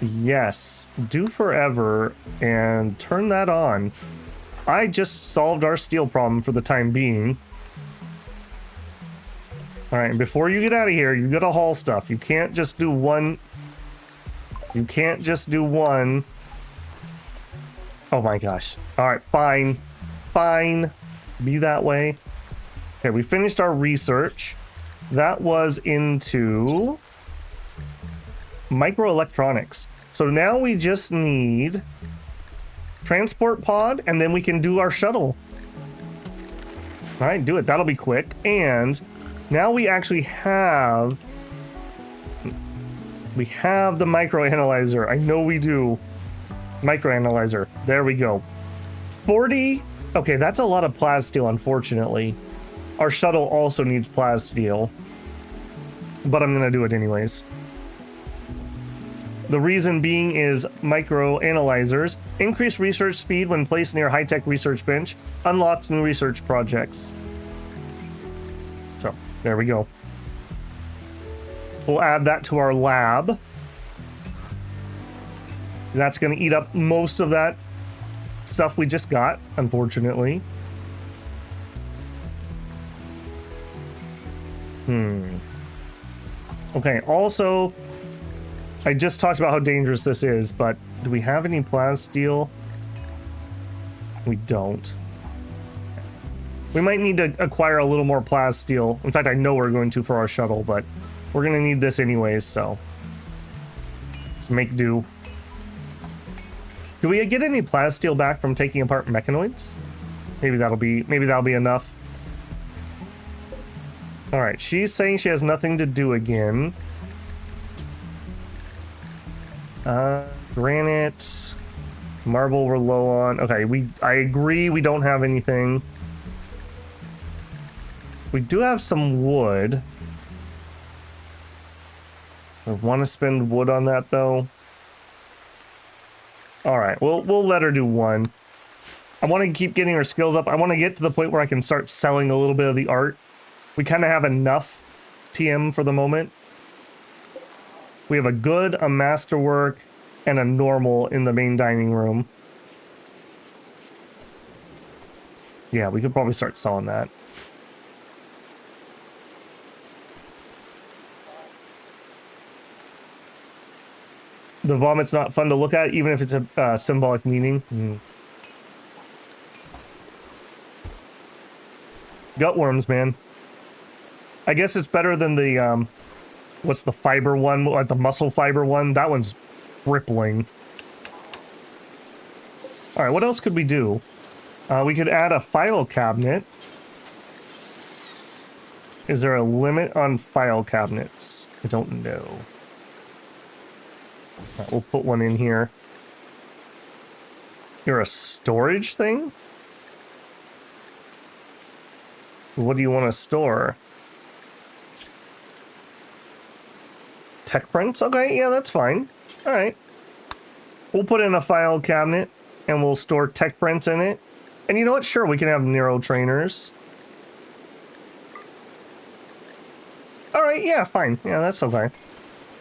Yes, do forever and turn that on. I just solved our steel problem for the time being. All right, and before you get out of here, you gotta haul stuff. You can't just do one. You can't just do one. Oh my gosh. All right, fine. Fine. Be that way. Okay, we finished our research. That was into microelectronics. So now we just need transport pod, and then we can do our shuttle. All right, do it. That'll be quick. And now we actually have... We have the microanalyzer. I know we do. Microanalyzer. There we go. 40. Okay, that's a lot of plasteel, unfortunately. Our shuttle also needs plasteel. But I'm going to do it anyways. The reason being is microanalyzers increase research speed when placed near high-tech research bench. Unlocks new research projects. So, there we go. We'll add that to our lab. That's going to eat up most of that stuff we just got, unfortunately. Okay, also, I just talked about how dangerous this is, but do we have any plasteel? We don't. We might need to acquire a little more plasteel. In fact, I know we're going to for our shuttle, but we're going to need this anyways, so let's make do. Do we get any plasteel back from taking apart mechanoids? Maybe that'll be enough. All right, she's saying she has nothing to do again. Granite, marble we're low on. Okay, I agree we don't have anything. We do have some wood. I want to spend wood on that though. All right, we'll let her do one. I want to keep getting her skills up. I want to get to the point where I can start selling a little bit of the art. We kind of have enough TM for the moment. We have a good, a masterwork, and a normal in the main dining room. Yeah, we could probably start selling that. The vomit's not fun to look at, even if it's a symbolic meaning. Gutworms, man. I guess it's better than the, what's the fiber one? Like the muscle fiber one? That one's rippling. All right, what else could we do? We could add a file cabinet. Is there a limit on file cabinets? I don't know. All right, we'll put one in here. You're a storage thing? What do you want to store? Tech prints? Okay, yeah, that's fine. All right. We'll put in a file cabinet and we'll store tech prints in it. And you know what? Sure, we can have Nero trainers. All right, yeah, fine. Yeah, that's okay.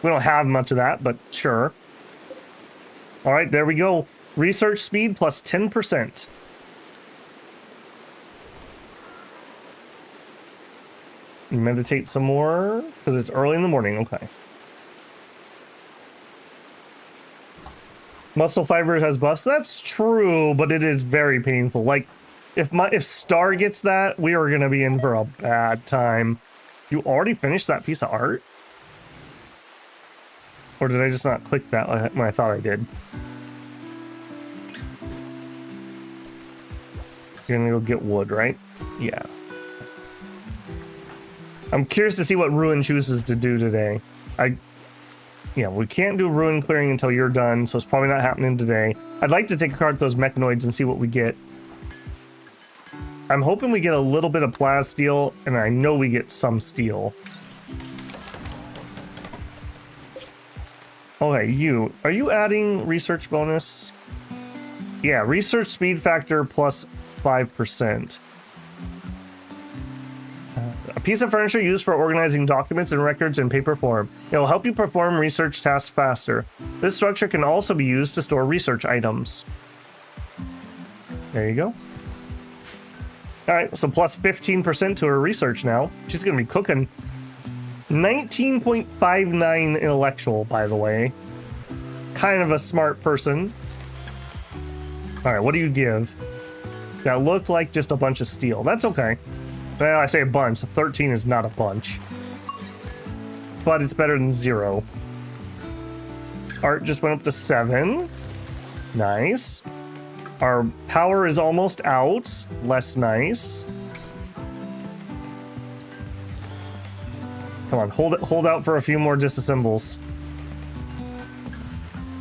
We don't have much of that, but sure. All right, there we go. Research speed plus 10%. Meditate some more because it's early in the morning. Okay. Muscle fiber has buffs. That's true, but it is very painful. Like, if Star gets that, we are gonna be in for a bad time. You already finished that piece of art? Or did I just not click that when I thought I did? You're gonna go get wood, right? Yeah. I'm curious to see what Ruin chooses to do today. Yeah, we can't do ruin clearing until you're done, so it's probably not happening today. I'd like to take apart those mechanoids and see what we get. I'm hoping we get a little bit of plasteel, and I know we get some steel. Okay, are you adding research bonus? Yeah, research speed factor plus 5%. A piece of furniture used for organizing documents and records in paper form. It will help you perform research tasks faster. This structure can also be used to store research items. There you go. All right, so plus 15% to her research now. She's going to be cooking. 19.59 intellectual, by the way. Kind of a smart person. All right, what do you give? That looked like just a bunch of steel. That's okay. Well, I say a bunch. 13 is not a bunch. But it's better than 0. Art just went up to 7. Nice. Our power is almost out. Less nice. Come on, hold out for a few more disassembles.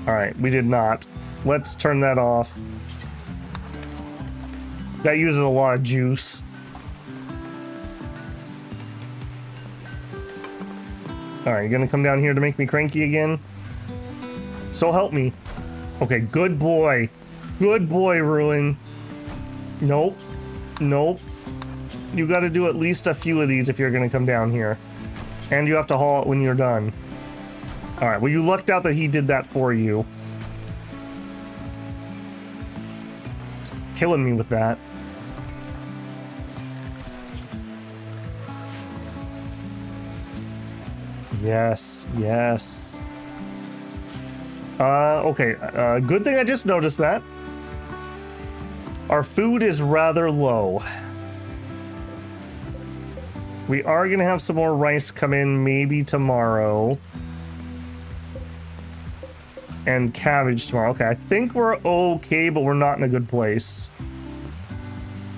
All right, we did not. Let's turn that off. That uses a lot of juice. All right, you're gonna come down here to make me cranky again? So help me. Okay, good boy. Good boy, Ruin. Nope. Nope. You gotta do at least a few of these if you're gonna come down here. And you have to haul it when you're done. All right, well, you lucked out that he did that for you. killing me with that. Yes, yes. Okay, good thing I just noticed that. Our food is rather low. We are gonna have some more rice come in maybe tomorrow. And cabbage tomorrow. Okay, I think we're okay, but we're not in a good place.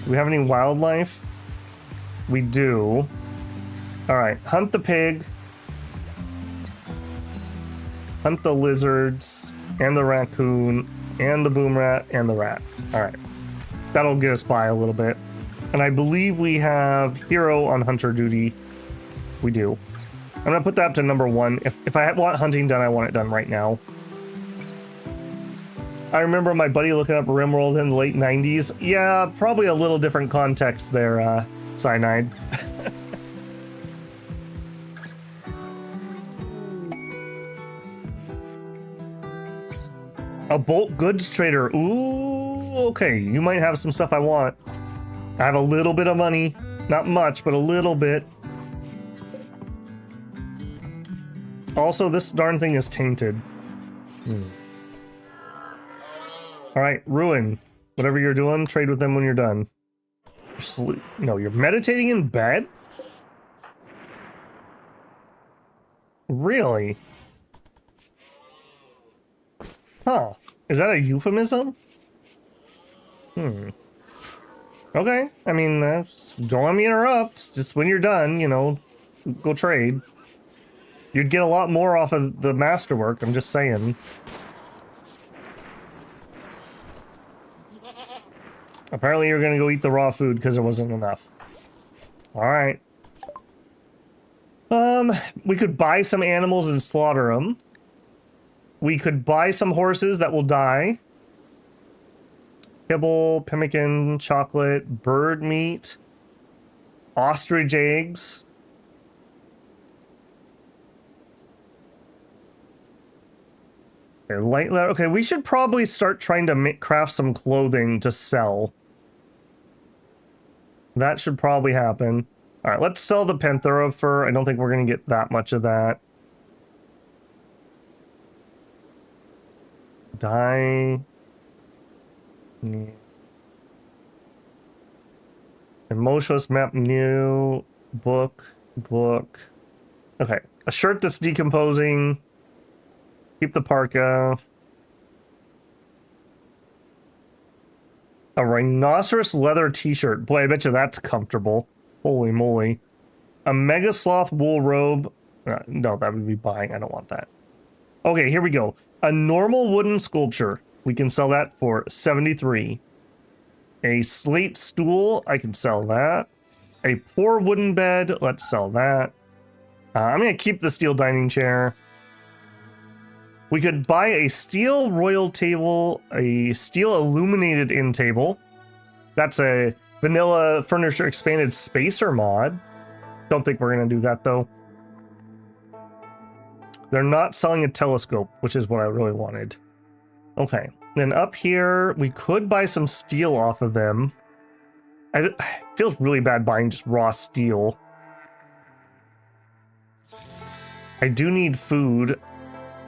Do we have any wildlife? We do. Alright, hunt the pig. Hunt the lizards, and the raccoon, and the boom rat, and the rat. Alright. That'll get us by a little bit. And I believe we have hero on hunter duty. We do. I'm gonna put that up to number 1. If I want hunting done, I want it done right now. I remember my buddy looking up Rimworld in the late 90s. Yeah, probably a little different context there, Cyanide. A bulk goods trader. Ooh, okay. You might have some stuff I want. I have a little bit of money. Not much, but a little bit. Also, this darn thing is tainted. Alright, Ruin. Whatever you're doing, trade with them when you're done. No, you're meditating in bed? Really? Huh. Is that a euphemism? Okay. I mean, don't let me interrupt. Just when you're done, you know, go trade. You'd get a lot more off of the masterwork, I'm just saying. Apparently you're gonna go eat the raw food because there wasn't enough. Alright. We could buy some animals and slaughter them. We could buy some horses that will die. Kibble, pemmican, chocolate, bird meat, ostrich eggs. Okay, light leather. Okay, we should probably start trying to craft some clothing to sell. That should probably happen. All right, let's sell the Panthera fur. I don't think we're going to get that much of that. Dye. Yeah. Emotionless map new. Book. Okay, a shirt that's decomposing. Keep the parka. A rhinoceros leather t-shirt. Boy, I bet you that's comfortable. Holy moly. A mega sloth wool robe. No, that would be buying. I don't want that. Okay, here we go. A normal wooden sculpture. We can sell that for 73. A slate stool. I can sell that. A poor wooden bed. Let's sell that. I'm going to keep the steel dining chair. We could buy a steel royal table, a steel illuminated end table. That's a vanilla furniture expanded spacer mod. Don't think we're going to do that though. They're not selling a telescope, which is what I really wanted. Okay, then up here, we could buy some steel off of them. It feels really bad buying just raw steel. I do need food.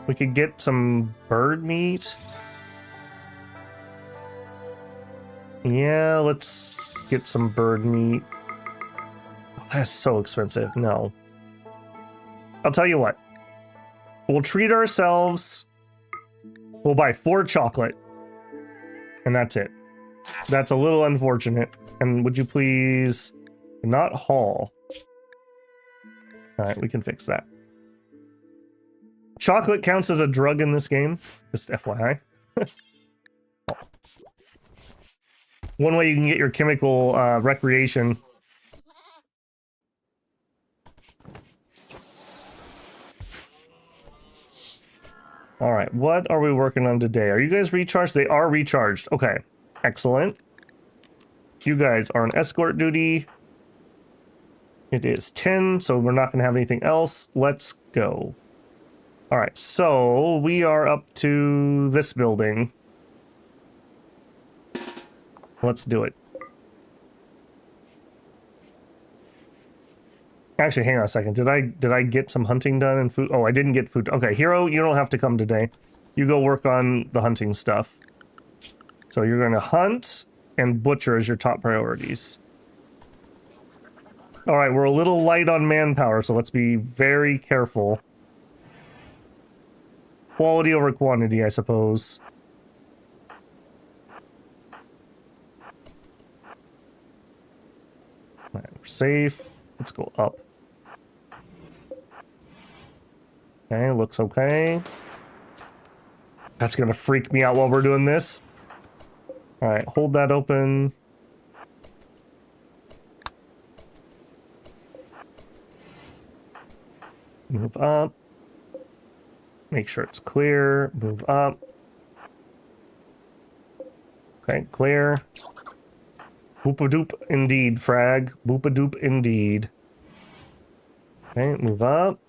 We could get some bird meat. Yeah, let's get some bird meat. Oh, that's so expensive. No. I'll tell you what. We'll treat ourselves. We'll buy 4 chocolate. And that's it. That's a little unfortunate. And would you please not haul? Alright, we can fix that. Chocolate counts as a drug in this game. Just FYI. One way you can get your chemical recreation. Alright, what are we working on today? Are you guys recharged? They are recharged. Okay, excellent. You guys are on escort duty. It is 10, so we're not going to have anything else. Let's go. Alright, so we are up to this building. Let's do it. Actually, hang on a second. Did I get some hunting done and food? Oh, I didn't get food. Okay, Hero, you don't have to come today. You go work on the hunting stuff. So you're going to hunt and butcher as your top priorities. All right, we're a little light on manpower, so let's be very careful. Quality over quantity, I suppose. All right, we're safe. Let's go up. Okay, looks okay. That's gonna freak me out while we're doing this. All right, hold that open. Move up. Make sure it's clear. Move up. Okay, clear. Boop-a-doop indeed, frag. Boop-a-doop indeed. Okay, move up.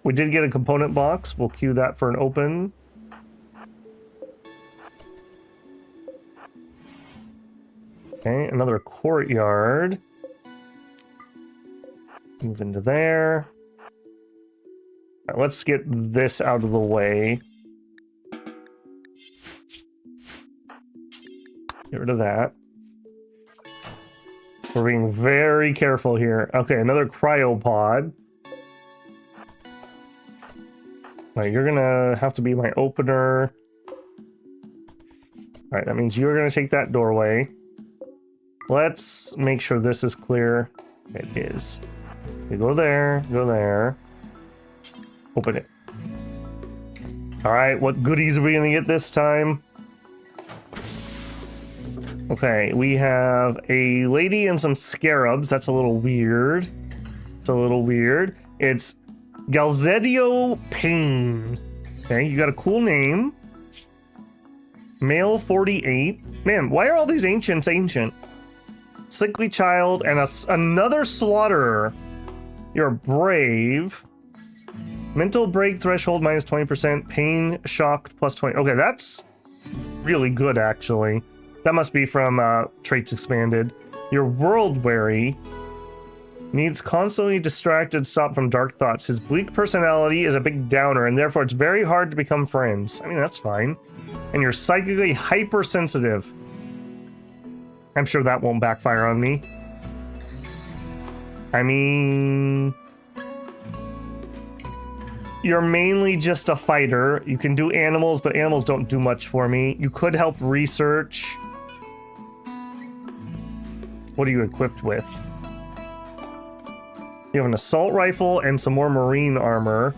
We did get a component box. We'll queue that for an open. Okay, another courtyard. Move into there. All right, let's get this out of the way. Get rid of that. We're being very careful here. Okay, another cryopod. All right, you're gonna have to be my opener. All right, that means you're gonna take that doorway. Let's make sure this is clear. It is. You go there, go there. Open it. All right, what goodies are we gonna get this time? Okay, we have a lady and some scarabs. That's a little weird. It's a little weird. It's Galzedio Payne. Okay, you got a cool name. Male 48. Man, why are all these ancients ancient? Sickly child and another slaughterer. You're brave. Mental break threshold minus 20%. Pain shocked plus 20. Okay, that's really good actually. That must be from Traits Expanded. You're world wary. Needs constantly distracted, stop from dark thoughts. His bleak personality is a big downer, and therefore it's very hard to become friends. I mean, that's fine. And you're psychically hypersensitive. I'm sure that won't backfire on me. I mean... You're mainly just a fighter. You can do animals, but animals don't do much for me. You could help research. What are you equipped with? You have an assault rifle and some more marine armor.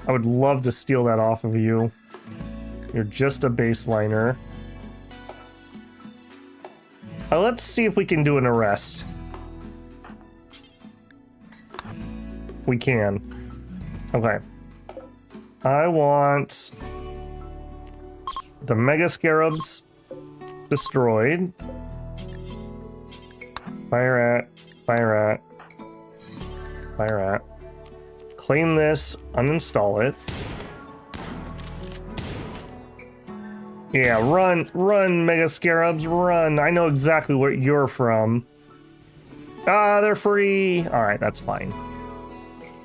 I would love to steal that off of you. You're just a baseliner. Let's see if we can do an arrest. We can. Okay. I want the Mega Scarabs destroyed. Fire at, fire at, fire at. Claim this, uninstall it. Yeah, run, Mega Scarabs, run. I know exactly where you're from. Ah, they're free. All right, that's fine.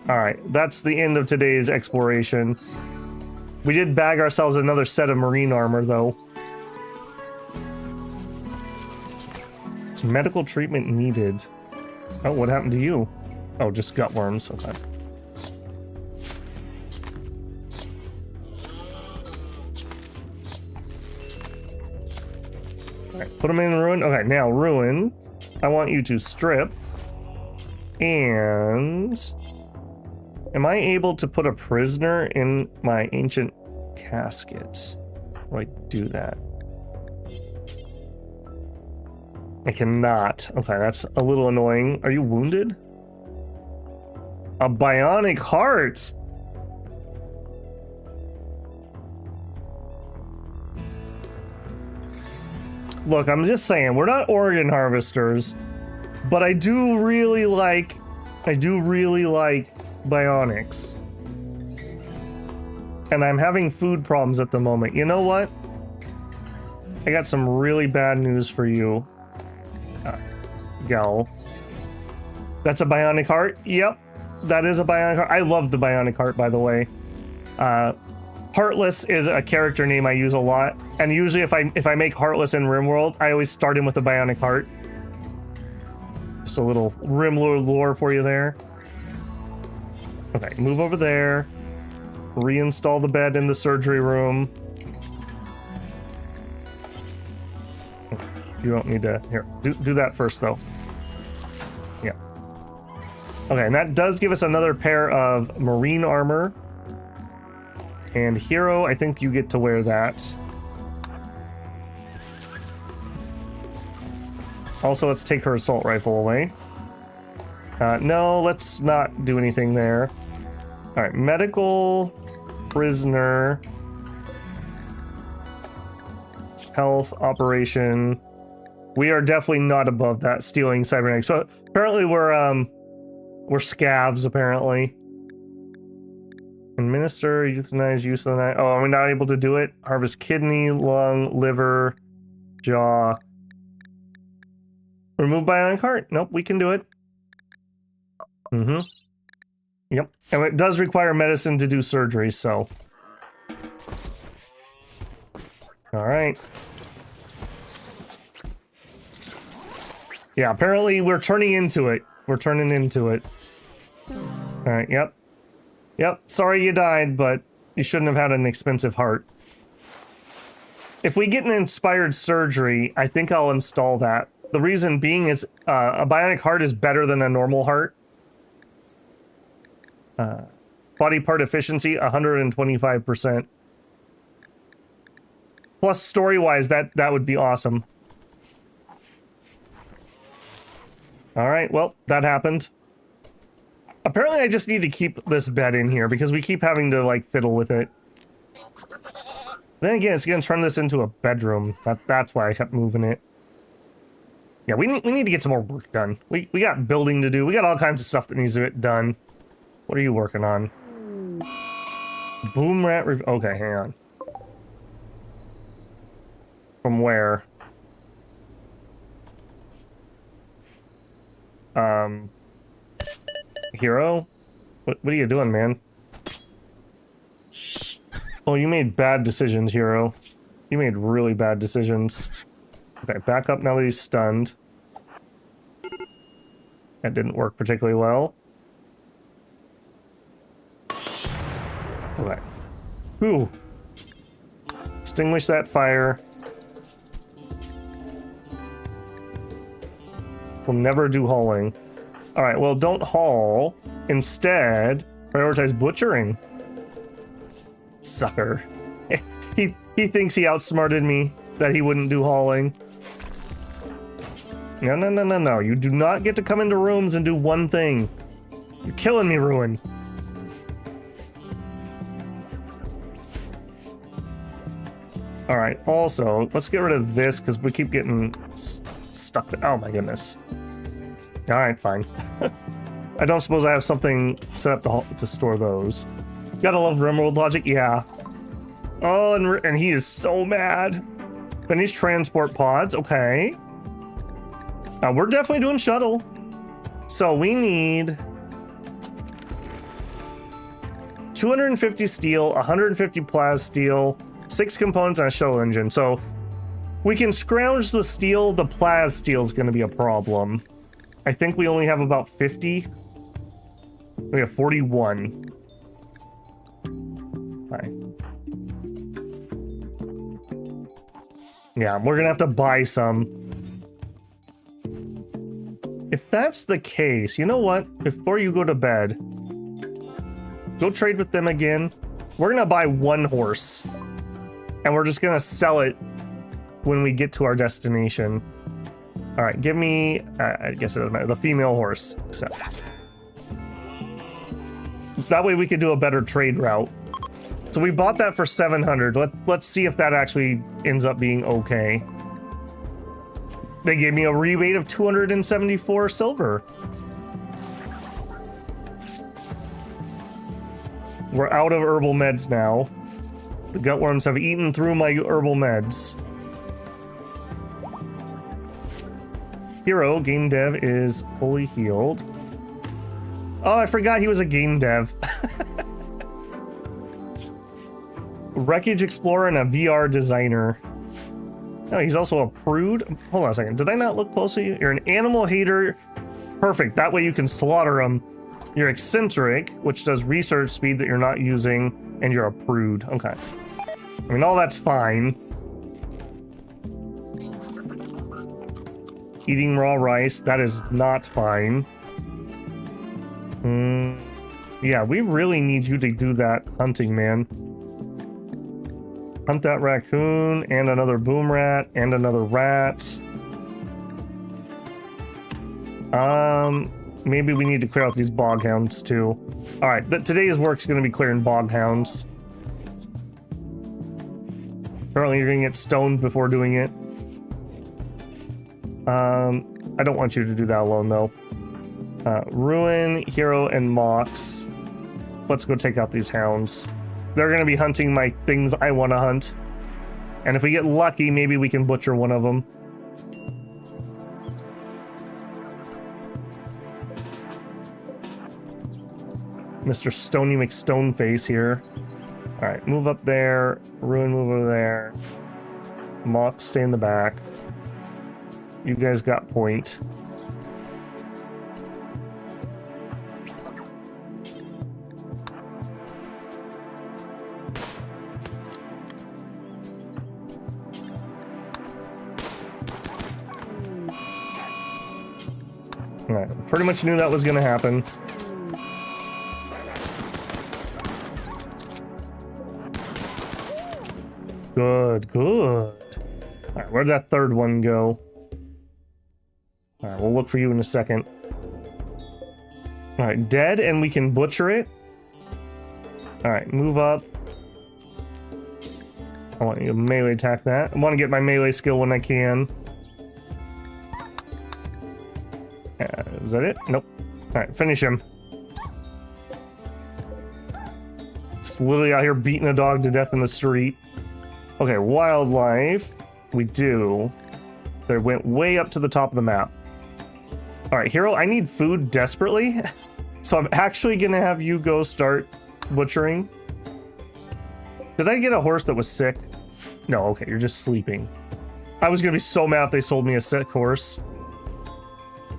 All right, that's the end of today's exploration. We did bag ourselves another set of marine armor, though. Medical treatment needed. Oh, what happened to you? Oh, just gut worms. Okay. All right, put them in ruin. Okay, now ruin. I want you to strip. And... am I able to put a prisoner in my ancient caskets? How do I do that? I cannot. Okay, that's a little annoying. Are you wounded? A bionic heart! Look, I'm just saying, we're not organ harvesters, but I do really like bionics. And I'm having food problems at the moment. You know what? I got some really bad news for you, Gal. That's a bionic heart? Yep, that is a bionic heart. I love the bionic heart, by the way. Heartless is a character name I use a lot, and usually if I make Heartless in Rimworld, I always start him with a bionic heart. Just a little Rimworld lore for you there. Okay, move over there. Reinstall the bed in the surgery room. You don't need to... Here, do that first, though. Yeah. Okay, and that does give us another pair of marine armor. And Hero, I think you get to wear that. Also, let's take her assault rifle away. No, let's not do anything there. All right, medical, prisoner, health, operation. We are definitely not above that, stealing cybernetics. So apparently we're scavs, apparently. Administer, euthanize, use of the night. Oh, are we not able to do it? Harvest kidney, lung, liver, jaw. Remove bionic heart. Nope, we can do it. Mm-hmm. Yep. And it does require medicine to do surgery, so. All right. Yeah, apparently we're turning into it. We're turning into it. All right, yep. Yep, sorry you died, but you shouldn't have had an expensive heart. If we get an inspired surgery, I think I'll install that. The reason being is a bionic heart is better than a normal heart. Body part efficiency, 125%. Plus, story-wise, that would be awesome. All right, well, that happened. Apparently, I just need to keep this bed in here because we keep having to, like, fiddle with it. Then again, it's going to turn this into a bedroom. That's why I kept moving it. Yeah, we need to get some more work done. We got building to do. We got all kinds of stuff that needs to get done. What are you working on? Boom rat... Okay, hang on. From where? Hero? What are you doing, man? Oh, you made bad decisions, Hero. You made really bad decisions. Okay, back up now that he's stunned. That didn't work particularly well. Okay. Ooh. Extinguish that fire. We'll never do hauling. Alright, well, don't haul. Instead, prioritize butchering. Sucker. He thinks he outsmarted me, that he wouldn't do hauling. No. You do not get to come into rooms and do one thing. You're killing me, Ruin. Alright, also, let's get rid of this, because we keep getting stuck. Oh my goodness. Alright, fine. I don't suppose I have something set up to store those. Gotta love Rimworld logic, yeah. Oh, and he is so mad. Finish transport pods, okay. We're definitely doing shuttle. So we need 250 steel, 150 plas steel, 6 components on a shuttle engine. So we can scrounge the steel. The plas steel is going to be a problem. I think we only have about 50. We have 41. Fine. Yeah, we're going to have to buy some. If that's the case, you know what? Before you go to bed, go trade with them again. We're going to buy 1 horse. And we're just going to sell it when we get to our destination. All right, give me, I guess it doesn't matter, the female horse, accept. That way we could do a better trade route. So we bought that for 700. Let's see if that actually ends up being okay. They gave me a rebate of 274 silver. We're out of herbal meds now. The gutworms have eaten through my herbal meds. Hero, game dev, is fully healed. Oh, I forgot he was a game dev. Wreckage explorer and a VR designer. Oh, he's also a prude. Hold on a second. Did I not look closely? You're an animal hater. Perfect. That way you can slaughter them. You're eccentric, which does research speed that you're not using, and you're a prude. Okay. I mean, all that's fine. Eating raw rice, that is not fine. Yeah, we really need you to do that hunting, man. Hunt that raccoon, and another boom rat, and another rat. Maybe we need to clear out these bog hounds too. Alright, today's work's gonna be clearing bog hounds. Apparently you're gonna get stoned before doing it. I don't want you to do that alone though. Ruin, Hero, and Mox. Let's go take out these hounds. They're gonna be hunting my things I want to hunt. And if we get lucky, maybe we can butcher one of them. Mr. Stony McStoneface here. Alright, move up there. Ruin, move over there. Mox, stay in the back. You guys got point. Alright, pretty much knew that was gonna happen. Good, good. Alright, where'd that third one go? Alright, we'll look for you in a second. Alright, dead, and we can butcher it. Alright, move up. I want you to melee attack that. I want to get my melee skill when I can. Is that it? Nope. Alright, finish him. Just literally out here beating a dog to death in the street. Okay, wildlife. We do. They went way up to the top of the map. Alright, Hero, I need food desperately. So I'm actually gonna have you go start butchering. Did I get a horse that was sick? No, okay, you're just sleeping. I was gonna be so mad if they sold me a sick horse.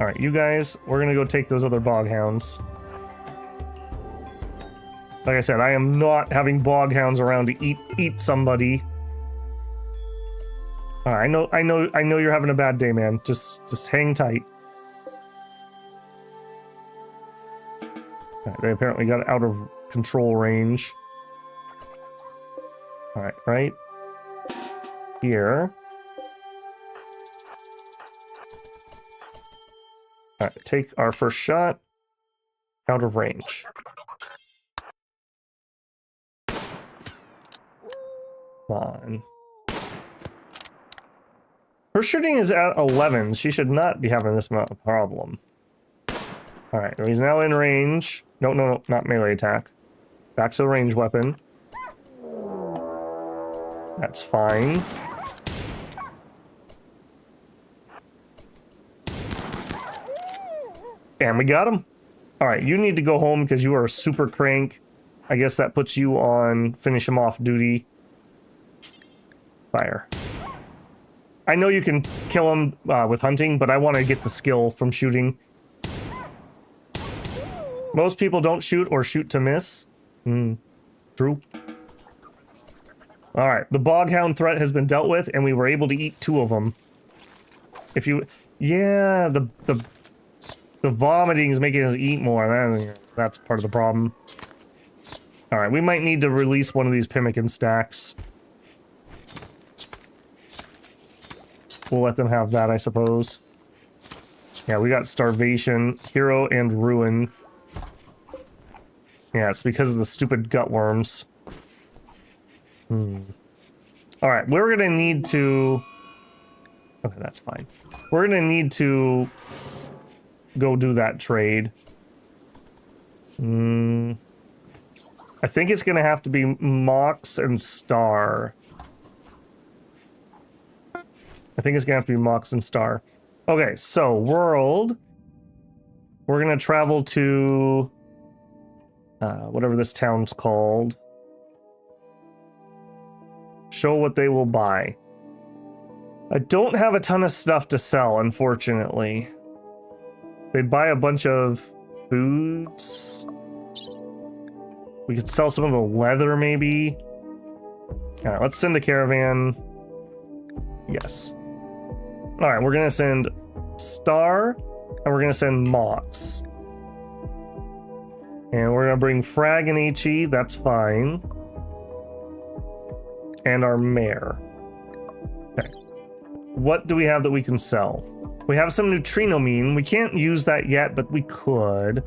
Alright, you guys, we're gonna go take those other bog hounds. Like I said, I am not having bog hounds around to eat somebody. Alright, I know you're having a bad day, man. Just hang tight. Alright, they apparently got out of control range. Alright, right here. Alright, take our first shot. Out of range. Come on. Her shooting is at 11. She should not be having this amount of problem. Alright, he's now in range. No, not melee attack. Back to the range weapon. That's fine. And we got him. Alright, you need to go home because you are a super crank. I guess that puts you on finish him off duty. Fire. I know you can kill him with hunting, but I want to get the skill from shooting. Most people don't shoot or shoot to miss. True. Alright, the boghound threat has been dealt with, and we were able to eat 2 of them. If you... Yeah, the vomiting is making us eat more. That's part of the problem. Alright, we might need to release one of these pemmican stacks. We'll let them have that, I suppose. Yeah, we got starvation, hero, and ruin. Yeah, it's because of the stupid gut worms. Alright, we're gonna need to... Okay, that's fine. We're gonna need to go do that trade. I think it's gonna have to be Mox and Star. I think it's gonna have to be Mox and Star. Okay, so world. We're gonna travel to whatever this town's called. Show what they will buy. I don't have a ton of stuff to sell, unfortunately. They buy a bunch of foods. We could sell some of the leather, maybe. All right, let's send a caravan. Yes. All right, we're gonna send Star, and we're gonna send Mox. And we're gonna bring Frag and HE, that's fine. And our mare. Okay. What do we have that we can sell? We have some neutrinomine. We can't use that yet, but we could.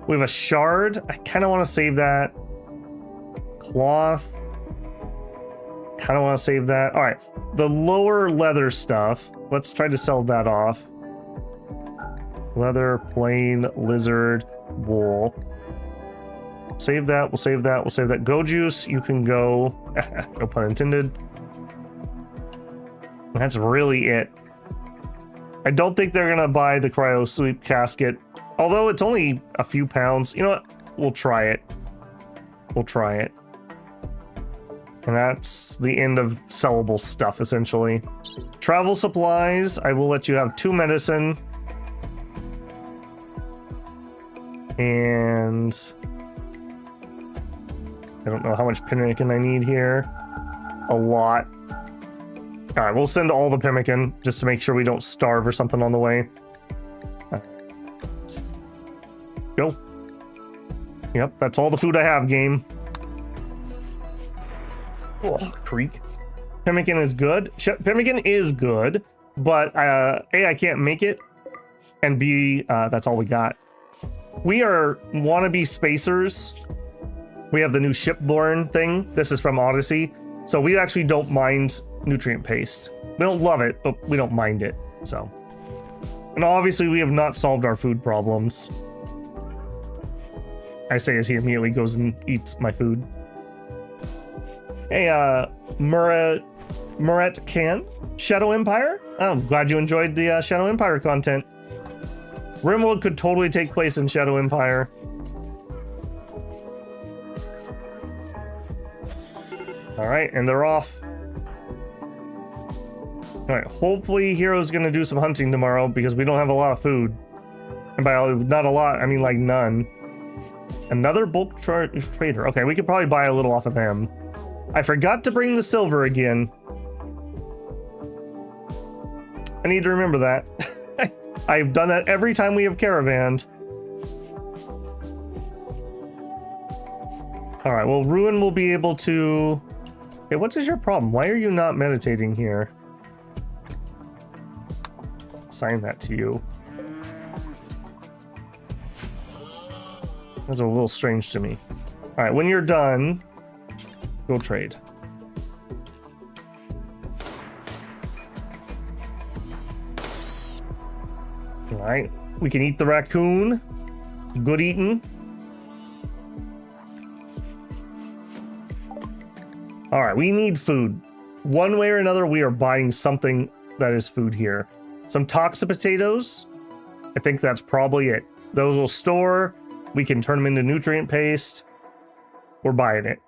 We have a shard. I kind of want to save that. Cloth. Kind of want to save that. All right. The lower leather stuff. Let's try to sell that off. Leather, plain, lizard, wool. Save that. We'll save that. We'll save that. Go juice. You can go. No pun intended. That's really it. I don't think they're going to buy the cryo sleep casket. Although it's only a few pounds. You know what? We'll try it. We'll try it. And that's the end of sellable stuff, essentially. Travel supplies. I will let you have 2 medicine. And I don't know how much pemmican I need here. A lot. All right, we'll send all the pemmican just to make sure we don't starve or something on the way. Go. Yep, that's all the food I have, game. Oh, creek. Pemmican is good. Pemmican is good, but A, I can't make it, and B, that's all we got. We are wannabe spacers. We have the new shipborne thing. This is from Odyssey. So we actually don't mind nutrient paste. We don't love it, but we don't mind it. So, and obviously we have not solved our food problems. I say as he immediately goes and eats my food. Hey, Murat Khan, Shadow Empire? Oh, I'm glad you enjoyed the Shadow Empire content. Rimworld could totally take place in Shadow Empire. Alright, and they're off. Alright, hopefully Hero's gonna do some hunting tomorrow because we don't have a lot of food. And by not a lot, I mean like none. Another bulk trader. Okay, we could probably buy a little off of him. I forgot to bring the silver again. I need to remember that. I've done that every time we have caravanned. Alright, well, Ruin will be able to... Hey, what is your problem? Why are you not meditating here? Assign that to you. That's a little strange to me. Alright, when you're done, go trade. Alright, we can eat the raccoon. Good eating. Alright, we need food. One way or another, we are buying something that is food here. Some toxic potatoes. I think that's probably it. Those will store. We can turn them into nutrient paste. We're buying it.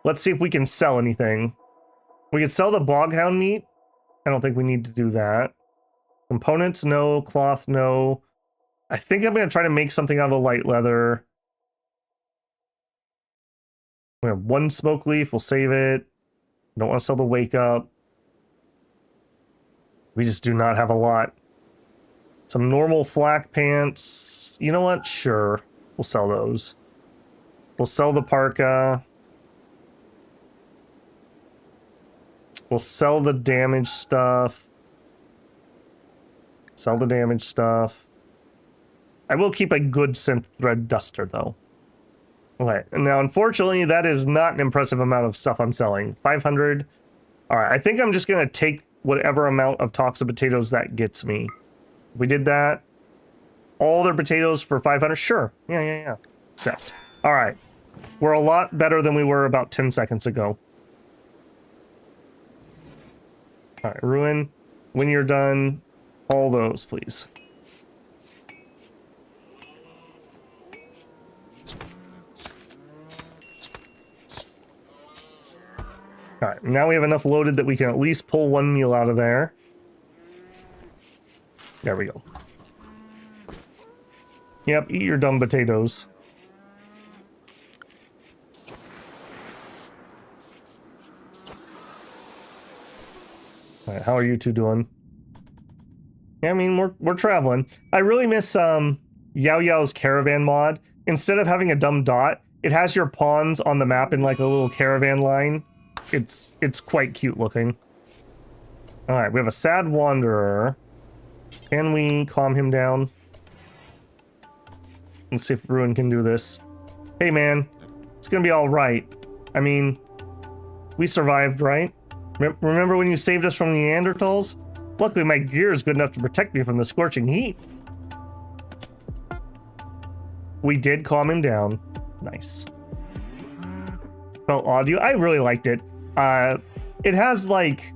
Let's see if we can sell anything. We can sell the boghound meat. I don't think we need to do that. Components, no. Cloth, no. I think I'm going to try to make something out of light leather. We have 1 smoke leaf. We'll save it. Don't want to sell the wake up. We just do not have a lot. Some normal flak pants. You know what? Sure. We'll sell those. We'll sell the parka. We'll sell the damaged stuff. Sell the damaged stuff. I will keep a good synth thread duster, though. Okay, now unfortunately, that is not an impressive amount of stuff I'm selling. 500. All right, I think I'm just going to take whatever amount of toxic potatoes that gets me. We did that. All their potatoes for 500? Sure. Yeah. Accept. All right. We're a lot better than we were about 10 seconds ago. All right, Ruin, when you're done, All those, please. All right, now we have enough loaded that we can at least pull one meal out of there. There we go. Yep, eat your dumb potatoes. All right, how are you two doing? Yeah, I mean, we're traveling. I really miss Yao Yao's caravan mod. Instead of having a dumb dot, it has your pawns on the map in like a little caravan line. It's quite cute looking. All right, we have a sad wanderer. Can we calm him down? Let's see if Ruin can do this. Hey man, it's gonna be all right. I mean, we survived, right? Remember when you saved us from the Neanderthals? Luckily, my gear is good enough to protect me from the scorching heat. We did calm him down. Nice. Felt audio. I really liked it. It has like...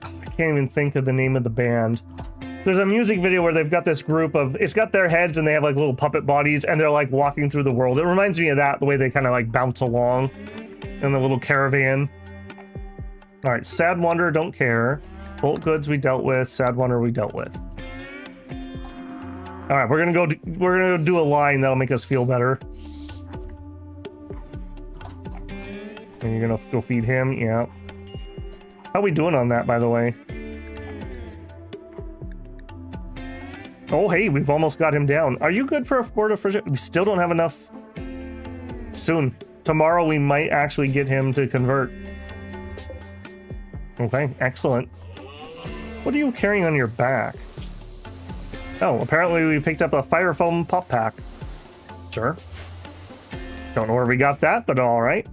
I can't even think of the name of the band. There's a music video where they've got this group of... It's got their heads and they have like little puppet bodies and they're like walking through the world. It reminds me of that, the way they kind of like bounce along in the little caravan. All right, Sad Wanderer, don't care. Bolt Goods we dealt with. Sad Wanderer we dealt with. All right, we're gonna do a line that'll make us feel better. And you're gonna go feed him, yeah. How are we doing on that, by the way? Oh, hey, we've almost got him down. Are you good for a Fort of Frigid? We still don't have enough. Soon. Tomorrow we might actually get him to convert. Okay, excellent. What are you carrying on your back? Oh, apparently we picked up a fire foam pop pack. Sure. Don't know where we got that, but all right.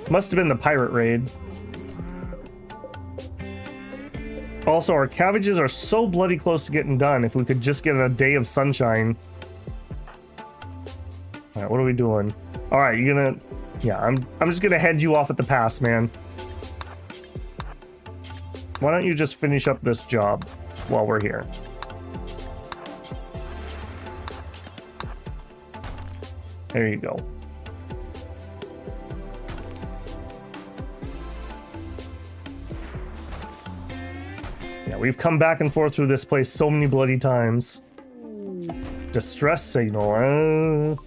Must have been the pirate raid. Also, our cabbages are so bloody close to getting done. If we could just get a day of sunshine. All right, what are we doing? All right, you're gonna... Yeah, I'm just gonna head you off at the pass, man. Why don't you just finish up this job while we're here? There you go. Yeah, we've come back and forth through this place so many bloody times. Distress signal.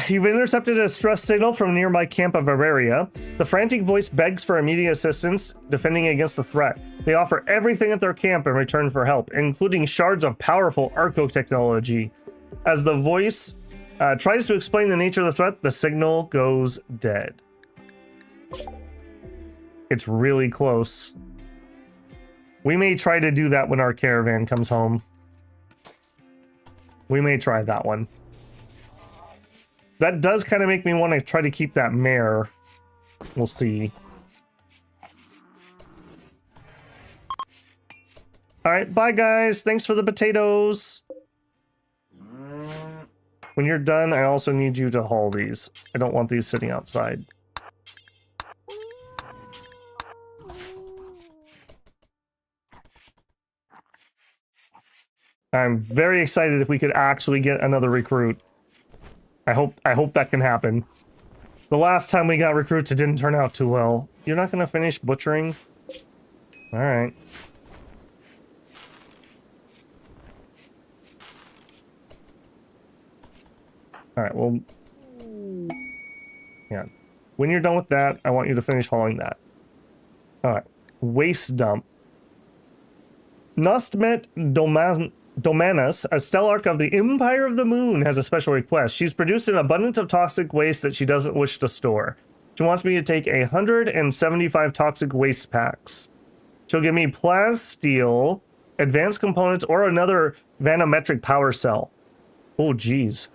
You've intercepted a distress signal from nearby camp of Bavaria. The frantic voice begs for immediate assistance, defending against the threat. They offer everything at their camp in return for help, including shards of powerful Arco technology. As the voice tries to explain the nature of the threat, the signal goes dead. It's really close. We may try to do that when our caravan comes home. We may try that one. That does kind of make me want to try to keep that mare. We'll see. All right, bye guys. Thanks for the potatoes. When you're done, I also need you to haul these. I don't want these sitting outside. I'm very excited if we could actually get another recruit. I hope that can happen. The last time we got recruits, it didn't turn out too well. You're not gonna finish butchering? All right. All right, well, yeah. When you're done with that, I want you to finish hauling that. All right, waste dump. Nostmet Domanus, a stellarch of the Empire of the Moon, has a special request. She's produced an abundance of toxic waste that she doesn't wish to store. She wants me to take 175 toxic waste packs. She'll give me plasteel, advanced components, or another vanometric power cell. Oh, geez.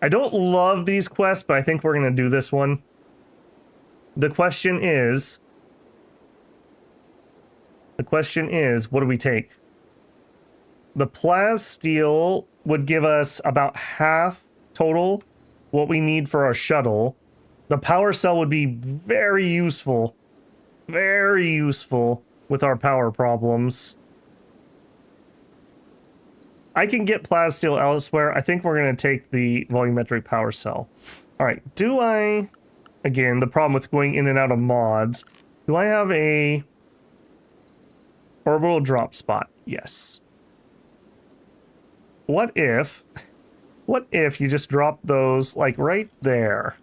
I don't love these quests, but I think we're going to do this one. The question is, what do we take? The plasteel would give us about half total what we need for our shuttle. The power cell would be very useful. Very useful with our power problems. I can get plasteel elsewhere. I think we're going to take the volumetric power cell. All right, do I... Again, the problem with going in and out of mods. Do I have a orbital drop spot? Yes. What if you just drop those, like, right there?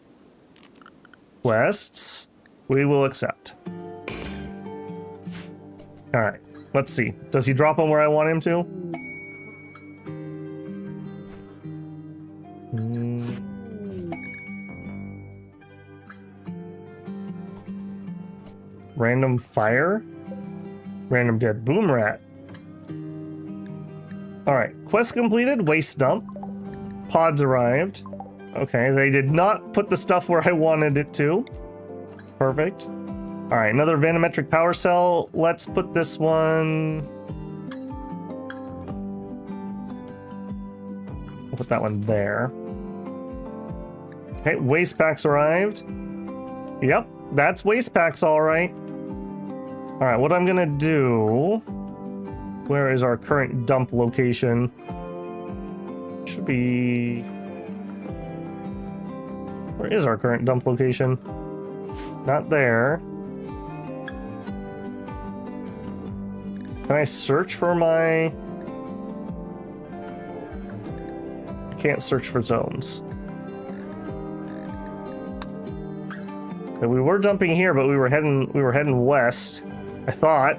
Quests, we will accept. All right, let's see. Does he drop them where I want him to? Random fire? Random dead boom rat. Alright, quest completed, waste dump. Pods arrived. Okay, they did not put the stuff where I wanted it to. Perfect. Alright, another vanometric power cell. Let's put this one... We'll put that one there. Okay, waste packs arrived. Yep, that's waste packs, alright. Alright, what I'm gonna do... Where is our current dump location? Should be... Where is our current dump location? Not there. Can I search for my... I can't search for zones. Okay, we were dumping here, but we were heading west, I thought.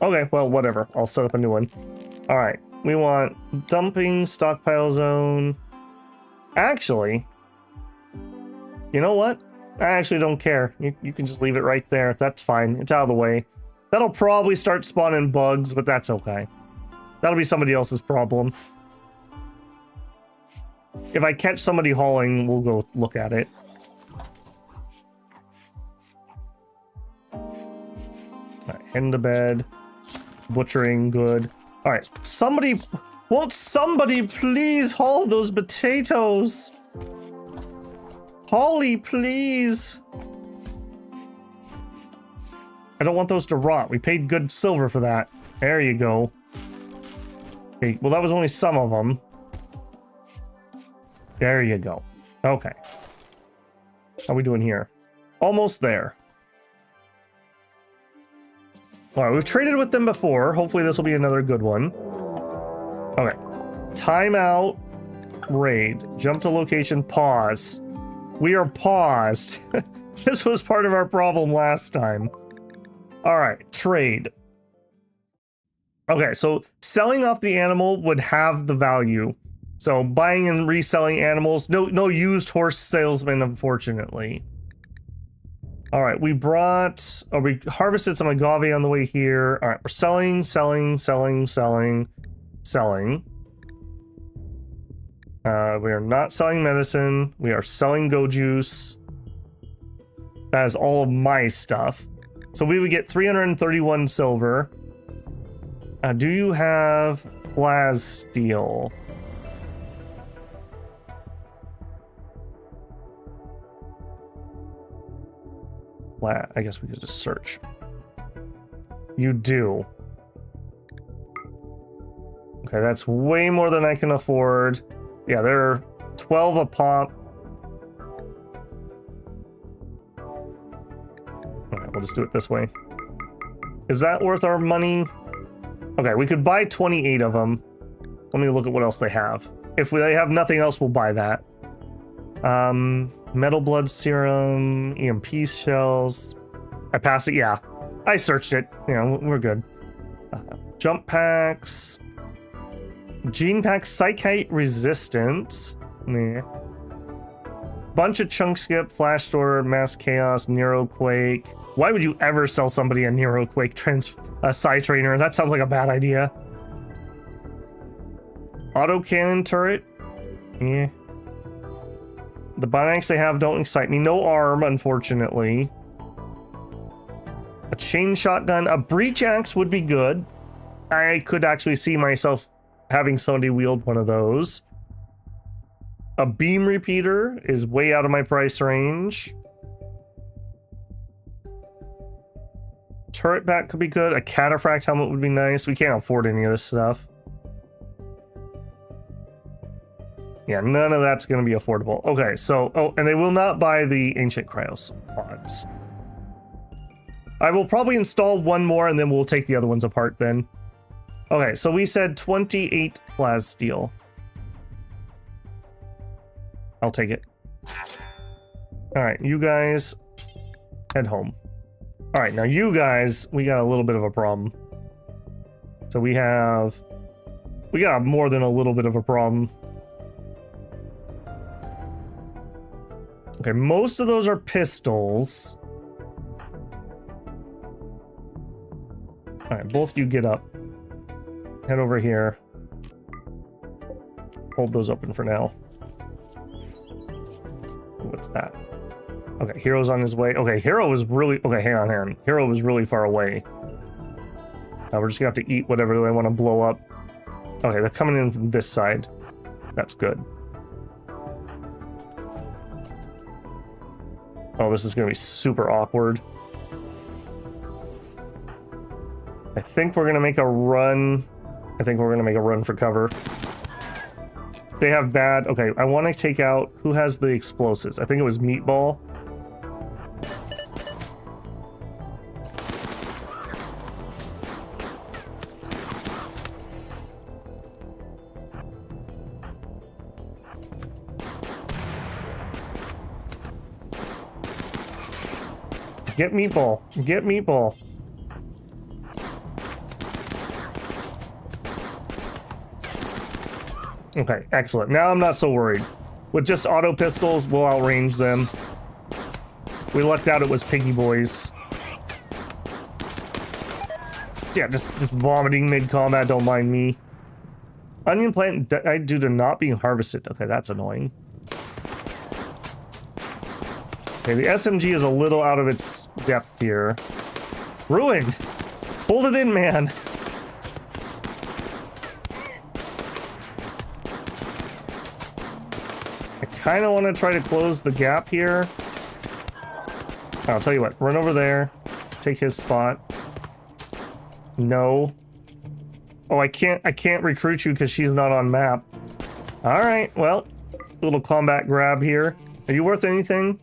Okay, well, whatever. I'll set up a new one. Alright, we want dumping, stockpile zone. Actually, you know what? I actually don't care. You can just leave it right there. That's fine. It's out of the way. That'll probably start spawning bugs, but that's okay. That'll be somebody else's problem. If I catch somebody hauling, we'll go look at it. Alright, heading to bed. Butchering, good. Alright, somebody... Won't somebody please haul those potatoes? Holly, please. I don't want those to rot. We paid good silver for that. There you go. Okay, well, that was only some of them. There you go. Okay. How are we doing here? Almost there. Alright, we've traded with them before. Hopefully this will be another good one. Okay. Timeout. Raid. Jump to location. Pause. We are paused. This was part of our problem last time. Alright, trade. Okay, so selling off the animal would have the value. So buying and reselling animals, no used horse salesman, unfortunately. All right, we harvested some agave on the way here. All right, we're selling. We are not selling medicine. We are selling go juice. That is all of my stuff. So we would get 331 silver. Do you have plasteel? I guess we could just search. You do. Okay, that's way more than I can afford. Yeah, they're 12 a pop. Alright, we'll just do it this way. Is that worth our money? Okay, we could buy 28 of them. Let me look at what else they have. If they have nothing else, we'll buy that. Metal blood serum, EMP shells. I passed it, yeah. I searched it. You know, we're good. Jump packs. Gene pack, psychite resistant. Meh. Bunch of chunk skip, flash store, mass chaos, Neuroquake. Why would you ever sell somebody a Neuroquake Psy trainer? That sounds like a bad idea. Autocannon turret. Yeah. The binacs they have don't excite me. No arm, unfortunately. A chain shotgun. A breach axe would be good. I could actually see myself having somebody wield one of those. A beam repeater is way out of my price range. Turret back could be good. A cataphract helmet would be nice. We can't afford any of this stuff. Yeah, none of that's going to be affordable. Okay, so... Oh, and they will not buy the Ancient Cryos pods. I will probably install one more, and then we'll take the other ones apart then. Okay, so we said 28 plas steel. I'll take it. Alright, you guys... head home. Alright, now you guys, we got a little bit of a problem. So we got more than a little bit of a problem. Okay, most of those are pistols. Alright, both you get up. Head over here. Hold those open for now. What's that? Okay, Hero's on his way. Okay, Hero was really... Okay, hang on. Hero was really far away. We're just gonna have to eat whatever they want to blow up. Okay, they're coming in from this side. That's good. Oh, this is gonna be super awkward. I think we're gonna make a run. I think we're gonna make a run for cover. They have bad... Okay, I want to take out... Who has the explosives? I think it was Meatball. Get Meatball. Get Meatball. Okay, excellent. Now I'm not so worried. With just auto pistols, we'll outrange them. We lucked out it was Piggy Boys. Yeah, just vomiting mid-combat, don't mind me. Onion plant died due to not being harvested. Okay, that's annoying. Okay, the SMG is a little out of its depth here. Ruined! Hold it in, man! I kind of want to try to close the gap here. I'll tell you what, run over there. Take his spot. No. Oh, I can't recruit you because she's not on map. Alright, well, little combat grab here. Are you worth anything?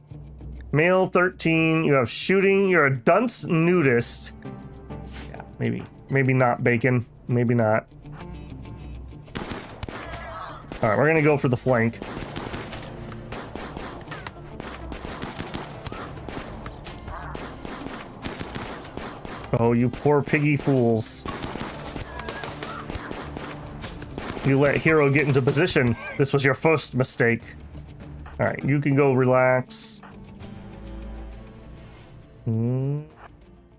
Male 13, you have shooting, you're a dunce nudist. Yeah, maybe not bacon, maybe not. Alright, we're gonna go for the flank. Oh, you poor piggy fools. You let Hero get into position. This was your first mistake. Alright, you can go relax.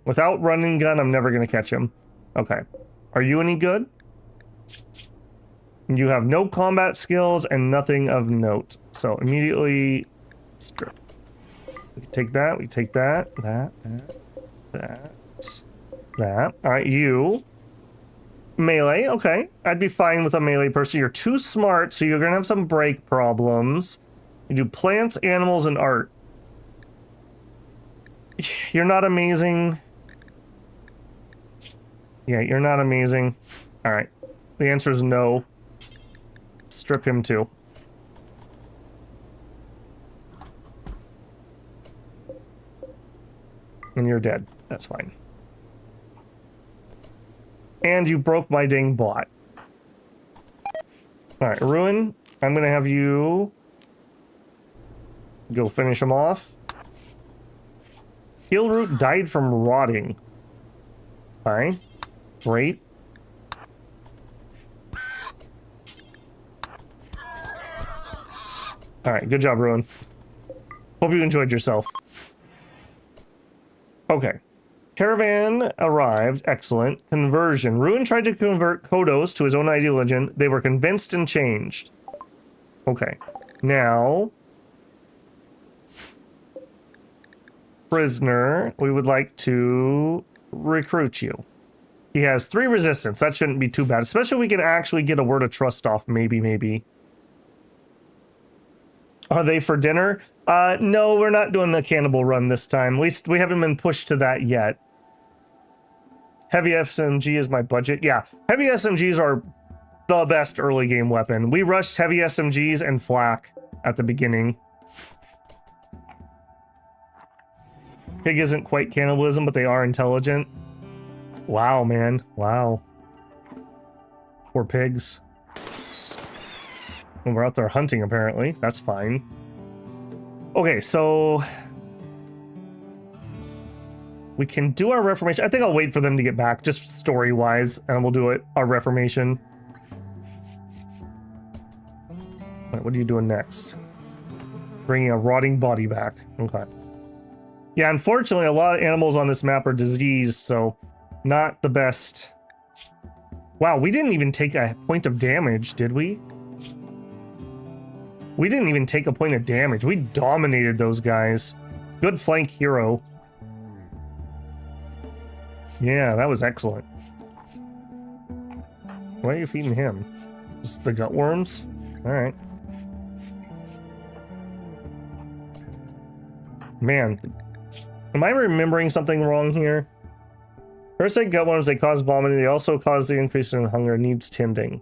Without running gun, I'm never going to catch him. Okay. Are you any good? You have no combat skills and nothing of note. So immediately strip. We take that, we take that, that. Alright, you. Melee, okay. I'd be fine with a melee person. You're too smart, so you're going to have some break problems. You do plants, animals, and art. You're not amazing. Yeah, you're not amazing. Alright. The answer is no. Strip him too. And you're dead. That's fine. And you broke my dang bot. Alright, Ruin. I'm gonna have you go finish him off. Healroot died from rotting. Fine. Great. Alright, good job, Ruin. Hope you enjoyed yourself. Okay. Caravan arrived. Excellent. Conversion. Ruin tried to convert Kodos to his own ideology. They were convinced and changed. Okay. Now... Prisoner, we would like to recruit you. He has 3 resistance. That shouldn't be too bad. Especially if we can actually get a word of trust off. Maybe. Are they for dinner? No, we're not doing a cannibal run this time. At least we haven't been pushed to that yet. Heavy SMG is my budget. Yeah, heavy SMGs are the best early game weapon. We rushed heavy SMGs and flak at the beginning. Pig isn't quite cannibalism, but they are intelligent. Wow, man. Wow. Poor pigs. And we're out there hunting, apparently. That's fine. Okay, so... we can do our reformation. I think I'll wait for them to get back, just story-wise, and we'll do it, our reformation. Right, what are you doing next? Bringing a rotting body back. Okay. Yeah, unfortunately, a lot of animals on this map are diseased, so not the best. Wow, we didn't even take a point of damage, did we? We didn't even take a point of damage. We dominated those guys. Good flank hero. Yeah, that was excellent. Why are you feeding him? Just the gut worms? Alright. Man, am I remembering something wrong here? Parasite gutworms, they cause vomiting. They also cause the increase in hunger. Needs tending.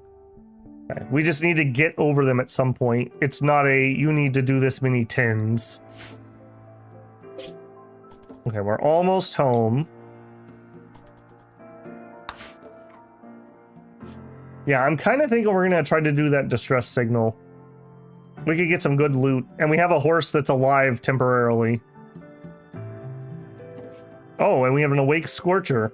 Okay. We just need to get over them at some point. It's not a, you need to do this many tens. Okay, we're almost home. Yeah, I'm kind of thinking we're going to try to do that distress signal. We could get some good loot. And we have a horse that's alive temporarily. Oh, and we have an awake scorcher.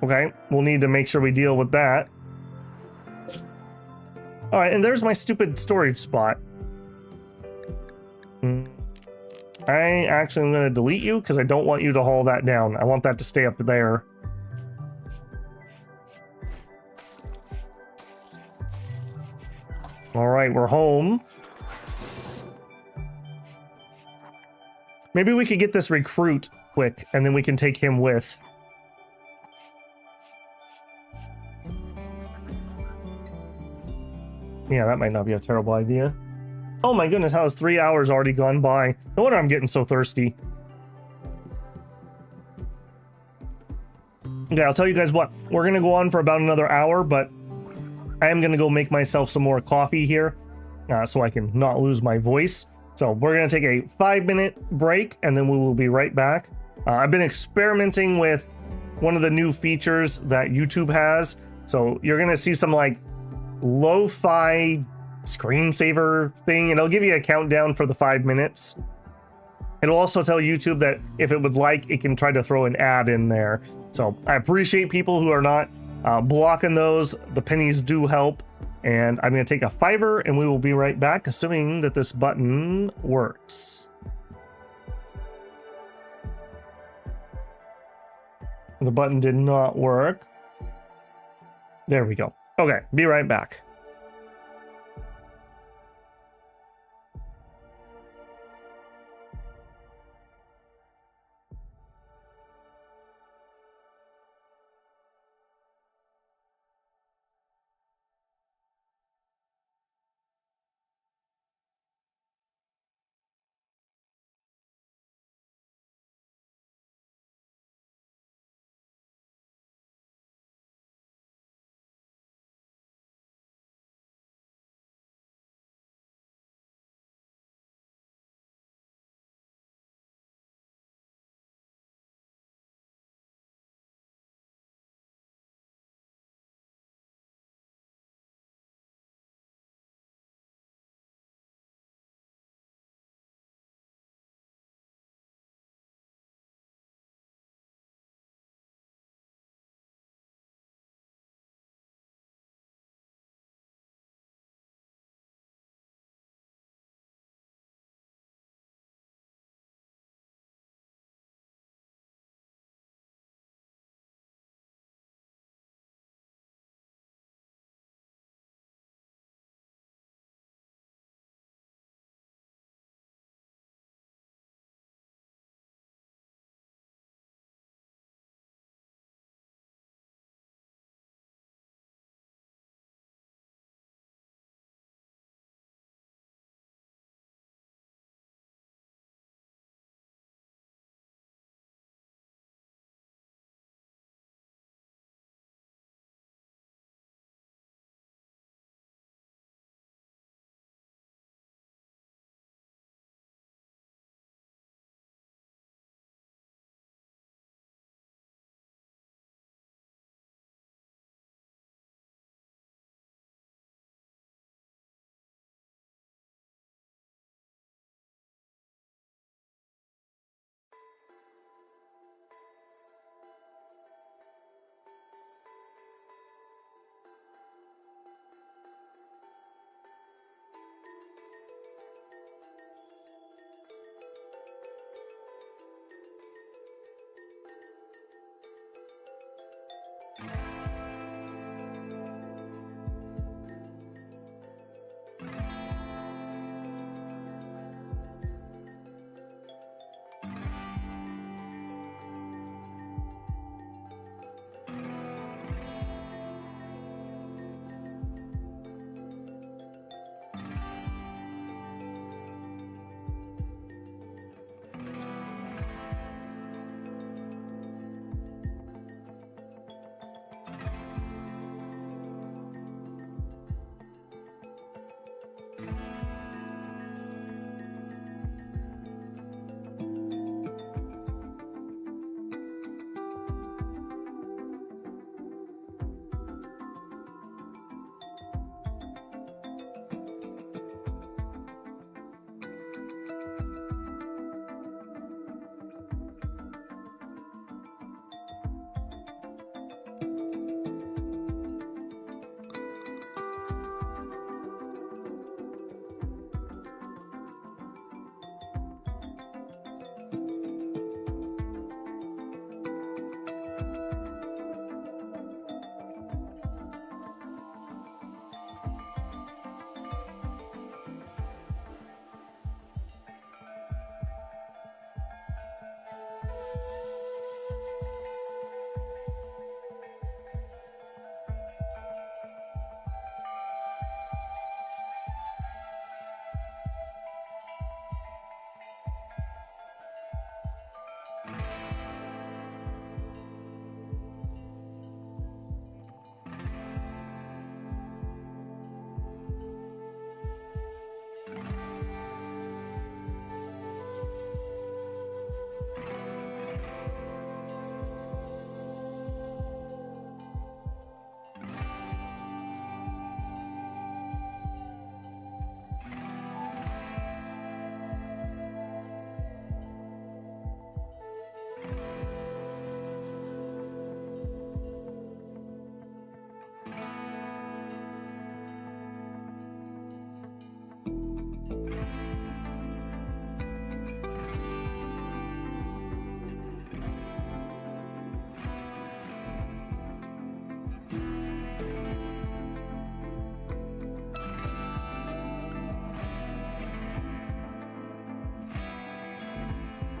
Okay, we'll need to make sure we deal with that. Alright, and there's my stupid storage spot. I actually am going to delete you because I don't want you to haul that down. I want that to stay up there. Alright, we're home. Maybe we could get this recruit quick, and then we can take him with. Yeah, that might not be a terrible idea. Oh my goodness, how is 3 hours already gone by? No wonder I'm getting so thirsty. Okay, I'll tell you guys what. We're going to go on for about another hour, but I am going to go make myself some more coffee here so I can not lose my voice. So we're going to take a 5-minute break, and then we will be right back. I've been experimenting with one of the new features that YouTube has. So you're going to see some like lo-fi screensaver thing, and it'll give you a countdown for the 5 minutes. It'll also tell YouTube that if it would like, it can try to throw an ad in there. So I appreciate people who are not blocking those. The pennies do help. And I'm going to take a $5, and we will be right back, assuming that this button works. The button did not work. There we go. Okay, be right back.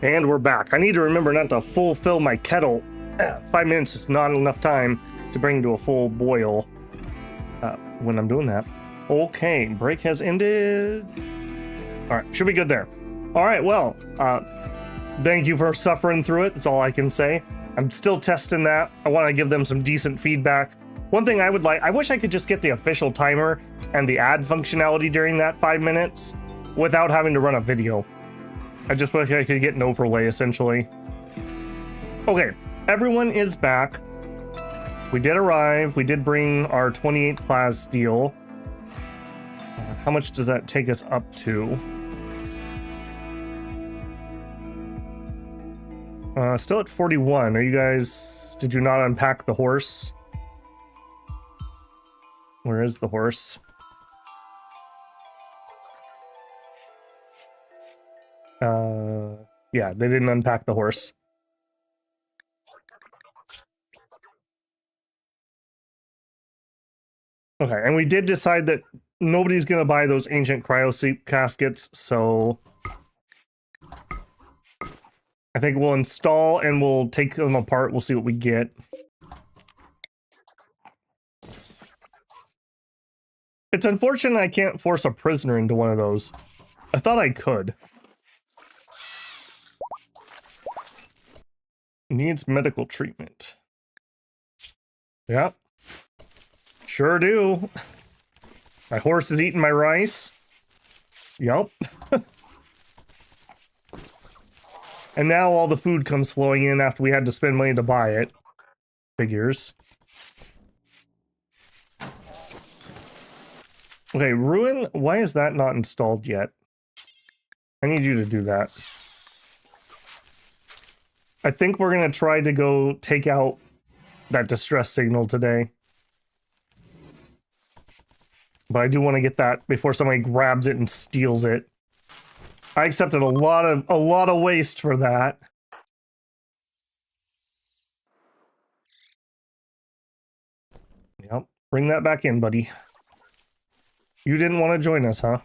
And we're back. I need to remember not to fulfill my kettle. 5 minutes is not enough time to bring to a full boil when I'm doing that. Okay, break has ended. All right, should be good there. All right, well, thank you for suffering through it. That's all I can say. I'm still testing that. I want to give them some decent feedback. One thing I would like, I wish I could just get the official timer and the ad functionality during that 5 minutes without having to run a video. I just wish I could get an overlay, essentially. Okay, everyone is back. We did arrive. We did bring our 28 plas steel. How much does that take us up to? Still at 41. Are you guys... Did you not unpack the horse? Where is the horse? Yeah, they didn't unpack the horse. Okay, and we did decide that nobody's gonna buy those ancient cryosleep caskets, so I think we'll install and we'll take them apart. We'll see what we get. It's unfortunate I can't force a prisoner into one of those. I thought I could. Needs medical treatment. Yep. Sure do. My horse is eating my rice. Yep. And now all the food comes flowing in after we had to spend money to buy it. Figures. Okay, Ruin, why is that not installed yet? I need you to do that. I think we're going to try to go take out that distress signal today. But I do want to get that before somebody grabs it and steals it. I accepted a lot of waste for that. Yep, bring that back in, buddy. You didn't want to join us, huh?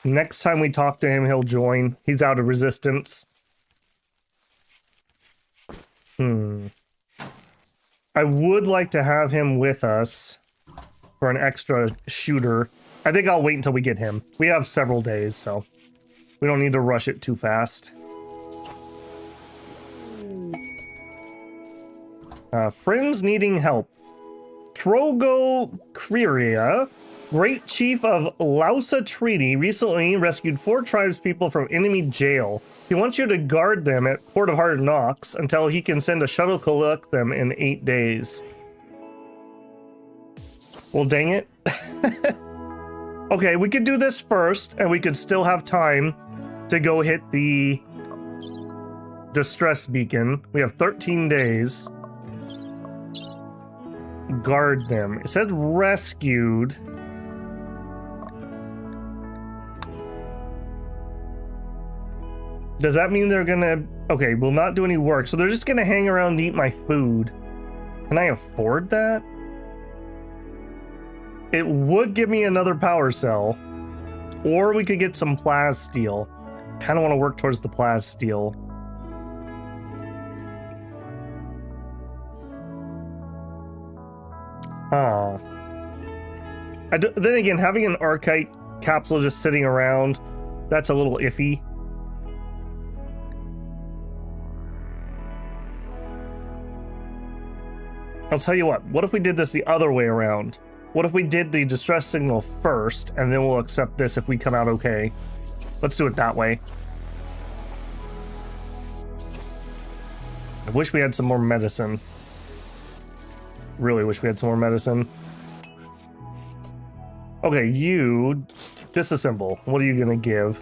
Next time we talk to him, he'll join. He's out of resistance. I would like to have him with us for an extra shooter. I think I'll wait until we get him. We have several days, so we don't need to rush it too fast. Friends needing help. Trogo Kriria, Great Chief of Lausa Treaty, recently rescued 4 tribespeople from enemy jail. He wants you to guard them at Port of Hard Knocks until he can send a shuttle to collect them in 8 days. Well, dang it. Okay, we could do this first, and we could still have time to go hit the distress beacon. We have 13 days. Guard them. It said rescued. Does that mean they're gonna... Okay, will not do any work, so they're just gonna hang around and eat my food. Can I afford that? It would give me another power cell. Or we could get some plas steel. Kinda wanna work towards the plas steel. Then again, having an Archite capsule just sitting around, that's a little iffy. I'll tell you what if we did this the other way around? What if we did the distress signal first, and then we'll accept this if we come out okay? Let's do it that way. I wish we had some more medicine. Really wish we had some more medicine. Okay, you disassemble. What are you gonna give?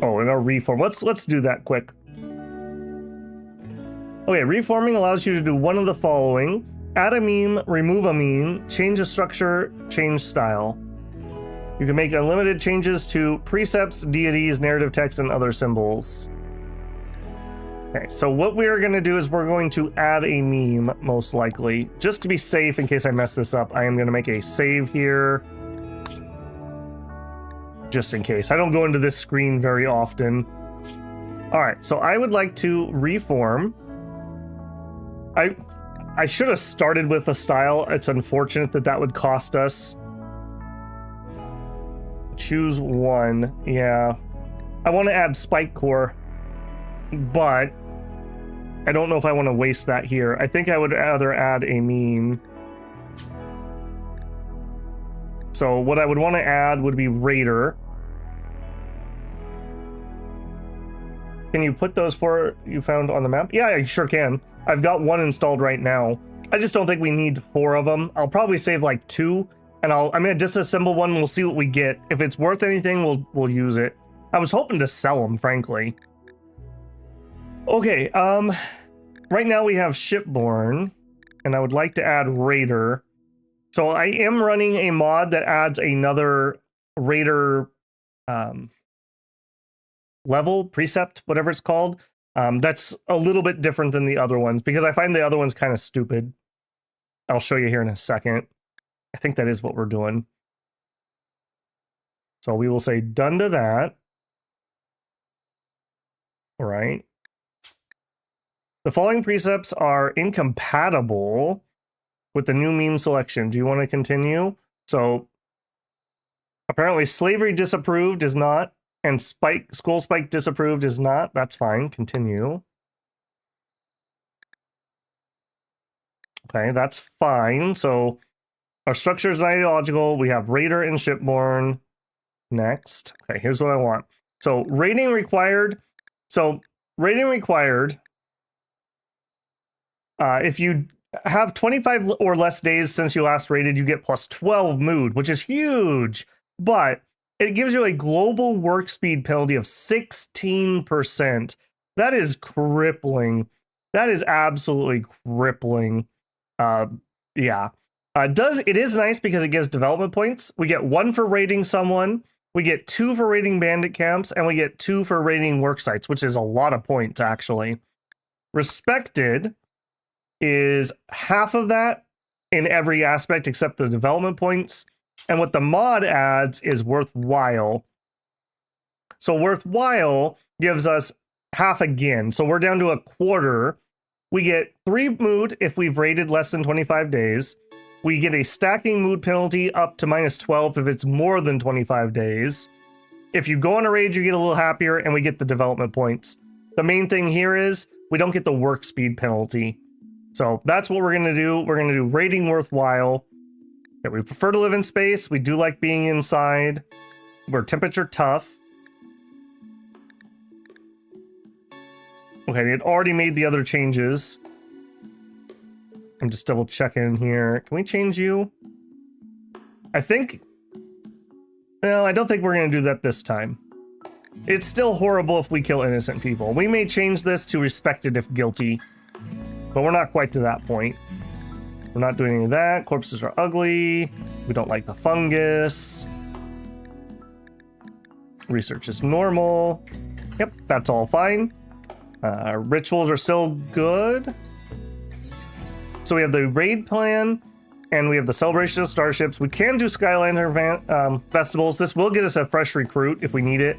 Oh, and our reform. Let's do that quick. Okay, reforming allows you to do one of the following: add a meme, remove a meme, change a structure, change style. You can make unlimited changes to precepts, deities, narrative text, and other symbols. Okay, so what we're going to do is we're going to add a meme, most likely. Just to be safe in case I mess this up, I am going to make a save here. Just in case. I don't go into this screen very often. Alright, so I would like to reform. I should have started with a style. It's unfortunate that that would cost us. Choose one. Yeah. I want to add spike core, but I don't know if I want to waste that here. I think I would rather add a meme. So what I would want to add would be Raider. Can you put those four you found on the map? Yeah, I sure can. I've got one installed right now. I just don't think we need 4 of them. I'll probably save like 2, and I'm gonna disassemble one. We'll see what we get. If it's worth anything, we'll use it. I was hoping to sell them, frankly. Okay, right now we have Shipborne, and I would like to add Raider. So I am running a mod that adds another Raider level, precept, whatever it's called. That's a little bit different than the other ones, because I find the other ones kind of stupid. I'll show you here in a second. I think that is what we're doing. So we will say done to that. All right. The following precepts are incompatible with the new meme selection. Do you want to continue? So apparently slavery disapproved is not, and skull spike disapproved is not. That's fine. Continue. Okay, that's fine. So our structure is not ideological. We have Raider and Shipborne. Next. Okay, here's what I want. So rating required. So rating required. If you have 25 or less days since you last rated, you get plus 12 mood, which is huge. But it gives you a global work speed penalty of 16%. That is crippling. That is absolutely crippling. Yeah. It is nice because it gives development points. We get 1 for raiding someone, we get 2 for raiding bandit camps, and we get 2 for raiding work sites, which is a lot of points, actually. Respected is half of that in every aspect except the development points. And what the mod adds is worthwhile. So worthwhile gives us half again. So we're down to a quarter. We get 3 mood if we've raided less than 25 days. We get a stacking mood penalty up to minus 12 if it's more than 25 days. If you go on a raid, you get a little happier, and we get the development points. The main thing here is we don't get the work speed penalty. So that's what we're going to do. We're going to do raiding worthwhile. Yeah, we prefer to live in space. We do like being inside. We're temperature tough. Okay, it already made the other changes. I'm just double checking here. Can we change you? I think... Well, I don't think we're going to do that this time. It's still horrible if we kill innocent people. We may change this to respected if guilty, but we're not quite to that point. We're not doing any of that. Corpses are ugly. We don't like the fungus. Research is normal. Yep, that's all fine. Rituals are still good. So we have the raid plan, and we have the celebration of starships. We can do Skylander festivals. This will get us a fresh recruit if we need it.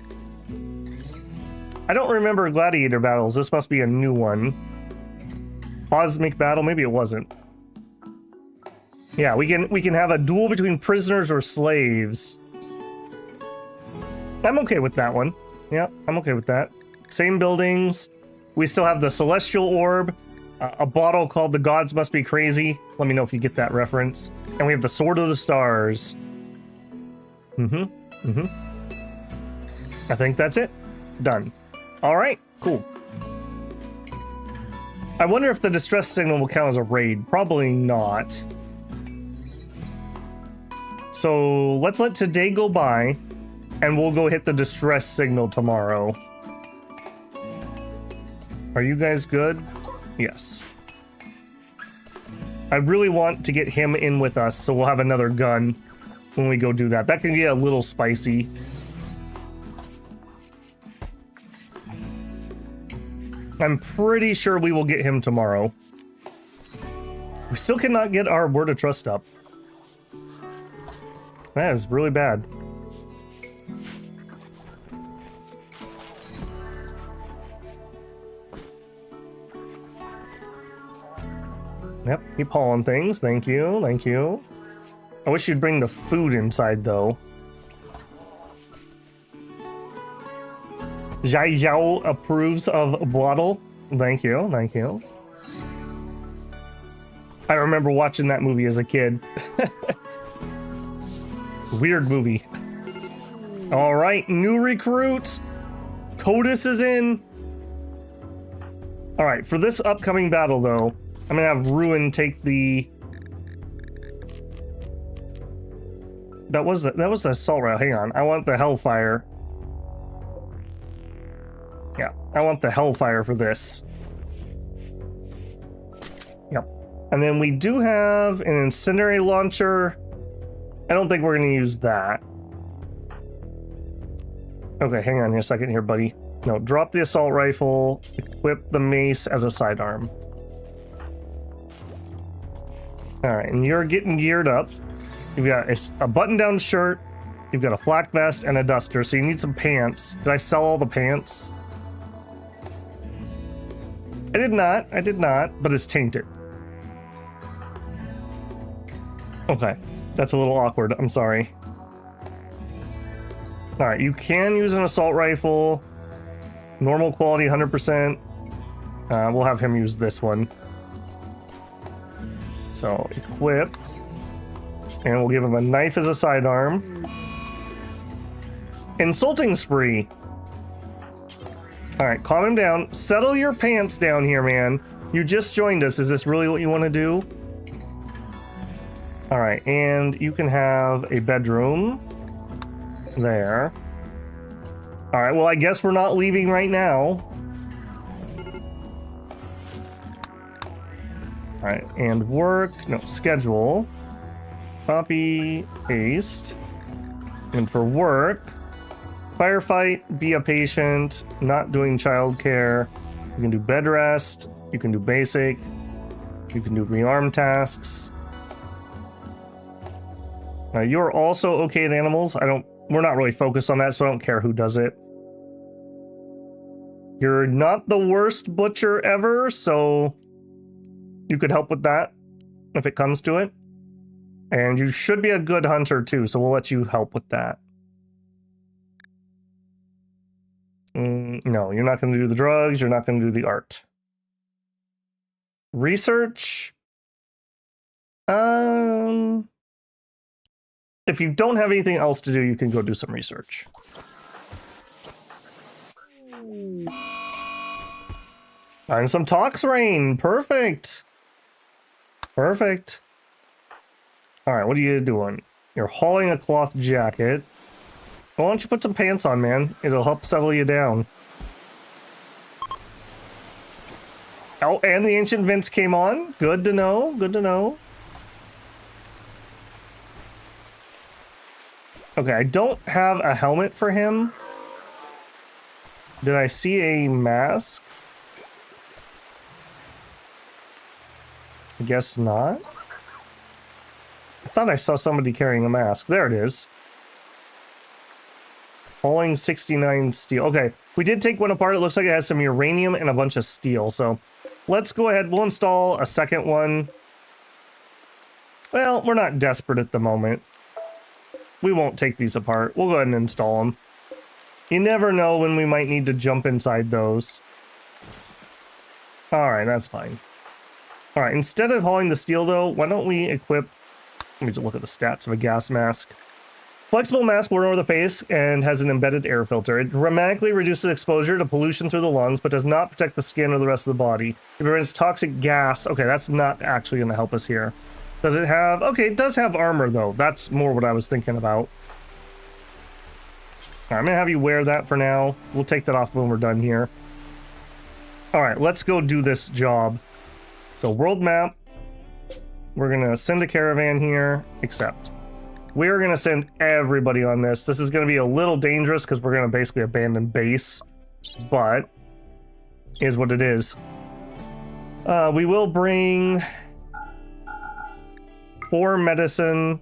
I don't remember gladiator battles. This must be a new one. Cosmic battle, maybe it wasn't. Yeah, we can have a duel between prisoners or slaves. I'm okay with that one. Yeah, I'm okay with that. Same buildings. We still have the celestial orb, a bottle called the gods must be crazy. Let me know if you get that reference. And we have the sword of the stars. I think that's it. Done. All right, cool. I wonder if the distress signal will count as a raid. Probably not. So let's let today go by, and we'll go hit the distress signal tomorrow. Are you guys good? Yes. I really want to get him in with us, so we'll have another gun when we go do that. That can get a little spicy. I'm pretty sure we will get him tomorrow. We still cannot get our word of trust up. That is really bad. Yep, keep hauling things. Thank you, thank you. I wish you'd bring the food inside, though. Zhai Zhao approves of Bwaddle. Thank you, thank you. I remember watching that movie as a kid. Weird movie. All right, new recruit. Codus is in. All right, for this upcoming battle, though, I'm gonna have Ruin take the... That was the assault rifle. Hang on, I want the Hellfire. Yeah, I want the Hellfire for this. Yep. And then we do have an incendiary launcher. I don't think we're gonna use that. Okay, hang on here a second here, buddy. No, drop the assault rifle, equip the mace as a sidearm. All right, and you're getting geared up. You've got a button-down shirt, you've got a flak vest, and a duster, so you need some pants. Did I sell all the pants? I did not, but it's tainted. Okay, that's a little awkward, I'm sorry. All right, you can use an assault rifle. Normal quality, 100%. We'll have him use this one. So, equip. And we'll give him a knife as a sidearm. Insulting spree. All right, calm him down. Settle your pants down here, man. You just joined us. Is this really what you want to do? All right, and you can have a bedroom there. All right, well, I guess we're not leaving right now. All right, and work, no, schedule. Copy, paste. And for work, firefight, be a patient, not doing childcare. You can do bed rest, you can do basic, you can do rearm tasks. You're also okay at animals. We're not really focused on that, so I don't care who does it. You're not the worst butcher ever, so you could help with that if it comes to it. And you should be a good hunter too, so we'll let you help with that. No, you're not going to do the drugs, you're not going to do the art. Research? If you don't have anything else to do, you can go do some research. And some tox rain. Perfect. Perfect. All right, what are you doing? You're hauling a cloth jacket. Why don't you put some pants on, man? It'll help settle you down. Oh, and the ancient vents came on. Good to know. Good to know. Okay, I don't have a helmet for him. Did I see a mask? I guess not. I thought I saw somebody carrying a mask. There it is. Hauling 69 steel. Okay, we did take one apart. It looks like it has some uranium and a bunch of steel. So let's go ahead. We'll install a second one. Well, we're not desperate at the moment. We won't take these apart. We'll go ahead and install them. You never know when we might need to jump inside those. All right, that's fine. All right, instead of hauling the steel, though, why don't we equip... Let me just look at the stats of a gas mask. Flexible mask born over the face and has an embedded air filter. It dramatically reduces exposure to pollution through the lungs, but does not protect the skin or the rest of the body. It prevents toxic gas. Okay, that's not actually going to help us here. Does it have... Okay, it does have armor, though. That's more what I was thinking about. All right, I'm going to have you wear that for now. We'll take that off when we're done here. All right, let's go do this job. So, world map. We're going to send a caravan here, except we're going to send everybody on this. This is going to be a little dangerous because we're going to basically abandon base, but is what it is. We will bring 4 medicine,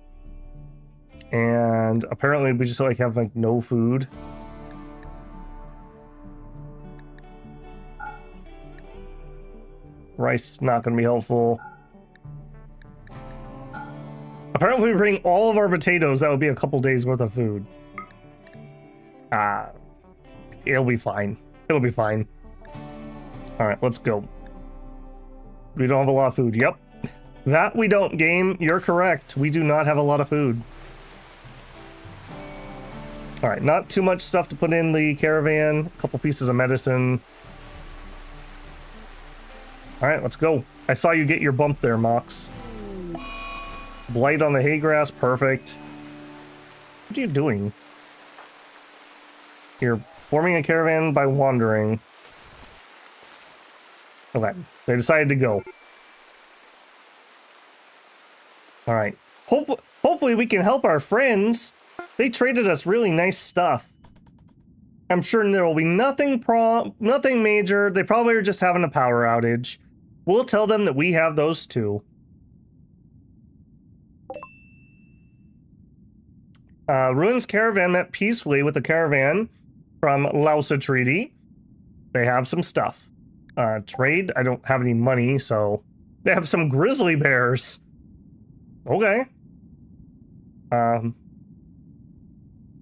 and apparently we just like have like no food. Rice not going to be helpful. Apparently if we bring all of our potatoes, that would be a couple days worth of food. It'll be fine. It'll be fine. All right, let's go. We don't have a lot of food. Yep. That we don't, game. You're correct. We do not have a lot of food. All right, not too much stuff to put in the caravan. A couple pieces of medicine. All right, let's go. I saw you get your bump there, Mox. Blight on the hay grass, perfect. What are you doing? You're forming a caravan by wandering. Okay, they decided to go. All right. Hopefully we can help our friends. They traded us really nice stuff. I'm sure there will be nothing major. They probably are just having a power outage. We'll tell them that we have those too. Ruin's caravan met peacefully with the caravan from Lausa Treaty. They have some stuff. Trade, I don't have any money, so they have some grizzly bears. Okay.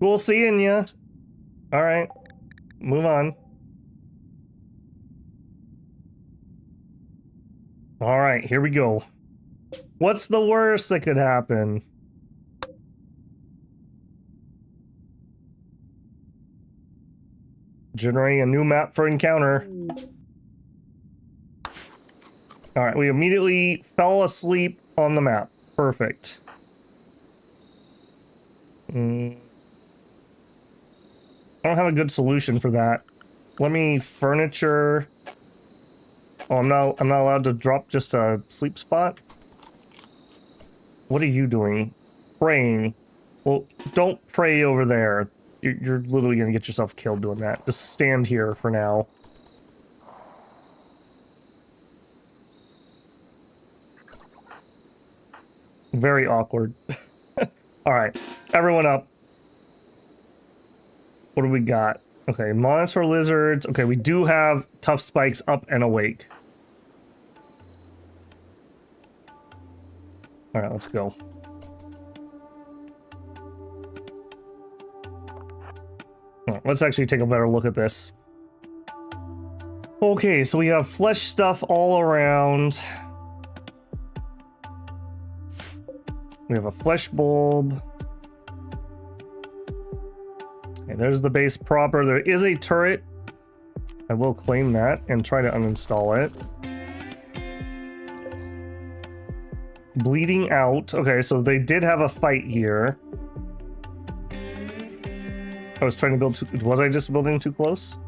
Cool seeing ya. All right, move on. All right, here we go. What's the worst that could happen? Generating a new map for encounter. All right, we immediately fell asleep on the map. Perfect. I don't have a good solution for that. Let me furniture. Oh, I'm not allowed to drop just a sleep spot. What are you doing? Praying. Well, don't pray over there. You're literally gonna get yourself killed doing that. Just stand here for now. Very awkward. All right, everyone up. What do we got? Okay, monitor lizards. Okay, we do have tough spikes up and awake. All right, let's go. All right, let's actually take a better look at this. Okay, so we have flesh stuff all around. We have a flesh bulb. Okay, there's the base proper. There is a turret. I will claim that and try to uninstall it. Bleeding out. Okay, so they did have a fight here. I was trying to build too... Was I just building too close?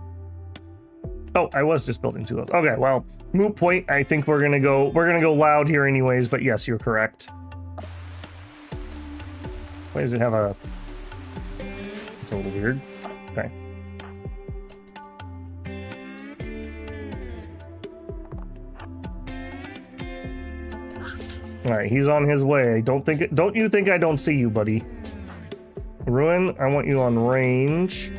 Oh, I was just building too close. Okay, well, moot point. I think we're gonna go loud here anyways, but yes, you're correct. Why does it have a... It's a little weird. Okay. Alright, he's on his way. Don't you think I don't see you, buddy? Ruin, I want you on range.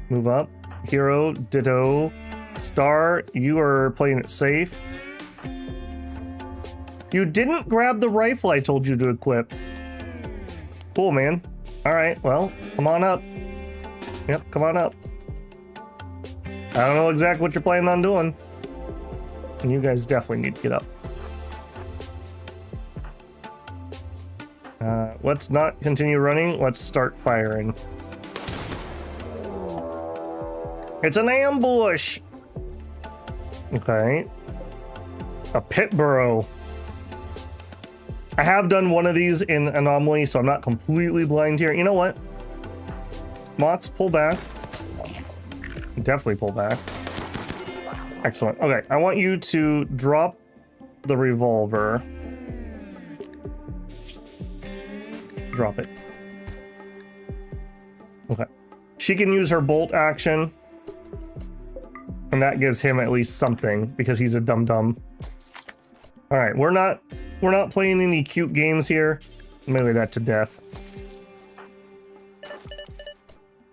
Move up. Hero, ditto. Star, you are playing it safe. You didn't grab the rifle I told you to equip. Cool, man. Alright, well, come on up. Yep, come on up. I don't know exactly what you're planning on doing. And you guys definitely need to get up. Let's not continue running. Let's start firing. It's an ambush! Okay. A pit burrow. I have done one of these in Anomaly, so I'm not completely blind here. You know what? Mox, pull back. Definitely pull back. Excellent. Okay, I want you to drop the revolver. Drop it. Okay. She can use her bolt action. And that gives him at least something because he's a dum-dum. All right, we're not playing any cute games here. Melee that to death.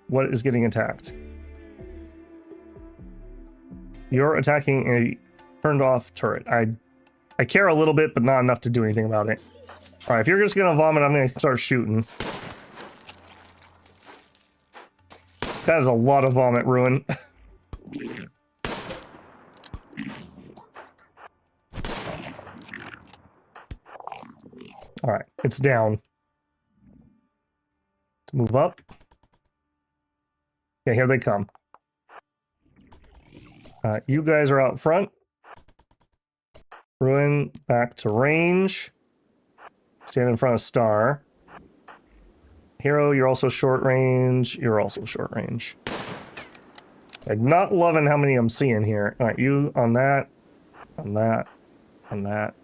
What is getting attacked? You're attacking a turned off turret. I care a little bit, but not enough to do anything about it. All right, if you're just gonna vomit, I'm gonna start shooting. That is a lot of vomit, Ruin. All right, it's down. Let's move up. Okay, here they come. You guys are out front. Ruin back to range. Stand in front of Star. Hero, you're also short range. You're also short range. I'm not loving how many I'm seeing here. All right, you on that, on that, on that.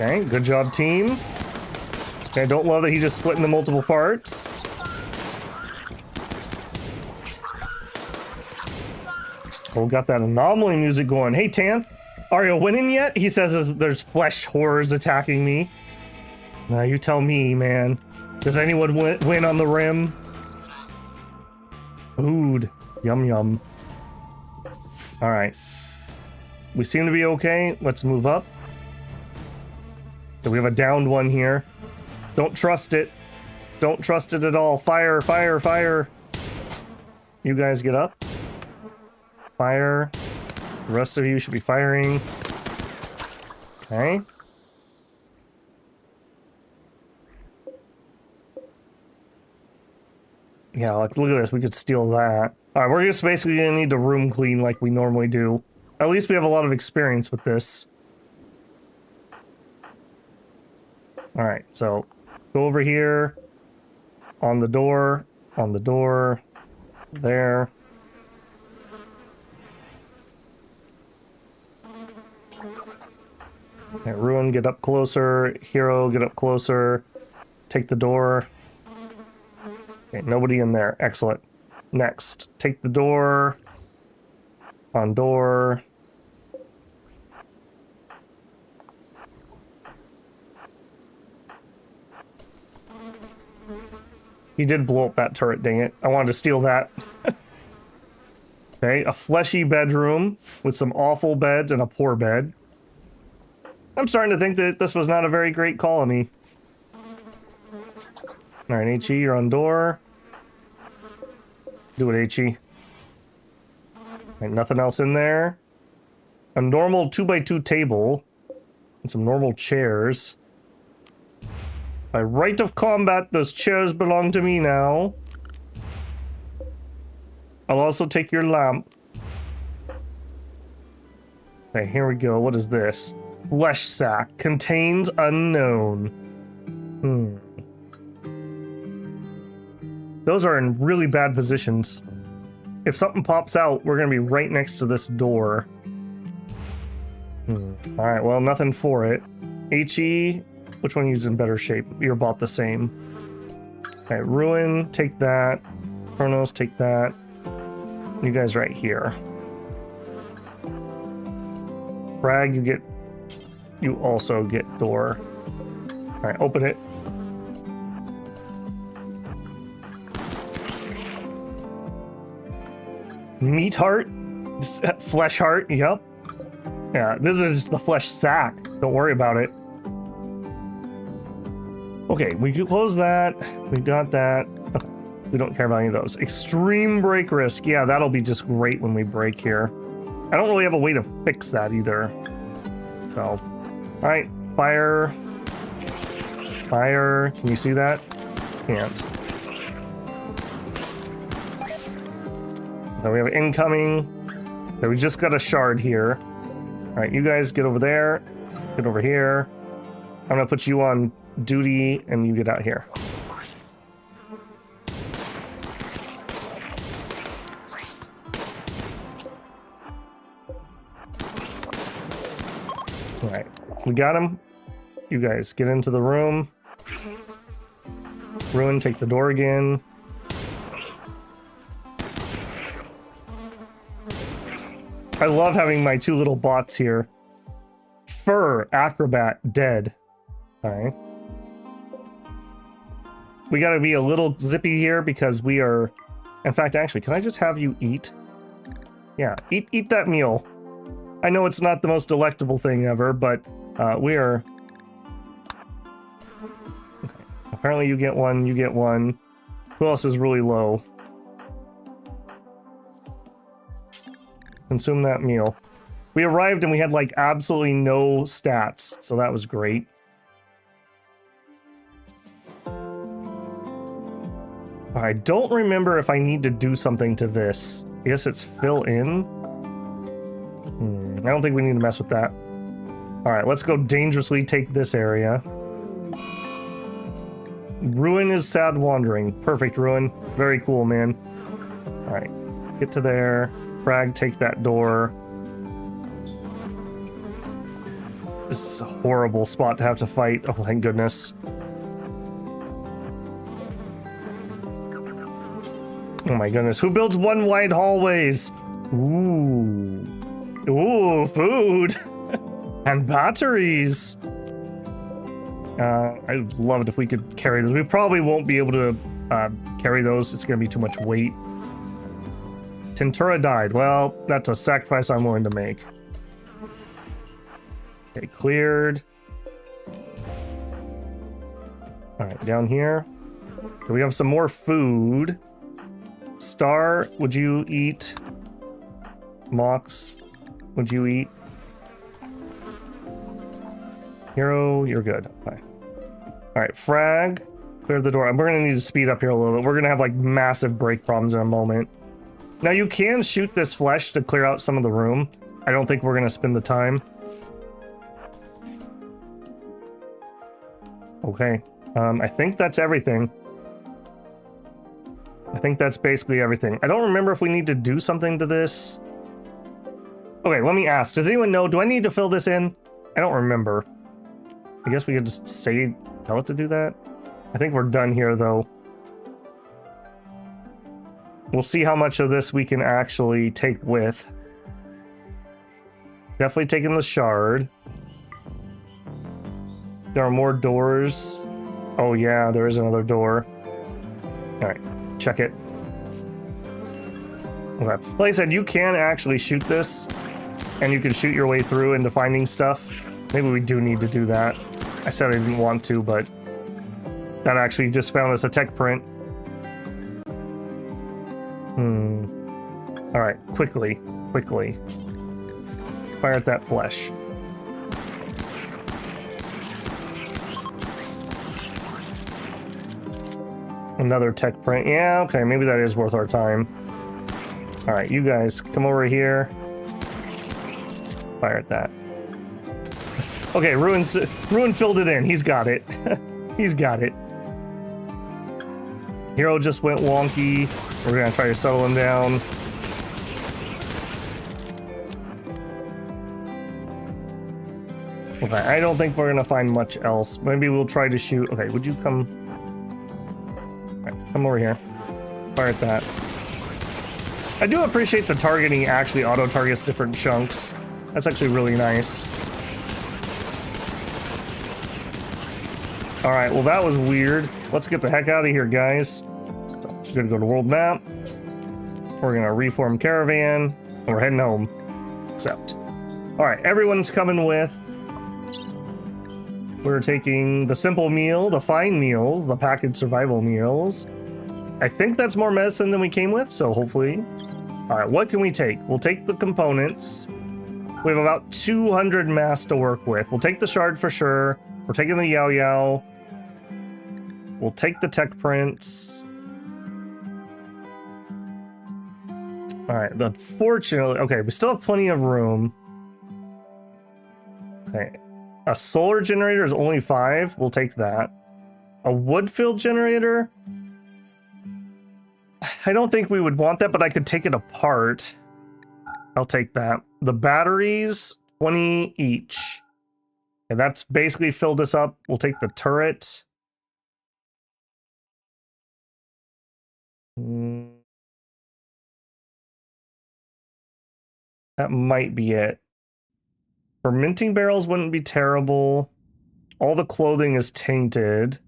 Okay, good job, team. Okay, I don't love that he just split into multiple parts. Oh, got that anomaly music going. Hey, Tanth, are you winning yet? He says as there's flesh horrors attacking me. Now you tell me, man. Does anyone win on the rim? Food. Yum, yum. All right. We seem to be okay. Let's move up. We have a downed one here. Don't trust it. Don't trust it at all. Fire, fire, fire. You guys get up. Fire. The rest of you should be firing. Okay. Yeah, like, look at this. We could steal that. All right, we're just basically gonna need the room clean like we normally do. At least we have a lot of experience with this. All right, so go over here, on the door, there. Okay, Ruin, get up closer. Hero, get up closer. Take the door. Okay, nobody in there. Excellent. Next, take the door. On door. He did blow up that turret, dang it. I wanted to steal that. Okay, a fleshy bedroom with some awful beds and a poor bed. I'm starting to think that this was not a very great colony. Alright, HE, you're on door. Do it, HE. Right, nothing else in there. A normal 2x2 table. And some normal chairs. By right of combat, those chairs belong to me now. I'll also take your lamp. Okay, here we go. What is this? Flesh sack. Contains unknown. Those are in really bad positions. If something pops out, we're gonna be right next to this door. Alright, well, nothing for it. HE, which one is in better shape? You're about the same. Okay, Ruin, take that. Chronos, take that. You guys right here. Bragg, you also get door. Alright, open it. Meat heart? Flesh heart, yep. Yeah, this is the flesh sack. Don't worry about it. Okay, we can close that. We got that. Okay, we don't care about any of those. Extreme break risk. Yeah, that'll be just great when we break here. I don't really have a way to fix that either. So, alright, fire. Fire. Can you see that? Can't. Now we have incoming. Okay, we just got a shard here. Alright, you guys get over there. Get over here. I'm gonna put you on duty and you get out here. Alright, we got him. You guys get into the room. Ruin, take the door again. I love having my two little bots here. Fur, acrobat, dead. Alright. We gotta be a little zippy here because we are... In fact, actually, can I just have you eat? Yeah, eat that meal. I know it's not the most delectable thing ever, but we are... Okay. Apparently you get one, you get one. Who else is really low? Consume that meal. We arrived and we had like absolutely no stats, so that was great. I don't remember if I need to do something to this. I guess it's fill in. I don't think we need to mess with that. Alright, let's go dangerously take this area. Ruin is sad wandering. Perfect, Ruin. Very cool, man. Alright, get to there. Frag, take that door. This is a horrible spot to have to fight. Oh, thank goodness. Oh my goodness. Who builds one wide hallways? Ooh. Ooh, food. And batteries. I'd love it if we could carry those. We probably won't be able to carry those. It's going to be too much weight. Tintura died. Well, that's a sacrifice I'm willing to make. Okay, cleared. Alright, down here. So we have some more food. Star, would you eat? Mox, would you eat? Hero, you're good. Okay. Alright, Frag, clear the door. We're gonna need to speed up here a little bit. We're gonna have like massive break problems in a moment. Now you can shoot this flesh to clear out some of the room. I don't think we're gonna spend the time. Okay, I think that's everything. I think that's basically everything. I don't remember if we need to do something to this. Okay, let me ask. Does anyone know? Do I need to fill this in? I don't remember. I guess we could just tell it to do that. I think we're done here, though. We'll see how much of this we can actually take with. Definitely taking the shard. There are more doors. Oh yeah, there is another door. Alright, check it. Okay. Like I said, you can actually shoot this, and you can shoot your way through into finding stuff. Maybe we do need to do that. I said I didn't want to, but that actually just found us a tech print. Alright, quickly. Fire at that flesh. Another tech print. Yeah, okay, maybe that is worth our time. Alright, you guys, come over here. Fire at that. Okay, Ruin filled it in. He's got it. He's got it. Hero just went wonky. We're gonna try to settle him down. Okay, I don't think we're gonna find much else. Maybe we'll try to shoot. Okay, would you come? Come over here. Fire at that. I do appreciate the targeting actually auto-targets different chunks. That's actually really nice. Alright, well that was weird. Let's get the heck out of here, guys. So, we're gonna go to world map. We're gonna reform caravan. And we're heading home. Except. Alright, everyone's coming with. We're taking the simple meal, the fine meals, the packaged survival meals. I think that's more medicine than we came with, so hopefully. Alright, what can we take? We'll take the components. We have about 200 mass to work with. We'll take the shard for sure. We're taking the Yao Yao. We'll take the tech prints. Alright, unfortunately... Okay, we still have plenty of room. Okay. A solar generator is only 5. We'll take that. A wood-filled generator? I don't think we would want that, but I could take it apart. I'll take that. The batteries, 20 each. And that's basically filled us up. We'll take the turret. That might be it. Fermenting barrels wouldn't be terrible. All the clothing is tainted.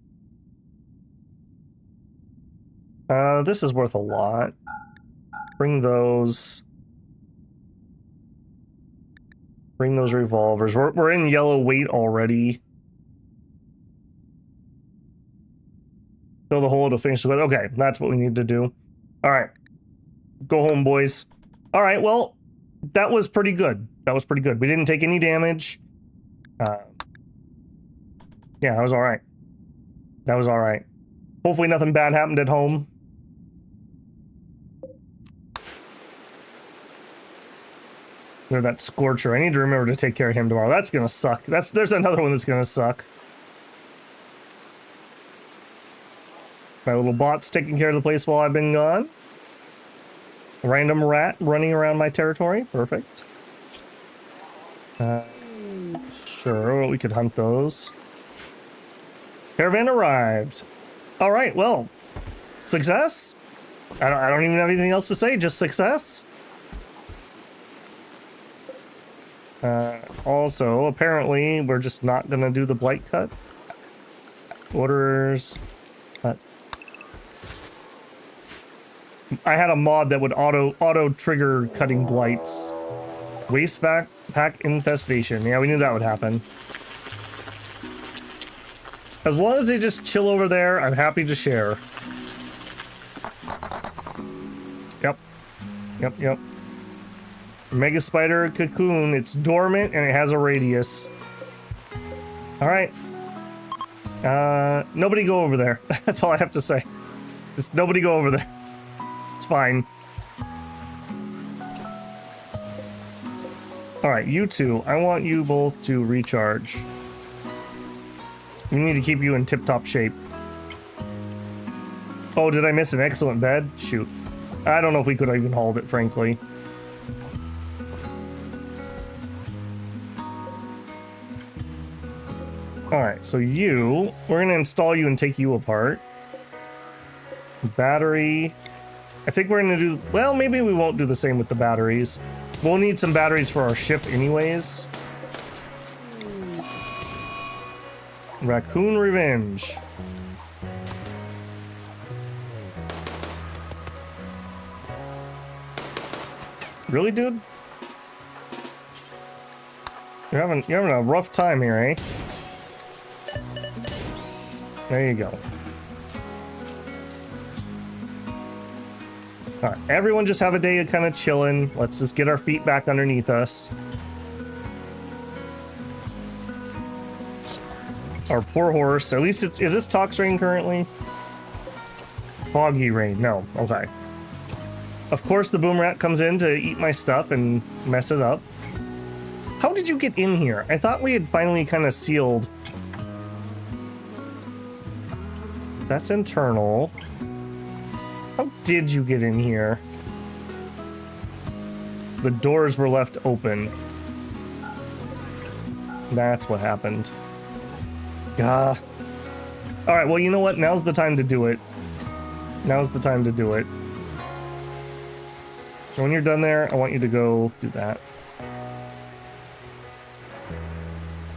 This is worth a lot. Bring those. Bring those revolvers. We're in yellow weight already. Fill the hole to finish the wood. Okay, that's what we need to do. All right. Go home, boys. All right, well, that was pretty good. That was pretty good. We didn't take any damage. Yeah, that was all right. That was all right. Hopefully nothing bad happened at home. There's that Scorcher. I need to remember to take care of him tomorrow. That's gonna suck. There's another one that's gonna suck. My little bot's taking care of the place while I've been gone. Random rat running around my territory. Perfect. Sure, we could hunt those. Caravan arrived. All right, well, success. I don't even have anything else to say. Just success. Also, apparently, we're just not gonna do the blight cut. Orders. I had a mod that would auto trigger cutting blights. Waste pack infestation. Yeah, we knew that would happen. As long as they just chill over there, I'm happy to share. Yep. Mega spider cocoon. It's dormant and it has a radius. All right. Nobody go over there. That's all I have to say. Just nobody go over there. It's fine. All right, you two. I want you both to recharge. We need to keep you in tip-top shape. Oh, did I miss an excellent bed? Shoot. I don't know if we could have even hauled it, frankly. Alright, so we're gonna install you and take you apart. Battery. I think we're gonna do, well, maybe we won't do the same with the batteries. We'll need some batteries for our ship anyways. Raccoon Revenge. Really, dude? You're having a rough time here, eh? There you go. All right, everyone just have a day of kind of chilling. Let's just get our feet back underneath us. Our poor horse. At least is this Tox Rain currently? Foggy Rain. No. Okay. Of course, the boom rat comes in to eat my stuff and mess it up. How did you get in here? I thought we had finally kind of sealed. That's internal. How did you get in here? The doors were left open. That's what happened. Gah. All right, well, you know what? Now's the time to do it. Now's the time to do it. So when you're done there, I want you to go do that.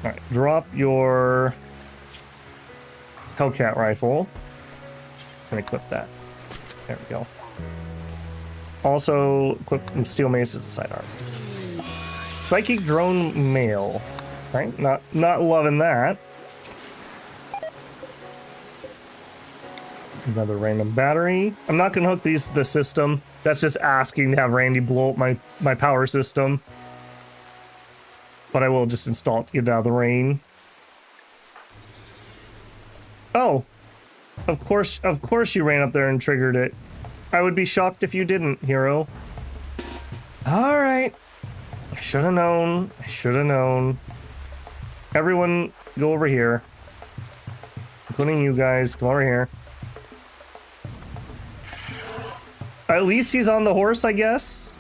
All right, drop your Hellcat rifle and equip that. There we go. Also, equip steel mace as a sidearm. Psychic drone male. Right? Not loving that. Another random battery. I'm not gonna hook these to the system. That's just asking to have Randy blow up my power system. But I will just install it to get it out of the rain. Oh, of course you ran up there and triggered it. I would be shocked if you didn't, hero. All right. I should have known. I should have known. Everyone, go over here. Including you guys. Come over here. At least he's on the horse, I guess.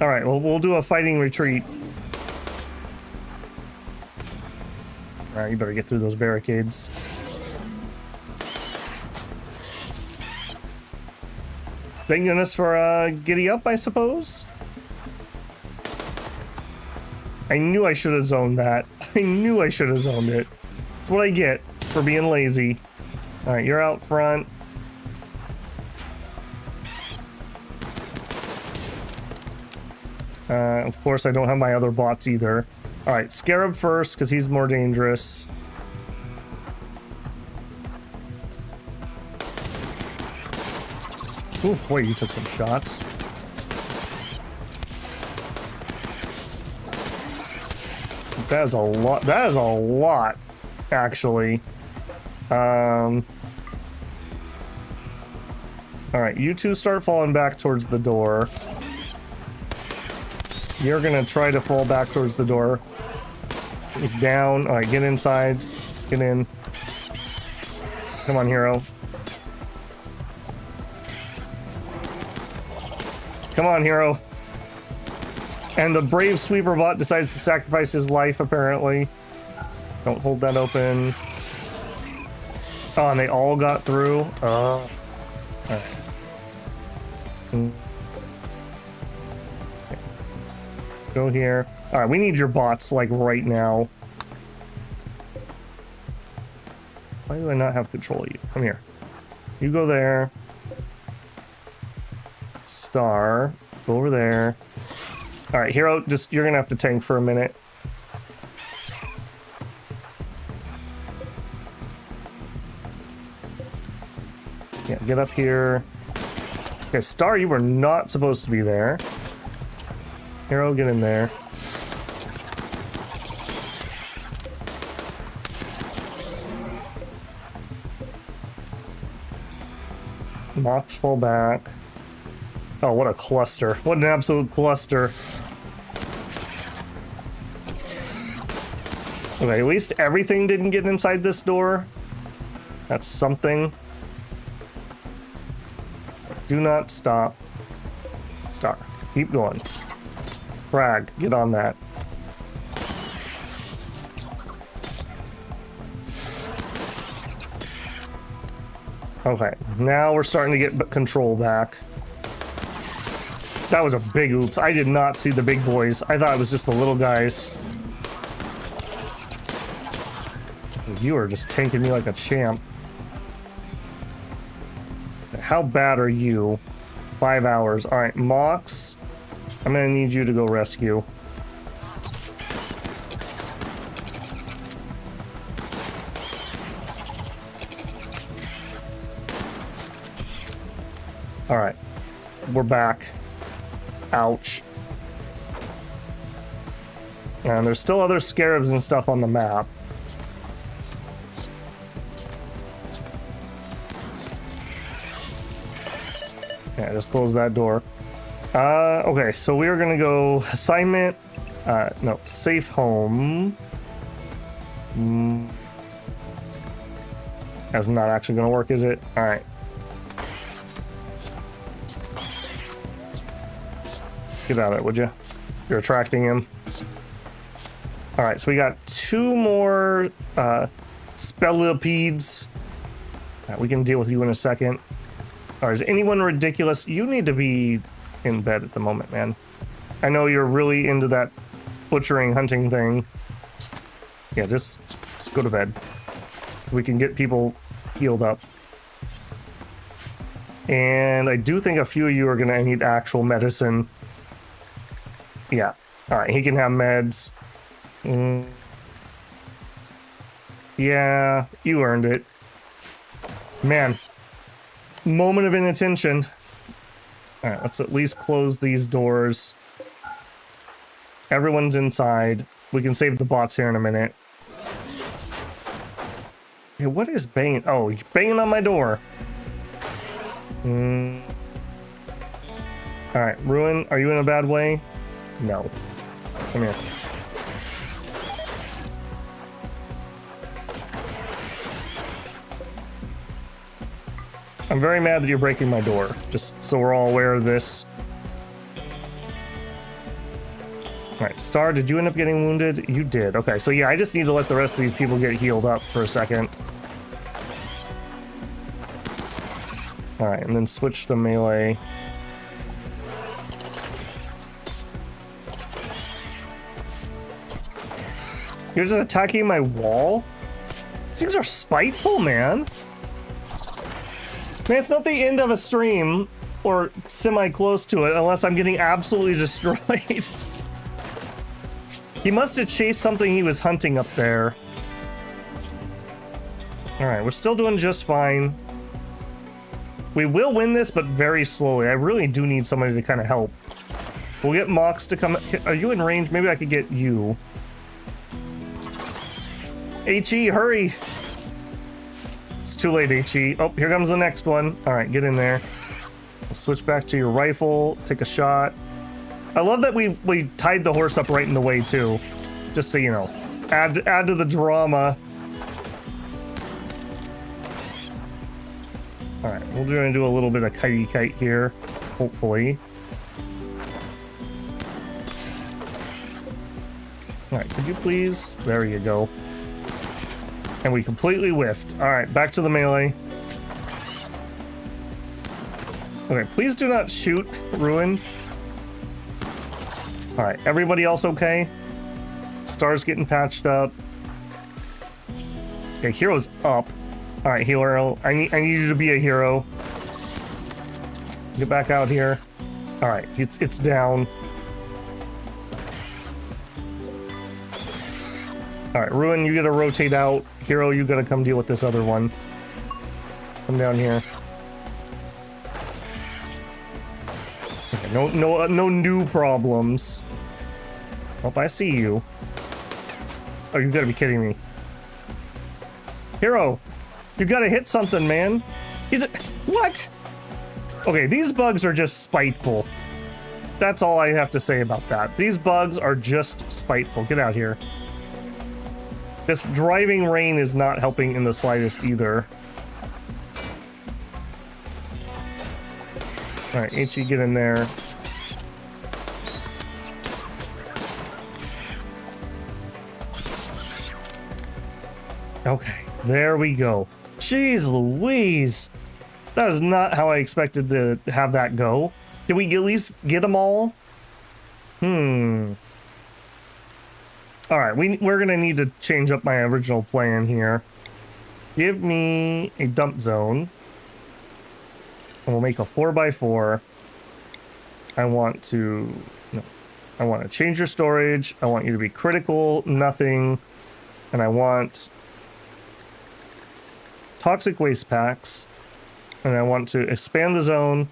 All right, well, we'll do a fighting retreat. All right, you better get through those barricades. Thank goodness for Giddy Up, I suppose. I knew I should have zoned that. I knew I should have zoned it. That's what I get for being lazy. All right, you're out front. Of course, I don't have my other bots either. All right, Scarab first, because he's more dangerous. Oh boy, you took some shots. That is a lot. That is a lot, actually. All right, you two start falling back towards the door. You're gonna try to fall back towards the door. He's down. All right, get inside. Get in. Come on, hero. Come on, hero. And the brave sweeper bot decides to sacrifice his life, apparently. Don't hold that open. Oh, and they all got through. All right. Go here. All right, we need your bots, like, right now. Why do I not have control of you? Come here. You go there. Star. Go over there. All right, hero, just, you're gonna have to tank for a minute. Yeah, get up here. Okay, Star, you were not supposed to be there. Hero, get in there. Mox, fall back. Oh, what a cluster. What an absolute cluster. Okay, at least everything didn't get inside this door. That's something. Do not stop. Star, keep going. Frag, get on that. Okay, now we're starting to get control back. That was a big oops. I did not see the big boys. I thought it was just the little guys. You are just tanking me like a champ. How bad are you? 5 hours. All right, Mox. I'm gonna need you to go rescue. All right, we're back. Ouch. And there's still other scarabs and stuff on the map. Yeah, just close that door. Okay, so we are gonna go assignment. No, safe home. That's not actually gonna work, is it? All right. Get out of it, would you? You're attracting him. All right, so we got 2 more spellipedes. We can deal with you in a second. Or is anyone ridiculous? You need to be in bed at the moment, man. I know you're really into that butchering, hunting thing. Yeah, just go to bed. We can get people healed up. And I do think a few of you are gonna need actual medicine. Yeah. All right, he can have meds. Yeah, you earned it. Man. Moment of inattention. All right, let's at least close these doors. Everyone's inside. We can save the bots here in a minute. Hey, what is banging? Oh, you're banging on my door. All right, Ruin, are you in a bad way? No. Come here. I'm very mad that you're breaking my door, just so we're all aware of this. All right, Star, did you end up getting wounded? You did. Okay, so yeah, I just need to let the rest of these people get healed up for a second. All right, and then switch to melee. You're just attacking my wall? These things are spiteful, man. Man, it's not the end of a stream, or semi-close to it, unless I'm getting absolutely destroyed. He must have chased something he was hunting up there. Alright, we're still doing just fine. We will win this, but very slowly. I really do need somebody to kind of help. We'll get Mox to come... Are you in range? Maybe I could get you. HE, hurry! It's too late, HE. Oh, here comes the next one. Alright, get in there. We'll switch back to your rifle, take a shot. I love that we tied the horse up right in the way, too. Just so you know. Add to the drama. Alright, we're gonna do a little bit of kitey kite here, hopefully. Alright, could you please? There you go. And we completely whiffed. Alright, back to the melee. Okay, please do not shoot, Ruin. Alright, everybody else okay? Star's getting patched up. Okay, hero's up. Alright, hero. I need you to be a hero. Get back out here. Alright, it's down. Alright, Ruin, you gotta rotate out. Hero, you gotta come deal with this other one. Come down here. Okay, no new problems. Oh, I see you. Oh, you gotta be kidding me. Hero, you gotta hit something, man. What? Okay, these bugs are just spiteful. That's all I have to say about that. These bugs are just spiteful. Get out here. This driving rain is not helping in the slightest either. Alright, HE, get in there. Okay, there we go. Jeez Louise. That is not how I expected to have that go. Did we at least get them all? Alright, we're gonna need to change up my original plan here. Give me a dump zone. And we'll make a 4x4. I want to change your storage. I want you to be critical, nothing. And I want toxic waste packs. And I want to expand the zone.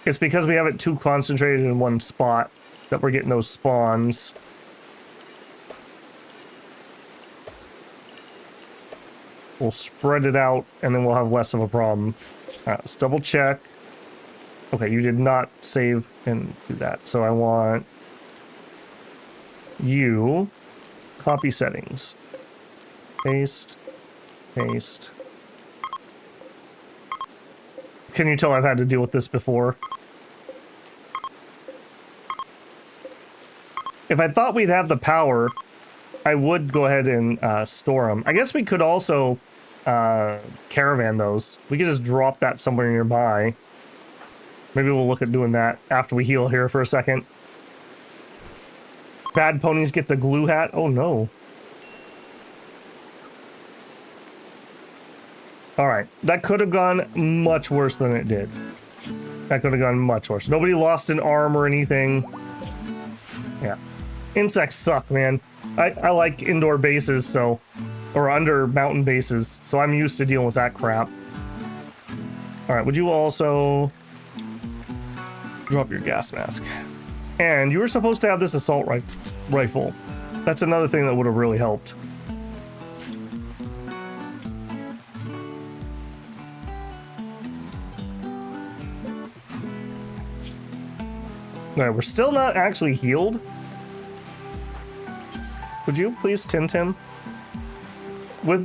It's because we have it too concentrated in one spot that we're getting those spawns. We'll spread it out and then we'll have less of a problem. Let's double check. Okay, you did not save and do that. So I want you. Copy settings. Paste. Paste. Can you tell I've had to deal with this before? If I thought we'd have the power, I would go ahead and store them. I guess we could also caravan those. We could just drop that somewhere nearby. Maybe we'll look at doing that after we heal here for a second. Bad ponies get the glue hat. Oh no. Alright, that could have gone much worse than it did. That could have gone much worse. Nobody lost an arm or anything. Yeah. Insects suck, man. I like indoor bases, so... Or under mountain bases, so I'm used to dealing with that crap. Alright, would you also... drop your gas mask. And you were supposed to have this assault rifle. That's another thing that would have really helped. Alright, we're still not actually healed. Would you please tint him?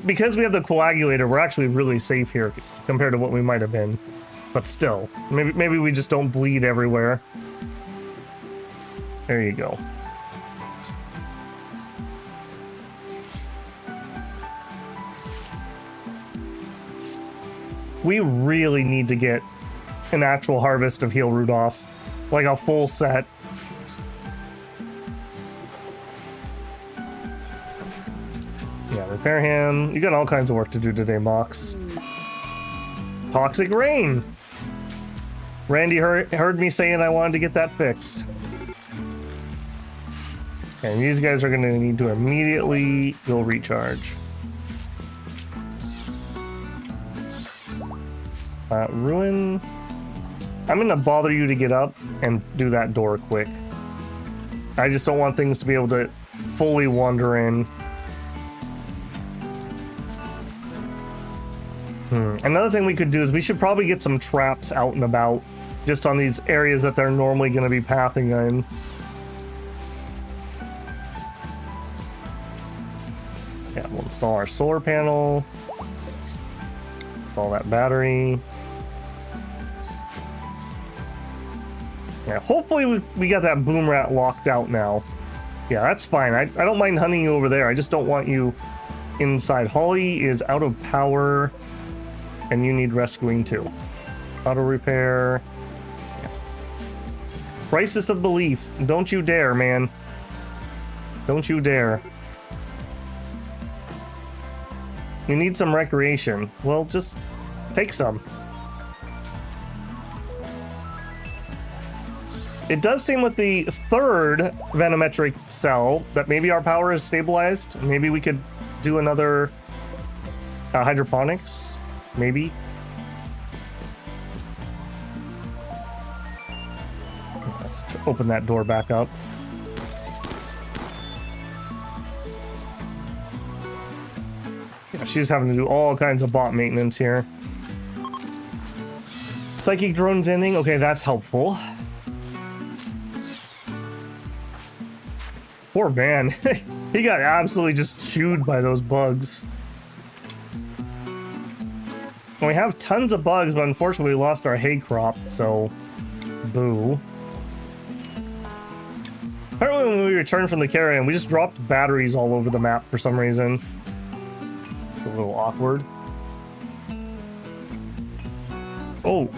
Because we have the coagulator, we're actually really safe here compared to what we might have been. But still, maybe we just don't bleed everywhere. There you go. We really need to get an actual harvest of Heal Rudolph. Like a full set. Yeah, repair him. You got all kinds of work to do today, Mox. Toxic Rain! Randy heard me saying I wanted to get that fixed. And these guys are going to need to immediately go recharge. Ruin. I'm going to bother you to get up and do that door quick. I just don't want things to be able to fully wander in. Another thing we could do is we should probably get some traps out and about just on these areas that they're normally going to be pathing in. Yeah, we'll install our solar panel. Install that battery. Yeah, hopefully we got that boom rat locked out now. Yeah, that's fine. I don't mind hunting you over there. I just don't want you inside. Holly is out of power, and you need rescuing too. Auto repair. Yeah. Crisis of belief. Don't you dare, man. Don't you dare. You need some recreation. Well, just take some. It does seem with the third venometric cell that maybe our power is stabilized. Maybe we could do another hydroponics. Maybe. Let's open that door back up. Yeah, she's having to do all kinds of bot maintenance here. Psychic drones ending. Okay, that's helpful. Poor man. He got absolutely just chewed by those bugs. And we have tons of bugs, but unfortunately we lost our hay crop, so boo. Apparently when we returned from the carrion, we just dropped batteries all over the map for some reason. A little awkward. Oh,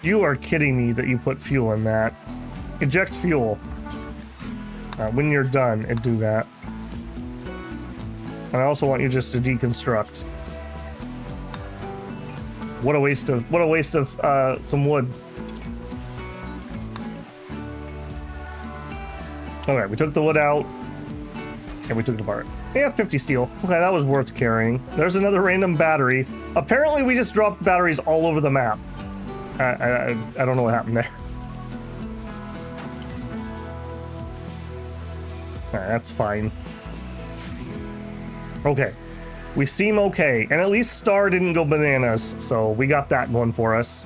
you are kidding me that you put fuel in that. Eject fuel. When you're done, and do that. And I also want you just to deconstruct. What a waste of some wood. Okay, we took the wood out, and we took it apart. Yeah, 50 steel. Okay, that was worth carrying. There's another random battery. Apparently, we just dropped batteries all over the map. I don't know what happened there. Alright, that's fine. Okay. We seem okay. And at least Star didn't go bananas, so we got that going for us.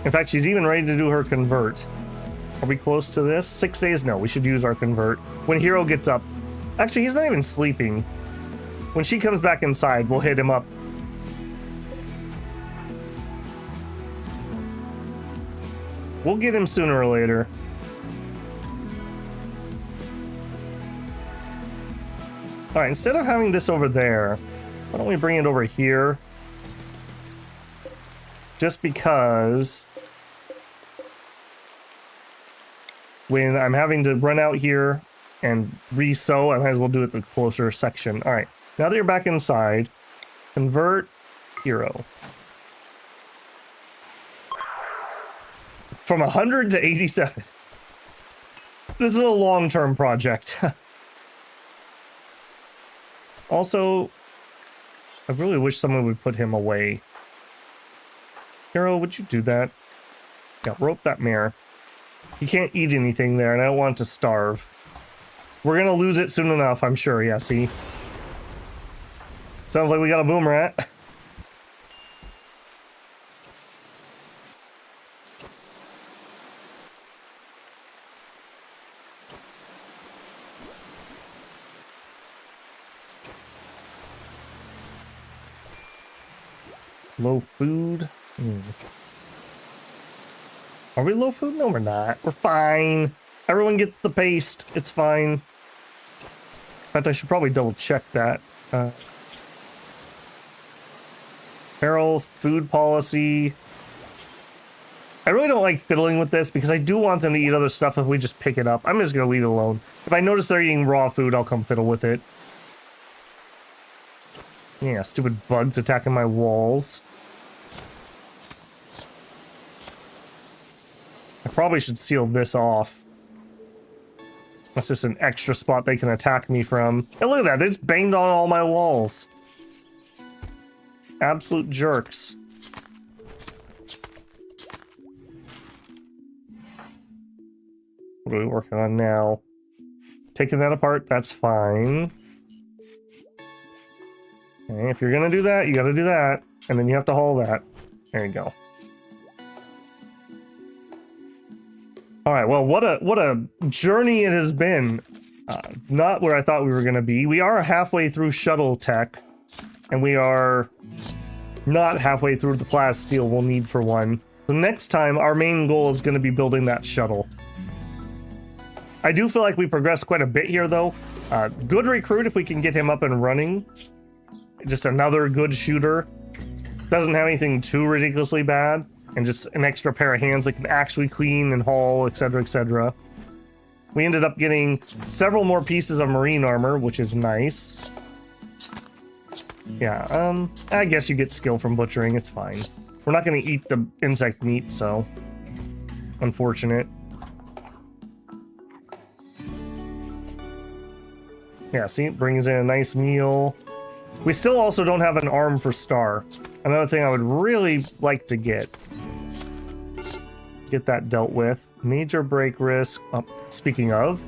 In fact, she's even ready to do her convert. Are we close to this? 6 days? No, we should use our convert. When Hero gets up... Actually, he's not even sleeping. When she comes back inside, we'll hit him up. We'll get him sooner or later. Alright, instead of having this over there, why don't we bring it over here? Just because when I'm having to run out here and re-sew, I might as well do it the closer section. Alright, now that you're back inside, convert Hero. From 100 to 87. This is a long-term project. Also, I really wish someone would put him away. Hero, would you do that? Yeah, rope that mare. He can't eat anything there, and I don't want it to starve. We're gonna lose it soon enough, I'm sure. Yeah, see? Sounds like we got a boom rat. Low food. Are we low food? No, we're not. We're fine. Everyone gets the paste. It's fine. In fact, I should probably double check that. Apparel, food policy. I really don't like fiddling with this because I do want them to eat other stuff if we just pick it up. I'm just going to leave it alone. If I notice they're eating raw food, I'll come fiddle with it. Yeah, stupid bugs attacking my walls. I probably should seal this off. That's just an extra spot they can attack me from. And look at that, they just banged on all my walls. Absolute jerks. What are we working on now? Taking that apart, that's fine. Okay, if you're gonna do that, you gotta do that. And then you have to haul that. There you go. Alright, well, what a journey it has been. Not where I thought we were gonna be. We are halfway through shuttle tech. And we are not halfway through the plasteel we'll need for one. So next time, our main goal is gonna be building that shuttle. I do feel like we progressed quite a bit here, though. Good recruit if we can get him up and running. Just another good shooter. Doesn't have anything too ridiculously bad. And just an extra pair of hands that can actually clean and haul, etc., etc. We ended up getting several more pieces of marine armor, which is nice. Yeah, I guess you get skill from butchering. It's fine. We're not going to eat the insect meat, so... unfortunate. Yeah, see, it brings in a nice meal. We still also don't have an arm for Star. Another thing I would really like to get. Get that dealt with. Major break risk. Oh, speaking of.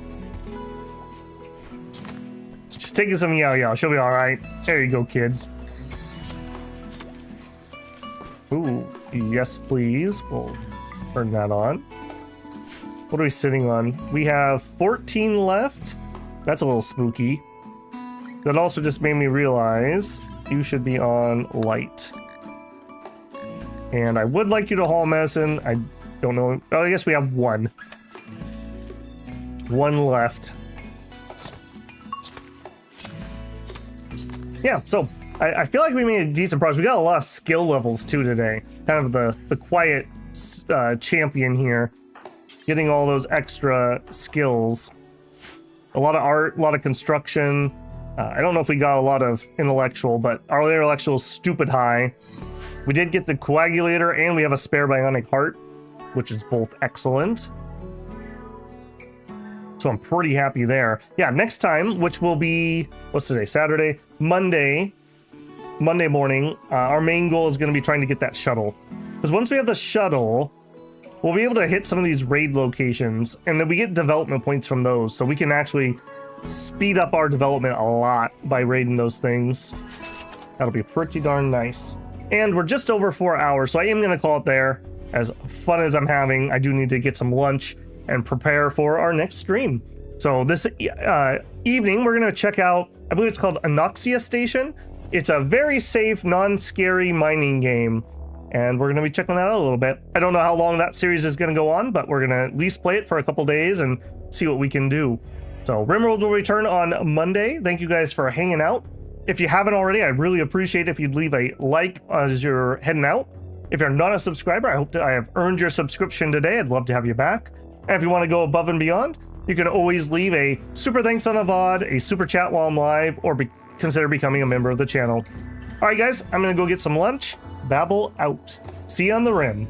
Just taking some Yao. She'll be alright. There you go, kid. Ooh, yes please. We'll turn that on. What are we sitting on? We have 14 left. That's a little spooky. That also just made me realize you should be on light. And I would like you to haul medicine. I don't know. Oh, I guess we have one. One left. Yeah, so I feel like we made a decent progress. We got a lot of skill levels too today. Kind of the quiet champion here. Getting all those extra skills. A lot of art, a lot of construction. I don't know if we got a lot of intellectual, but our intellectual is stupid high. We did get the coagulator, and we have a spare bionic heart, which is both excellent. So I'm pretty happy there. Yeah, next time, which will be, what's today? Saturday? Monday morning, our main goal is going to be trying to get that shuttle. Because once we have the shuttle, we'll be able to hit some of these raid locations, and then we get development points from those, so we can actually speed up our development a lot by raiding those things. That'll be pretty darn nice. And we're just over 4 hours, so I am going to call it there. As fun as I'm having, I do need to get some lunch and prepare for our next stream. So this evening, we're going to check out, I believe it's called Anoxia Station. It's a very safe, non-scary mining game, and we're going to be checking that out a little bit. I don't know how long that series is going to go on, but we're going to at least play it for a couple days and see what we can do. So Rimworld will return on Monday. Thank you guys for hanging out. If you haven't already, I'd really appreciate if you'd leave a like as you're heading out. If you're not a subscriber, I hope that I have earned your subscription today. I'd love to have you back. And if you want to go above and beyond, you can always leave a super thanks on a VOD, a super chat while I'm live, or consider becoming a member of the channel. All right, guys, I'm going to go get some lunch. Babble out. See you on the Rim.